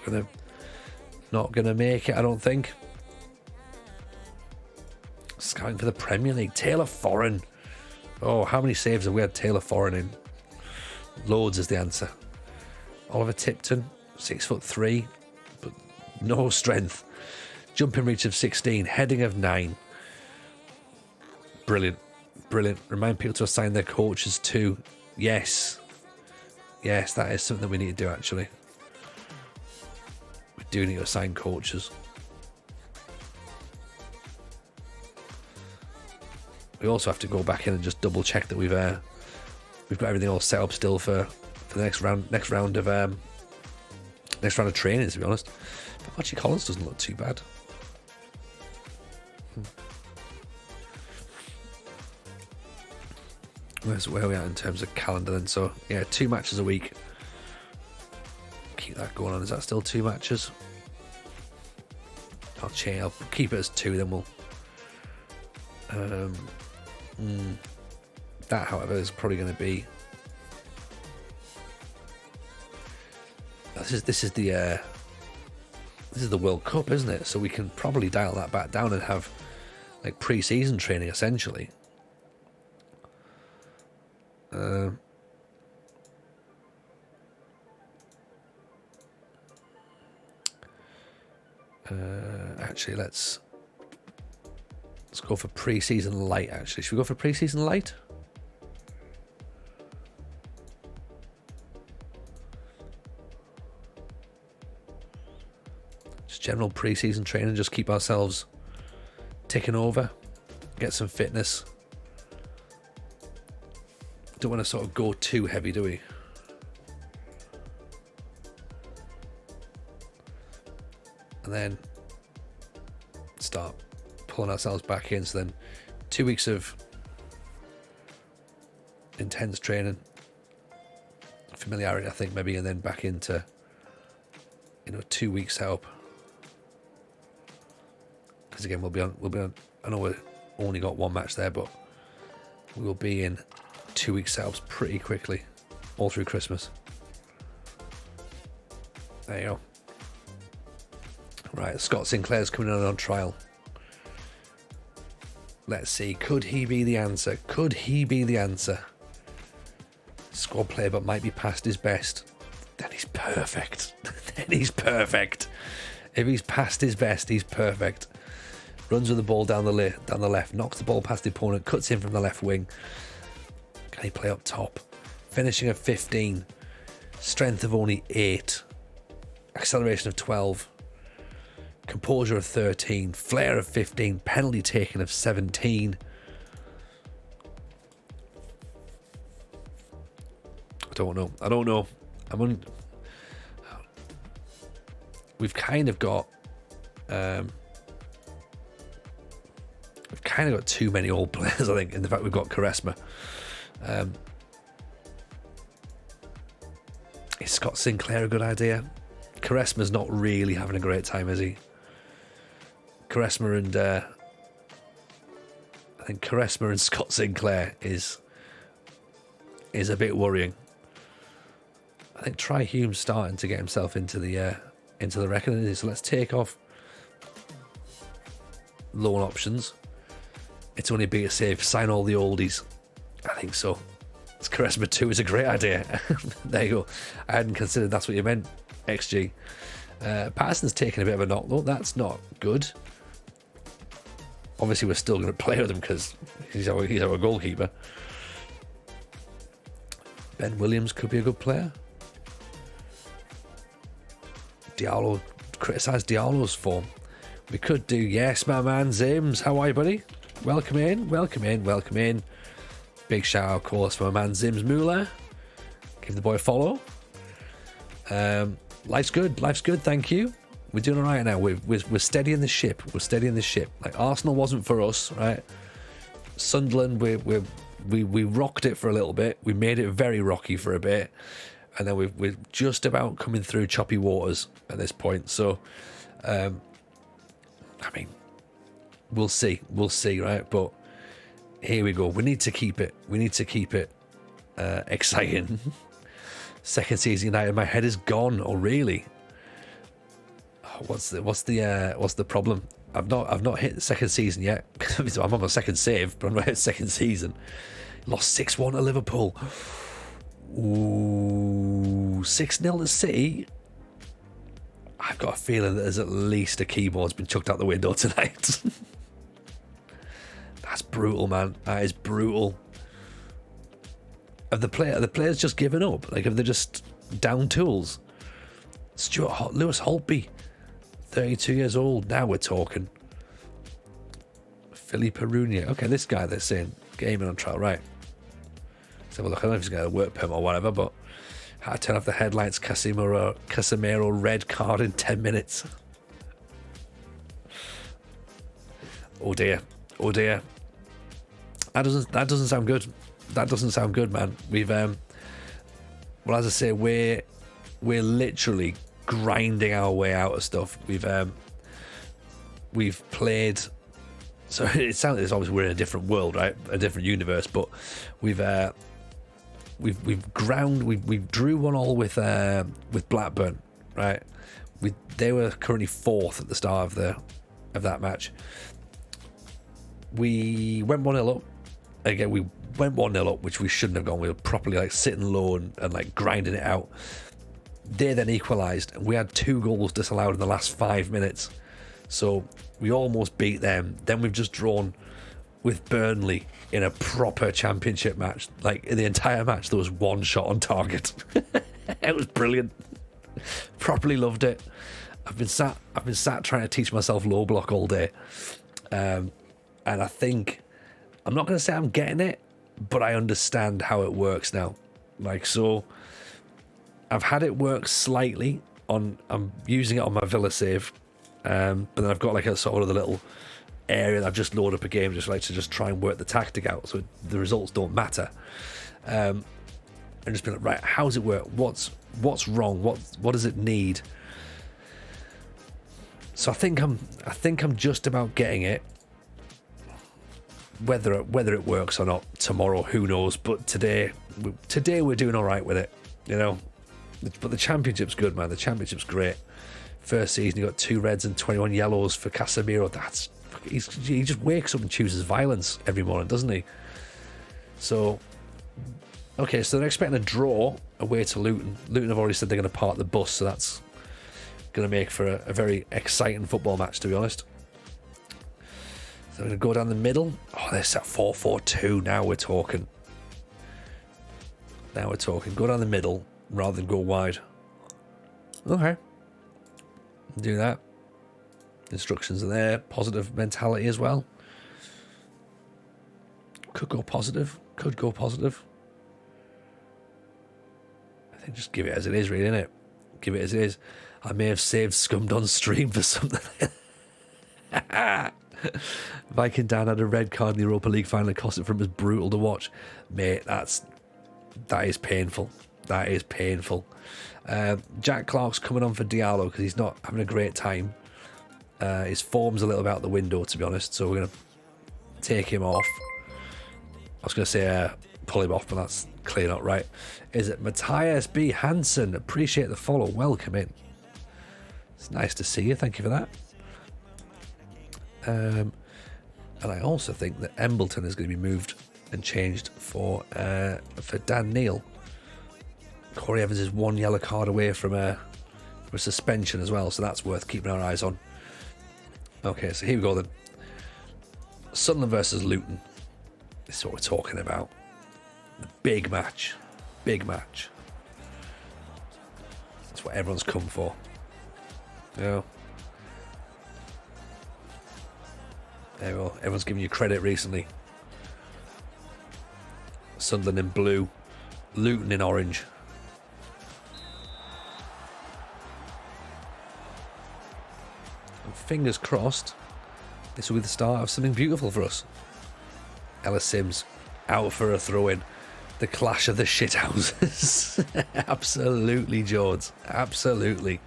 gonna make it, I don't think. Scouting for the Premier League, Taylor Foran. Oh, how many saves have we had Taylor Foran in? Loads is the answer. Oliver Tipton, 6'3", but no strength. Jumping reach of 16, heading of 9. Brilliant. Remind people to assign their coaches too. Yes, that is something that we need to do, actually. We do need to assign coaches. We also have to go back in and just double check that we've got everything all set up still for the next round of training, to be honest. But Archie Collins doesn't look too bad. Where are we at in terms of calendar then? So yeah, 2 matches a week. Keep that going on. Is that still 2 matches? I'll keep it as 2, then we'll that, however, is probably going to be this is the World Cup, isn't it? So we can probably dial that back down and have like pre-season training essentially. Actually, let's go for pre-season light. Actually, should we go for pre-season light? Just general pre-season training, just keep ourselves ticking over, get some fitness. Don't want to sort of go too heavy, do we? And then start pulling ourselves back in. So then 2 weeks of intense training, familiarity, I think, maybe, and then back into 2 weeks setup. Because again, we'll be on. I know we've only got 1 match there, but we will be in 2 week setups pretty quickly, all through Christmas. There you go. Right, Scott Sinclair's coming on trial. Let's see, could he be the answer? Squad player, but might be past his best. Then he's perfect. If he's past his best, he's perfect. Runs with the ball down the left, knocks the ball past the opponent, cuts in from the left wing. Can he play up top? Finishing of 15. Strength of only 8. Acceleration of 12. Composure of 13. Flair of 15. Penalty taken of 17. I don't know. We've kind of got too many old players, I think, in the fact we've got Quaresma. Is Scott Sinclair a good idea? Quaresma's not really having a great time, is he? Quaresma and Scott Sinclair is a bit worrying. I think Try Hume's starting to get himself into the reckoning. So let's take off loan options. It's only be a save. Sign all the oldies. I think so. Charisma 2 is a great idea. There you go. I hadn't considered that's what you meant, XG. Patterson's taking a bit of a knock, though. That's not good. Obviously, we're still going to play with him because he's our goalkeeper. Ben Williams could be a good player. Diallo, criticise Diallo's form. We could do, yes, my man Zims. How are you, buddy? Welcome in, welcome in, welcome in. Big shout out, of course, for my man Zims Mueller. Give the boy a follow. Life's good, thank you. We're doing all right now. We're steadying the ship. We're steadying the ship. Like, Arsenal wasn't for us, right? Sunderland, we rocked it for a little bit. We made it very rocky for a bit. And then we're just about coming through choppy waters at this point. So, I mean, we'll see, right? But here we go. We need to keep it. Exciting. Second season United. My head is gone. Oh, really? Oh, what's the problem? I've not hit the second season yet. I'm on my second save, but I'm not hit second season. Lost 6-1 to Liverpool. Ooh, 6-0 to City. I've got a feeling that there's at least a keyboard's been chucked out the window tonight. That's brutal, man. That is brutal. Have the players just given up? Like, have they just down tools? Lewis Holtby, 32 years old. Now we're talking. Philippe Arunia. Okay, this guy they're saying gaming on trial, right? So look, I don't know if he's got a work permit or whatever, but how to turn off the headlights, Casemiro red card in 10 minutes. Oh dear. That doesn't sound good. That doesn't sound good, man. We've well, as I say, we're literally grinding our way out of stuff. We've played. So it sounds as obviously we're in a different world, right? A different universe, but we've drew 1-1 with Blackburn, right? They were currently fourth at the start of that match. We went 1-0 up. Again, we went 1-0 up, which we shouldn't have gone. We were properly like sitting low and like grinding it out. They then equalised, and we had 2 goals disallowed in the last 5 minutes. So we almost beat them. Then we've just drawn with Burnley in a proper championship match. Like, in the entire match, there was 1 shot on target. It was brilliant. Properly loved it. I've been sat trying to teach myself low block all day. And I think, I'm not going to say I'm getting it, but I understand how it works now. Like, so I've had it work slightly I'm using it on my Villa save. But then I've got like a sort of the little area that I've just loaded up a game just like to just try and work the tactic out so the results don't matter. And just be like, right, how does it work? What's wrong? What does it need? So I think I'm just about getting it. Whether it works or not tomorrow, who knows? But today we're doing all right with it, you know. But the championship's good, man. The championship's great. First season, he got 2 reds and 21 yellows for Casemiro. He just wakes up and chooses violence every morning, doesn't he? So, okay, so they're expecting a draw away to Luton. Luton have already said they're going to park the bus, so that's going to make for a very exciting football match, to be honest. So they're going to go down the middle. Oh, they're set 4-4-2. Now we're talking. Go down the middle rather than go wide. Okay. Do that. Instructions are there. Positive mentality as well. Could go positive. I think just give it as it is, really, innit? Give it as it is. I may have saved Scummed on stream for something. Viking Dan had a red card in the Europa League final. Cost it for him. Was brutal to watch. Mate, that is painful. That is painful. Jack Clark's coming on for Diallo because he's not having a great time. His form's a little bit out the window, to be honest, so we're going to take him off. I was going to say pull him off, but that's clearly not right. Is it Matthias B. Hansen? Appreciate the follow. Welcome in. It's nice to see you. Thank you for that. And I also think that Embleton is going to be moved and changed for Dan Neil. Corey Evans is 1 yellow card away from a suspension as well, so that's worth keeping our eyes on. Okay, so here we go then. Sunderland versus Luton. This is what we're talking about. The big match. Big match. That's what everyone's come for. You know? There we go. Everyone's giving you credit recently. Sunderland in blue, Luton in orange. And fingers crossed, this will be the start of something beautiful for us. Ellis Sims out for a throw-in. The clash of the shithouses. Absolutely, George. Absolutely.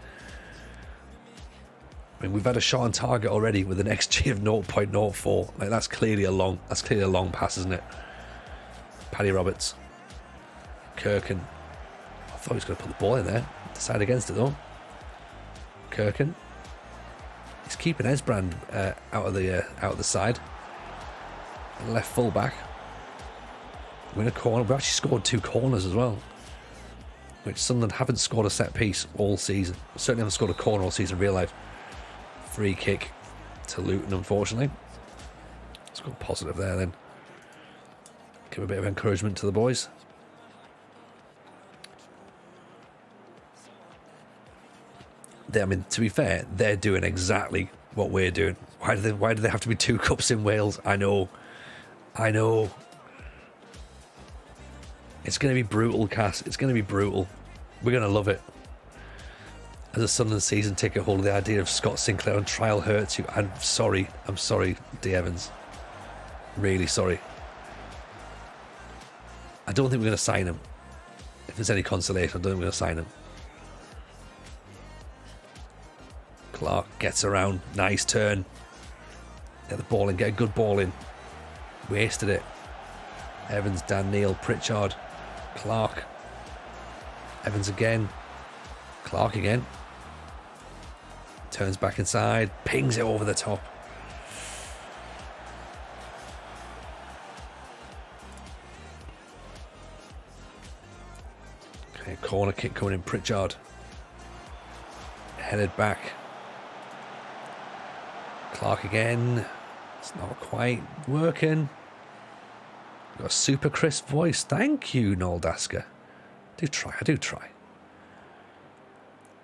I mean, we've had a shot on target already with an XG of 0.04. Like, that's clearly a long pass, isn't it? Paddy Roberts. Kirkin. I thought he was going to put the ball in there. Decided against it though. Kirkin. He's keeping Esbrand out of the side. Left full back. Win a corner. We actually scored 2 corners as well, which Sunderland haven't scored a set piece all season. Certainly haven't scored a corner all season in real life. Free kick to Luton, unfortunately. Let's go positive there then. Give a bit of encouragement to the boys. I mean, to be fair, they're doing exactly what we're doing. Why do they have to be 2 cups in Wales? I know. It's going to be brutal, Cass. It's going to be brutal. We're going to love it. As a Sunderland season ticket holder, the idea of Scott Sinclair on trial hurts you. I'm sorry, D. Evans. Really sorry. I don't think we're going to sign him. If there's any consolation, I don't think we're going to sign him. Clark gets around. Nice turn. Get the ball in. Get a good ball in. Wasted it. Evans, Dan Neil, Pritchard, Clark. Evans again. Clark again. Turns back inside. Pings it over the top. Okay, corner kick coming in. Pritchard. Headed back. Clark again. It's not quite working. Got a super crisp voice. Thank you, Noel Dasker. I do try.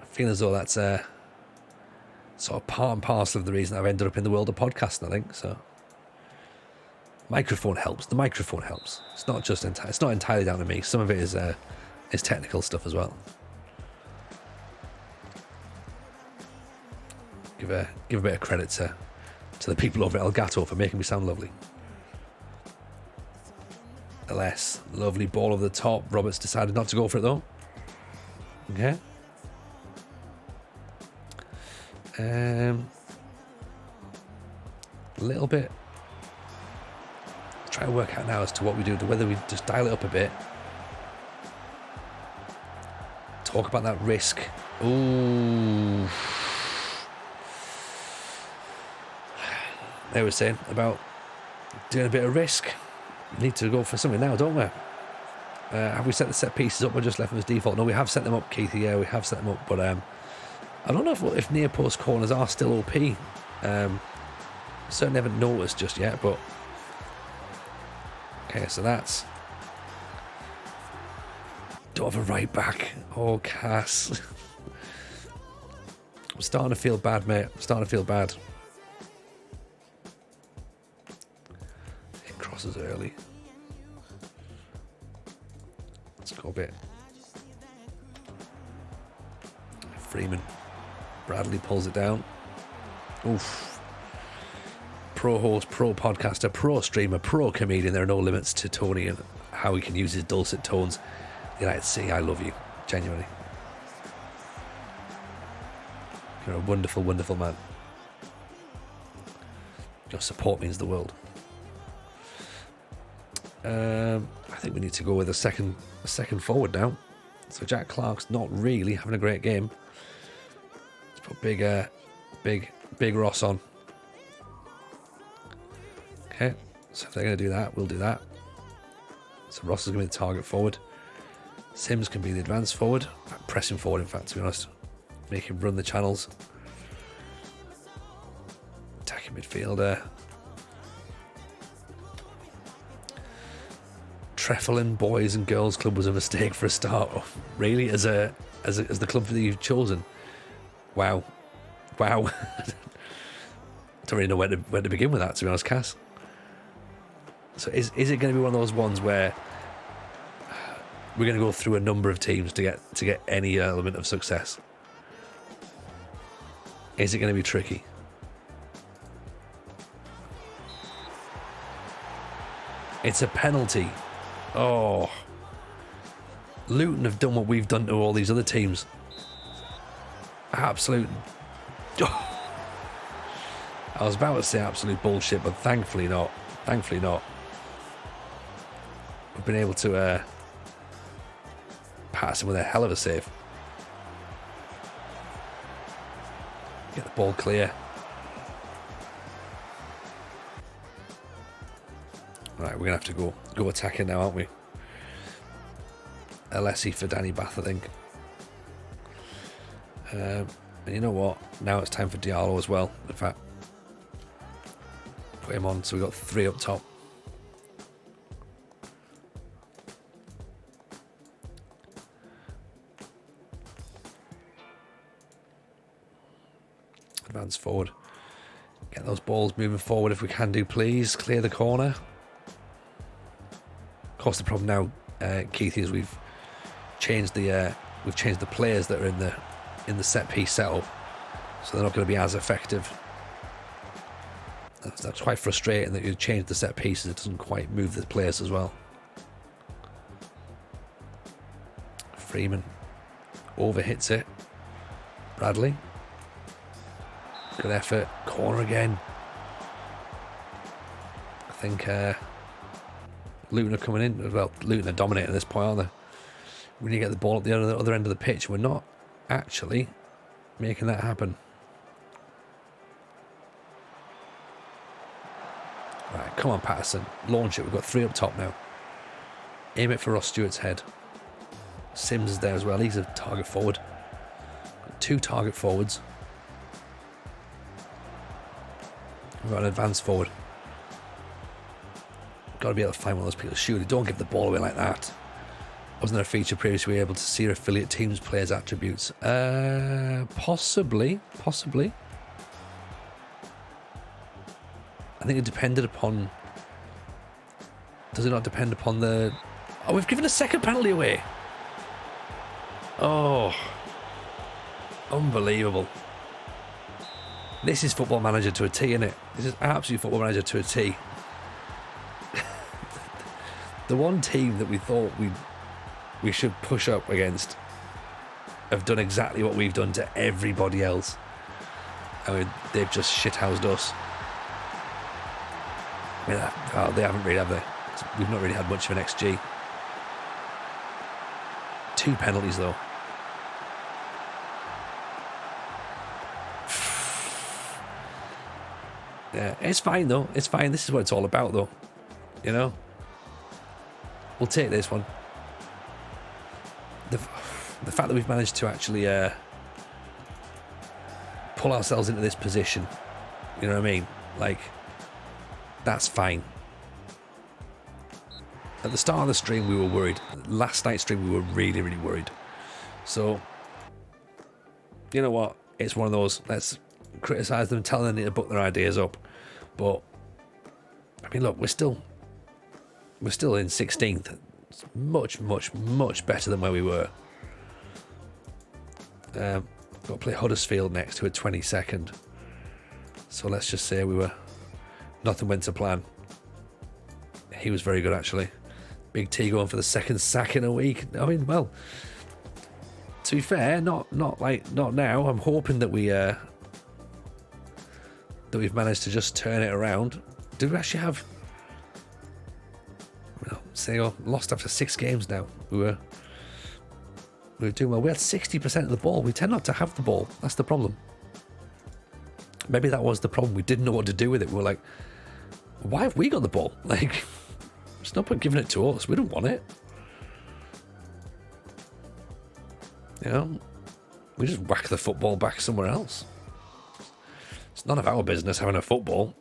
I feel as though that's sort of part and parcel of the reason I've ended up in the world of podcasting, I think. So, microphone helps. The microphone helps. It's not just it's not entirely down to me. Some of it is technical stuff as well. Give a bit of credit to the people over at Elgato for making me sound lovely. LS, lovely ball over the top. Roberts decided not to go for it though. Okay. A little bit. Try to work out now as to what we do, to whether we just dial it up a bit. Talk about that risk. Ooh. They were saying about doing a bit of risk. We need to go for something now, don't we? Have we set the set pieces up or just left them as default? No, we have set them up, Keithy. Yeah, we have set them up. But I don't know if near post corners are still OP. Certainly haven't noticed just yet. But okay, so that's. Don't have a right back. Oh, Cass. I'm starting to feel bad, mate. I'm starting to feel bad. It crosses early. Let's go a bit. Freeman. Bradley pulls it down. Oof. Pro host, pro podcaster, pro streamer, pro comedian. There are no limits to Tony and how he can use his dulcet tones. United City, I love you. Genuinely. You're a wonderful, wonderful man. Your support means the world. I think we need to go with a second forward now. So Jack Clark's not really having a great game. Let's put big Ross on. Okay, so if they're going to do that, we'll do that. So Ross is going to be the target forward. Sims can be the advance forward. Pressing forward, in fact, to be honest. Make him run the channels. Attacking midfielder. Treflin Boys and Girls Club was a mistake for a start. Oh, really? As the club that you've chosen? Wow. Wow. Don't really know where to begin with that, to be honest, Cass. So is it going to be one of those ones where we're going to go through a number of teams to get any element of success? Is it going to be tricky? It's a penalty. Oh. Luton have done what we've done to all these other teams. Absolute... Oh. I was about to say absolute bullshit, but thankfully not. Thankfully not. We've been able to pass him with a hell of a save. Get the ball clear. Right, we're going to have to go attacking now, aren't we? Alessi for Danny Bath, I think. And you know what? Now it's time for Diallo as well. In fact, put him on, so we've got 3 up top. Advance forward. Get those balls moving forward if we can do, please. Clear the corner. Of course, the problem now, Keith, is we've changed the players that are in the set piece setup, so they're not going to be as effective. That's quite frustrating that you change the set pieces. It doesn't quite move the players as well. Freeman overhits it. Bradley. Good effort. Corner again. I think Luton are coming in. Well, Luton are dominating at this point, aren't they? We need to get the ball at the other end of the pitch. We're not actually making that happen. Right, come on, Patterson. Launch it. We've got 3 up top now. Aim it for Ross Stewart's head. Sims is there as well. He's a target forward. Got 2 target forwards. We've got an advance forward. Got to be able to find one of those people to shoot it. Don't give the ball away like that. Wasn't there a feature previously we were able to see your affiliate teams' players' attributes? Possibly. I think it depended upon... Does it not depend upon the... Oh, we've given a second penalty away. Oh. Unbelievable. This is Football Manager to a T, isn't it? This is absolute Football Manager to a T. The one team that we thought we should push up against have done exactly what we've done to everybody else. I mean, they've just shithoused us. I mean, they haven't really, have they? We've not really had much of an XG. 2 penalties, though. Yeah, it's fine, though. It's fine. This is what it's all about, though. You know? We'll take this one. The fact that we've managed to actually pull ourselves into this position, you know what I mean? Like, that's fine. At the start of the stream, we were worried. Last night's stream, we were really, really worried. So, you know what? It's one of those, let's criticise them, tell them they need to book their ideas up. But, I mean, look, we're still in 16th. It's much, much, much better than where we were. Got to play Huddersfield next, who are 22nd. So let's just say nothing went to plan. He was very good, actually. Big T going for the 2nd sack in a week. I mean, well, to be fair, not now. I'm hoping that we've managed to just turn it around. Did we actually have? Well, lost after 6 games now. We were doing well. We had 60% of the ball. We tend not to have the ball. That's the problem. Maybe that was the problem. We didn't know what to do with it. We were like, why have we got the ball? Like, there's no point giving it to us. We don't want it. You know, we just whack the football back somewhere else. It's none of our business having a football.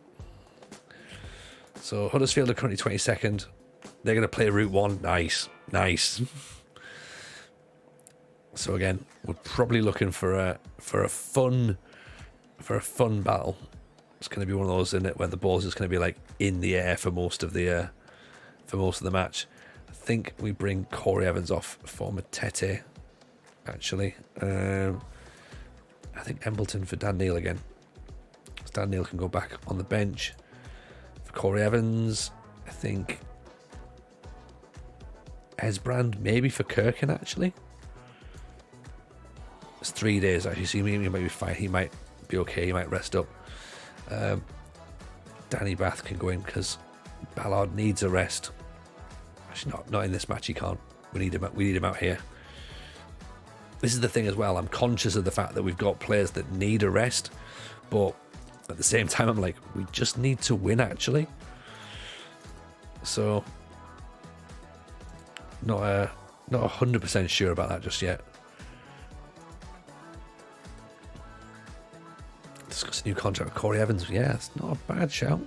So Huddersfield are currently 22nd. They're going to play Route 1. Nice. So again, we're probably looking for a fun battle. It's going to be one of those, isn't it, where the ball's just going to be like in the air for most of the match. I think we bring Corey Evans off for Matete. Actually, I think Embleton for Dan Neil again. Dan Neil can go back on the bench for Corey Evans. I think Esbrand maybe for Kirkin. Actually, it's 3 days actually. So he might be fine. He might be okay. He might rest up. Danny Bath can go in because Ballard needs a rest. Actually, not in this match. He can't. We need him out here. This is the thing as well. I'm conscious of the fact that we've got players that need a rest, but at the same time, I'm like, we just need to win, actually. So, not 100% sure about that just yet. Discuss a new contract with Corey Evans. Yeah, it's not a bad shout.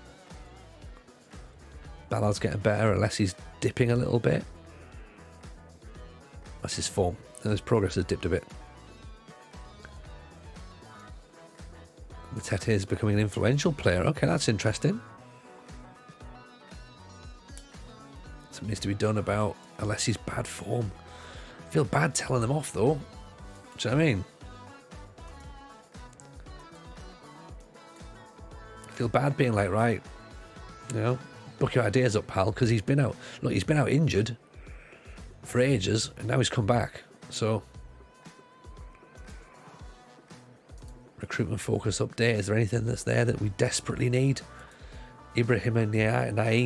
Ballard's getting better unless he's dipping a little bit. That's his form. And his progress has dipped a bit. Matete is becoming an influential player. Okay, that's interesting. Something needs to be done about Alessi's bad form. I feel bad telling them off, though. Do you know what I mean? I feel bad being like, right, you know, book your ideas up, pal, because he's been out. Look, he's been out injured for ages, and now he's come back. So, recruitment focus update. Is there anything that's there that we desperately need? Ibrahim and Nian. I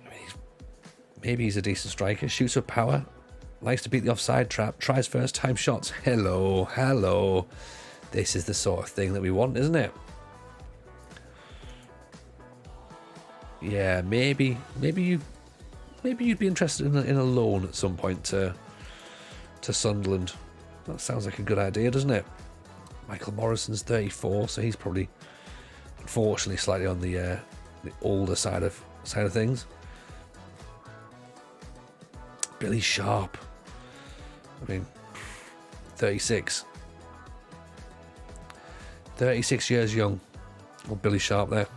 mean, maybe he's a decent striker. Shoots with power. Likes to beat the offside trap. Tries first time shots. Hello. This is the sort of thing that we want, isn't it? Yeah, maybe you'd be interested in a loan at some point to Sunderland. That sounds like a good idea, doesn't it? Michael Morrison's 34, so he's probably, unfortunately, slightly on the older side of things. Billy Sharp. I mean, 36. 36 years young. Well, Billy Sharp there.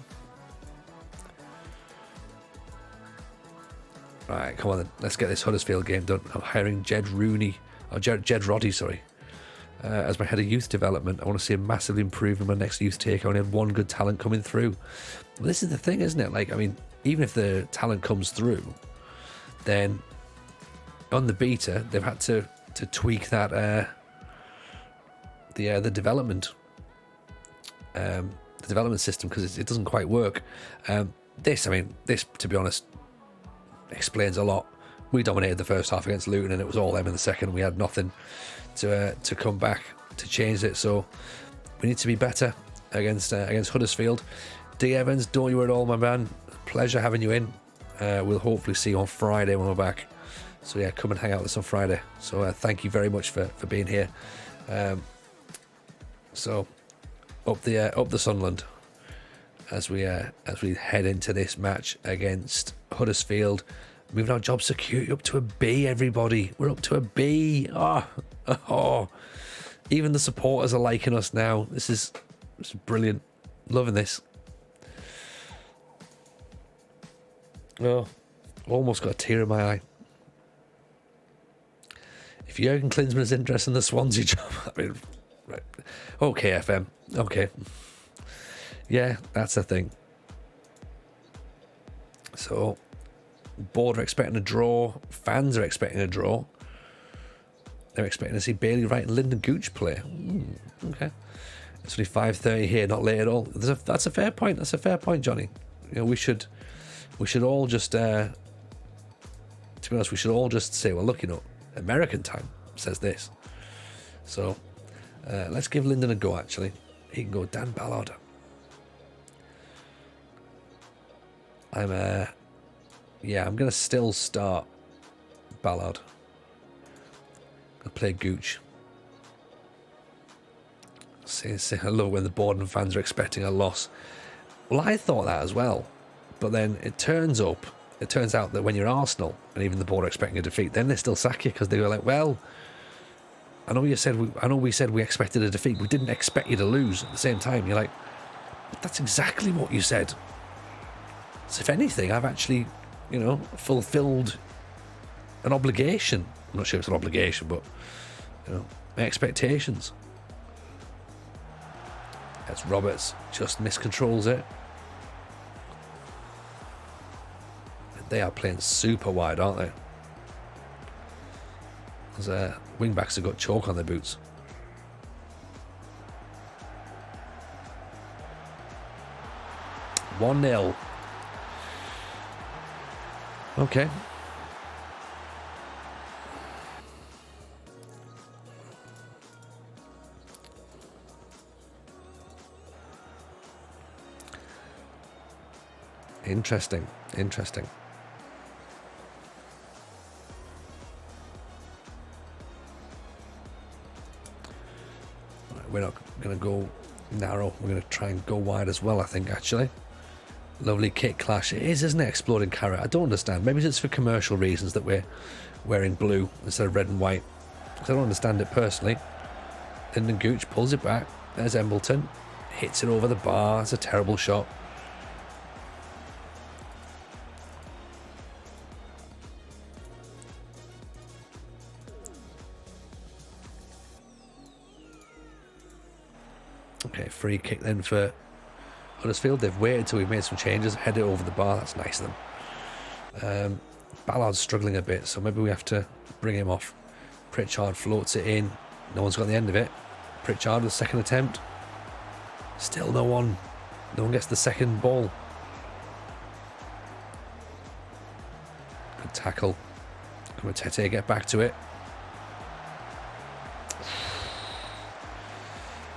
Right, come on then. Let's get this Huddersfield game done. I'm hiring Jed Roddy, as my head of youth development. I want to see a massive improvement in my next youth take. I only had one good talent coming through. Well, this is the thing, isn't it? Like, I mean, even if the talent comes through, then on the beta, they've had to tweak that the development system because it doesn't quite work. This, to be honest, explains a lot. We dominated the first half against Luton and it was all them in the second. We had nothing to come back to change it, so we need to be better against Huddersfield. D. Evans, don't you worry at all, my man. Pleasure having you in. We'll hopefully see you on Friday when we're back. So yeah, come and hang out with us on Friday. So thank you very much for being here. So up the Sunderland as we head into this match against Huddersfield. Moving our job security up to a B, everybody. We're up to a B. Oh. Even the supporters are liking us now. This is brilliant. Loving this. Oh, almost got a tear in my eye. If Jurgen Klinsmann is interested in the Swansea job, I mean, right. Okay, FM. Okay. Yeah, that's a thing. So, board are expecting a draw. Fans are expecting a draw. They're expecting to see Bailey Wright and Lyndon Gooch play. Okay. It's only 5:30 here, not late at all. That's a fair point. That's a fair point, Johnny. You know, we should all just, to be honest, we should all just say, well, look, you know, American time says this. So, let's give Lyndon a go, actually. He can go Dan Ballard. I'm gonna still start Ballard. I'll play Gooch. See, I love when the Borden fans are expecting a loss. Well, I thought that as well, but then it turns out that when you're Arsenal and even the board are expecting a defeat, then they still sack you because they were like, well, I know we said we expected a defeat. We didn't expect you to lose at the same time. You're like, but that's exactly what you said. So if anything, I've actually, fulfilled an obligation. I'm not sure it's an obligation, but my expectations. As Roberts just miscontrols it. They are playing super wide, aren't they? Those wing backs have got chalk on their boots. One 0. Okay. Interesting. We're not going to go narrow. We're going to try and go wide as well, I think, actually. Lovely kick clash. It is, isn't it, Exploding Carrot? I don't understand. Maybe it's for commercial reasons that we're wearing blue instead of red and white. Because I don't understand it personally. Lyndon Gooch pulls it back. There's Embleton. Hits it over the bar. It's a terrible shot. Okay, free kick then for Huddersfield. They've waited till we've made some changes, head it over the bar. That's nice of them. Ballard's struggling a bit, so maybe we have to bring him off. Pritchard floats it in. No one's got the end of it. Pritchard with the second attempt. Still no one gets the second ball. Good tackle. Can Tete get back to it?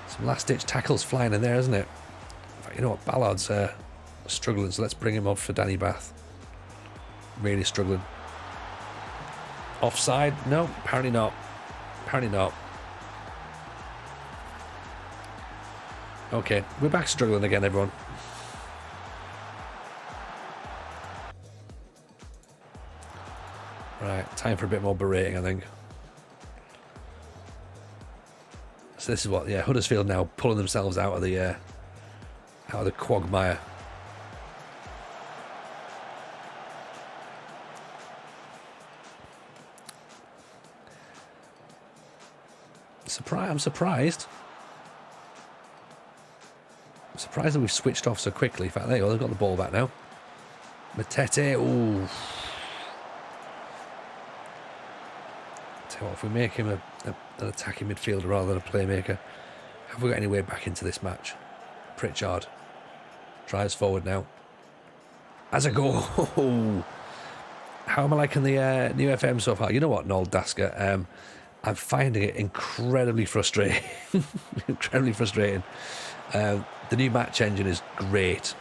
Some last-ditch tackles flying in there, isn't it? In fact, you know what? Ballard's struggling, so let's bring him up for Danny Bath. Really struggling. Offside? No, apparently not. Okay, we're back struggling again, everyone. Right, time for a bit more berating, I think. So this is what, Huddersfield now pulling themselves out of the quagmire. I'm surprised. I'm surprised that we've switched off so quickly. In fact, there you go, they've got the ball back now. Matete, ooh. Tell you what, if we make him an attacking midfielder rather than a playmaker, have we got any way back into this match? Pritchard drives forward now. As a goal. How am I liking the new FM so far? You know what, Noel Dasker? I'm finding it incredibly frustrating. Incredibly frustrating. The new match engine is great,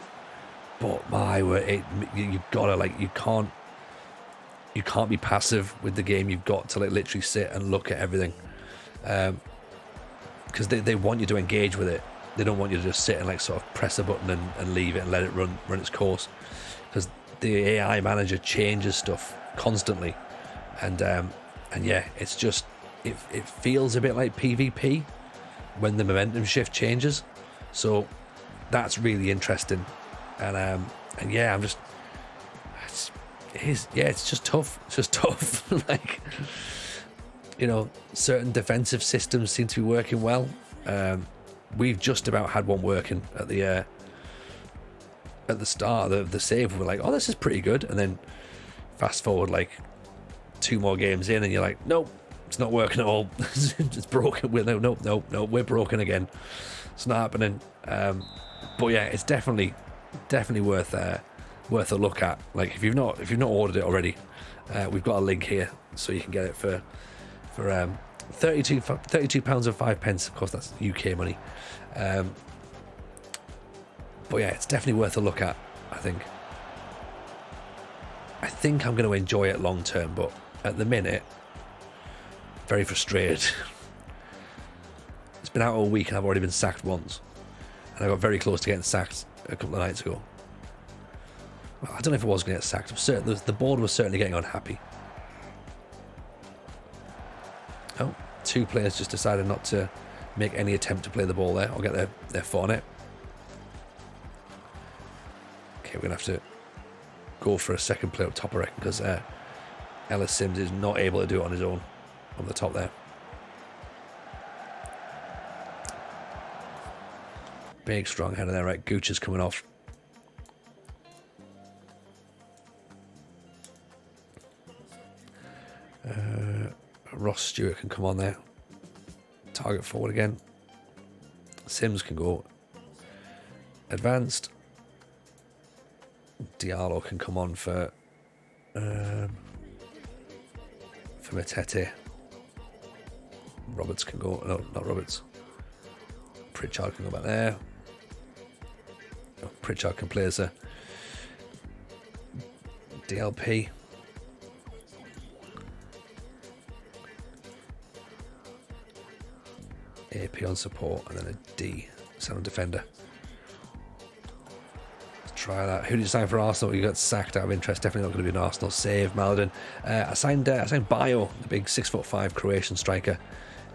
but my word, you've got to you can't be passive with the game. You've got to literally sit and look at everything, because they want you to engage with it. They don't want you to just sit and sort of press a button and leave it and let it run its course, because the AI manager changes stuff constantly, and yeah, it's just it feels a bit like PvP when the momentum shift changes. So that's really interesting, and yeah, it's just tough. It's just tough. Certain defensive systems seem to be working well. We've just about had one working at the start of the save. We're like, oh, this is pretty good, and then fast forward 2 more games in, and you're like, nope, it's not working at all. It's broken. No, we're broken again. It's not happening. But yeah, it's definitely worth a look at. If you've not ordered it already, we've got a link here so you can get it for £32 and 5 pence. Of course, that's UK money. But yeah, it's definitely worth a look at, I think. I think I'm going to enjoy it long term, but at the minute, very frustrated. It's been out all week and I've already been sacked once. And I got very close to getting sacked a couple of nights ago. Well, I don't know if I was going to get sacked. The board was certainly getting unhappy. Oh, 2 players just decided not to make any attempt to play the ball there or get their foot on it. Okay, we're going to have to go for a second play up top, I reckon, because Ellis Sims is not able to do it on his own on the top there. Big strong header there, right? Gooch is coming off. Ross Stewart can come on there. Target forward again. Sims can go advanced. Diallo can come on for Matete. Roberts can go. No, not Roberts. Pritchard can go back there. Pritchard can play as a DLP. AP on support and then a D central defender. Let's try that. Who did you sign for Arsenal? You got sacked out of interest. Definitely not going to be an Arsenal save, Malden. I signed Bayo, the big 6'5" Croatian striker,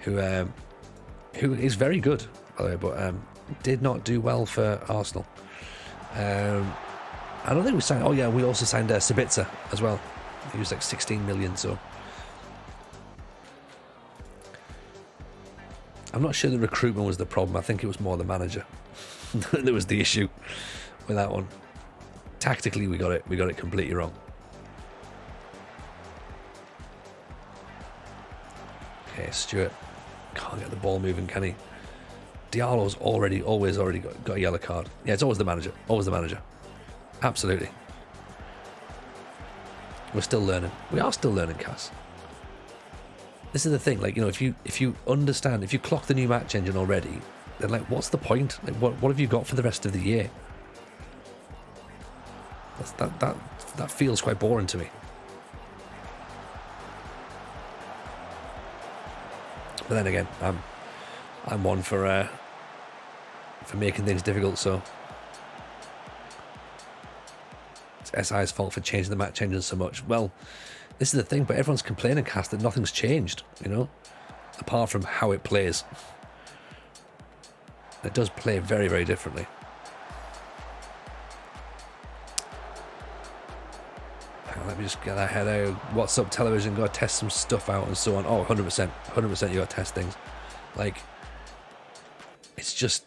who is very good, by the way, but did not do well for Arsenal. I don't think we signed. Oh yeah, we also signed Sabitzer as well. He was like 16 million. So I'm not sure the recruitment was the problem. I think it was more the manager that was the issue with that one. Tactically, we got it completely wrong. Okay, Stewart can't get the ball moving, can he? Diallo's always got a yellow card. Yeah, it's always the manager. Always the manager. Absolutely. We're still learning. We are still learning, Cass. This is the thing, like, you know, if you understand, if you clock the new match engine already, then like, what's the point? Like, what have you got for the rest of the year? That feels quite boring to me. But then again, I'm one for making things difficult, so it's SI's fault for changing the match engine so much. Well, this is the thing, but everyone's complaining, Cass, that nothing's changed, you know, apart from how it plays. It does play very, very differently. Hang on, let me just get that head out. What's up, television? Got to test some stuff out and so on. Oh, 100%. 100% you got to test things. Like, it's just,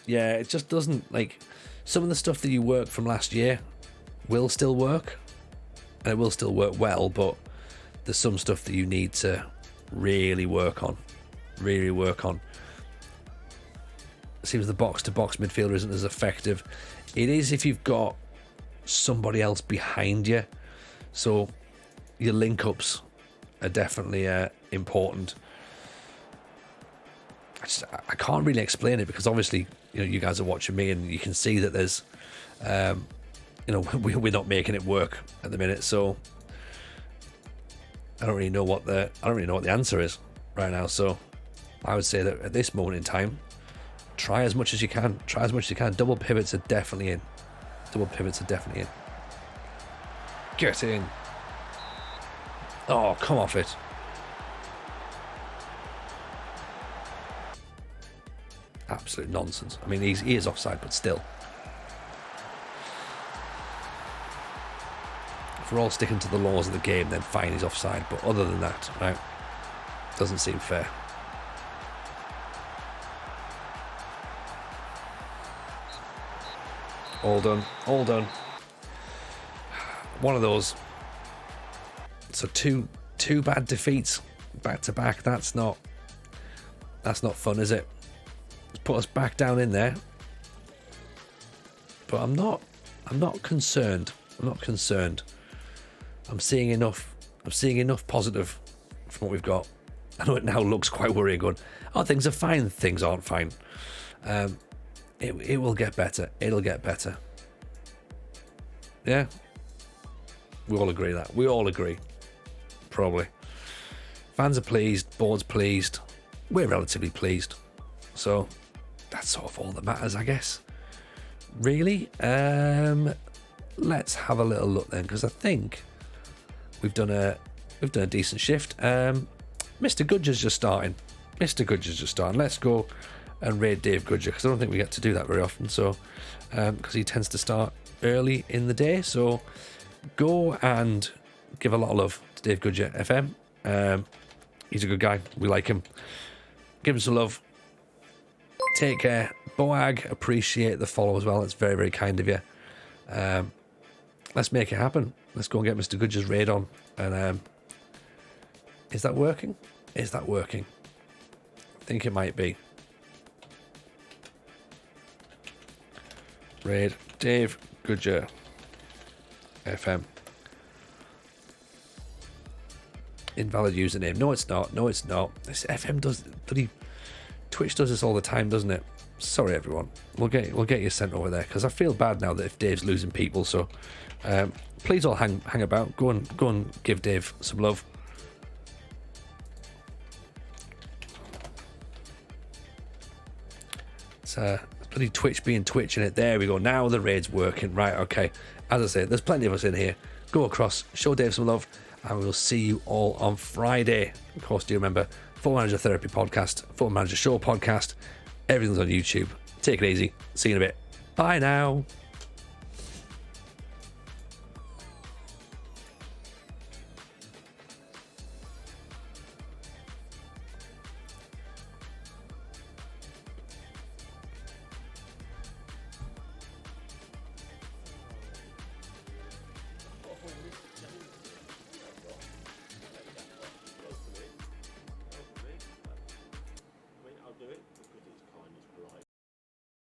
yeah, it just doesn't, like, some of the stuff that you worked from last year will still work. And it will still work well, but there's some stuff that you need to really work on. Really work on. It seems the box-to-box midfielder isn't as effective. It is if you've got somebody else behind you. So your link-ups are definitely important. I can't really explain it because obviously, you know, you guys are watching me and you can see that there's... you know, we're not making it work at the minute, so I don't really know what the answer is right now. So I would say that at this moment in time, try as much as you can. Try as much as you can. Double pivots are definitely in. Double pivots are definitely in. Get in. Oh, come off it. Absolute nonsense. I mean, he is offside, but still. If we're all sticking to the laws of the game, then fine, he's offside. But other than that, right, doesn't seem fair. All done. All done. One of those. So two bad defeats back to back. That's not fun, is it? It's put us back down in there. But I'm not concerned. I'm not concerned. I'm seeing enough positive from what we've got. I know it now looks quite worrying, going, oh, things are fine. Things aren't fine. It will get better. It'll get better. Yeah. We all agree that. We all agree. Probably. Fans are pleased. Board's pleased. We're relatively pleased. So that's sort of all that matters, I guess. Really? Let's have a little look then, because I think we've done a decent shift. Mr. Gudger's just starting. Let's go and raid Dave Gudger, because I don't think we get to do that very often. So, because he tends to start early in the day. So, go and give a lot of love to Dave Gudger FM. He's a good guy. We like him. Give him some love. Take care. Boag, appreciate the follow as well. It's very, very kind of you. Let's make it happen. Let's go and get Mr. Gudger's raid on. And is that working? I think it might be. Raid Dave Gudger FM. Invalid username. No, it's not. This FM does bloody Twitch does this all the time, doesn't it? Sorry, everyone. We'll get you sent over there, because I feel bad now that if Dave's losing people. So please all hang about. Go and give Dave some love. It's bloody Twitch being Twitch in it. There we go. Now the raid's working. Right, okay. As I say, there's plenty of us in here. Go across, show Dave some love, and we'll see you all on Friday. Of course, do you remember Football Manager Therapy Podcast, Football Manager Show Podcast, everything's on YouTube. Take it easy. See you in a bit. Bye now.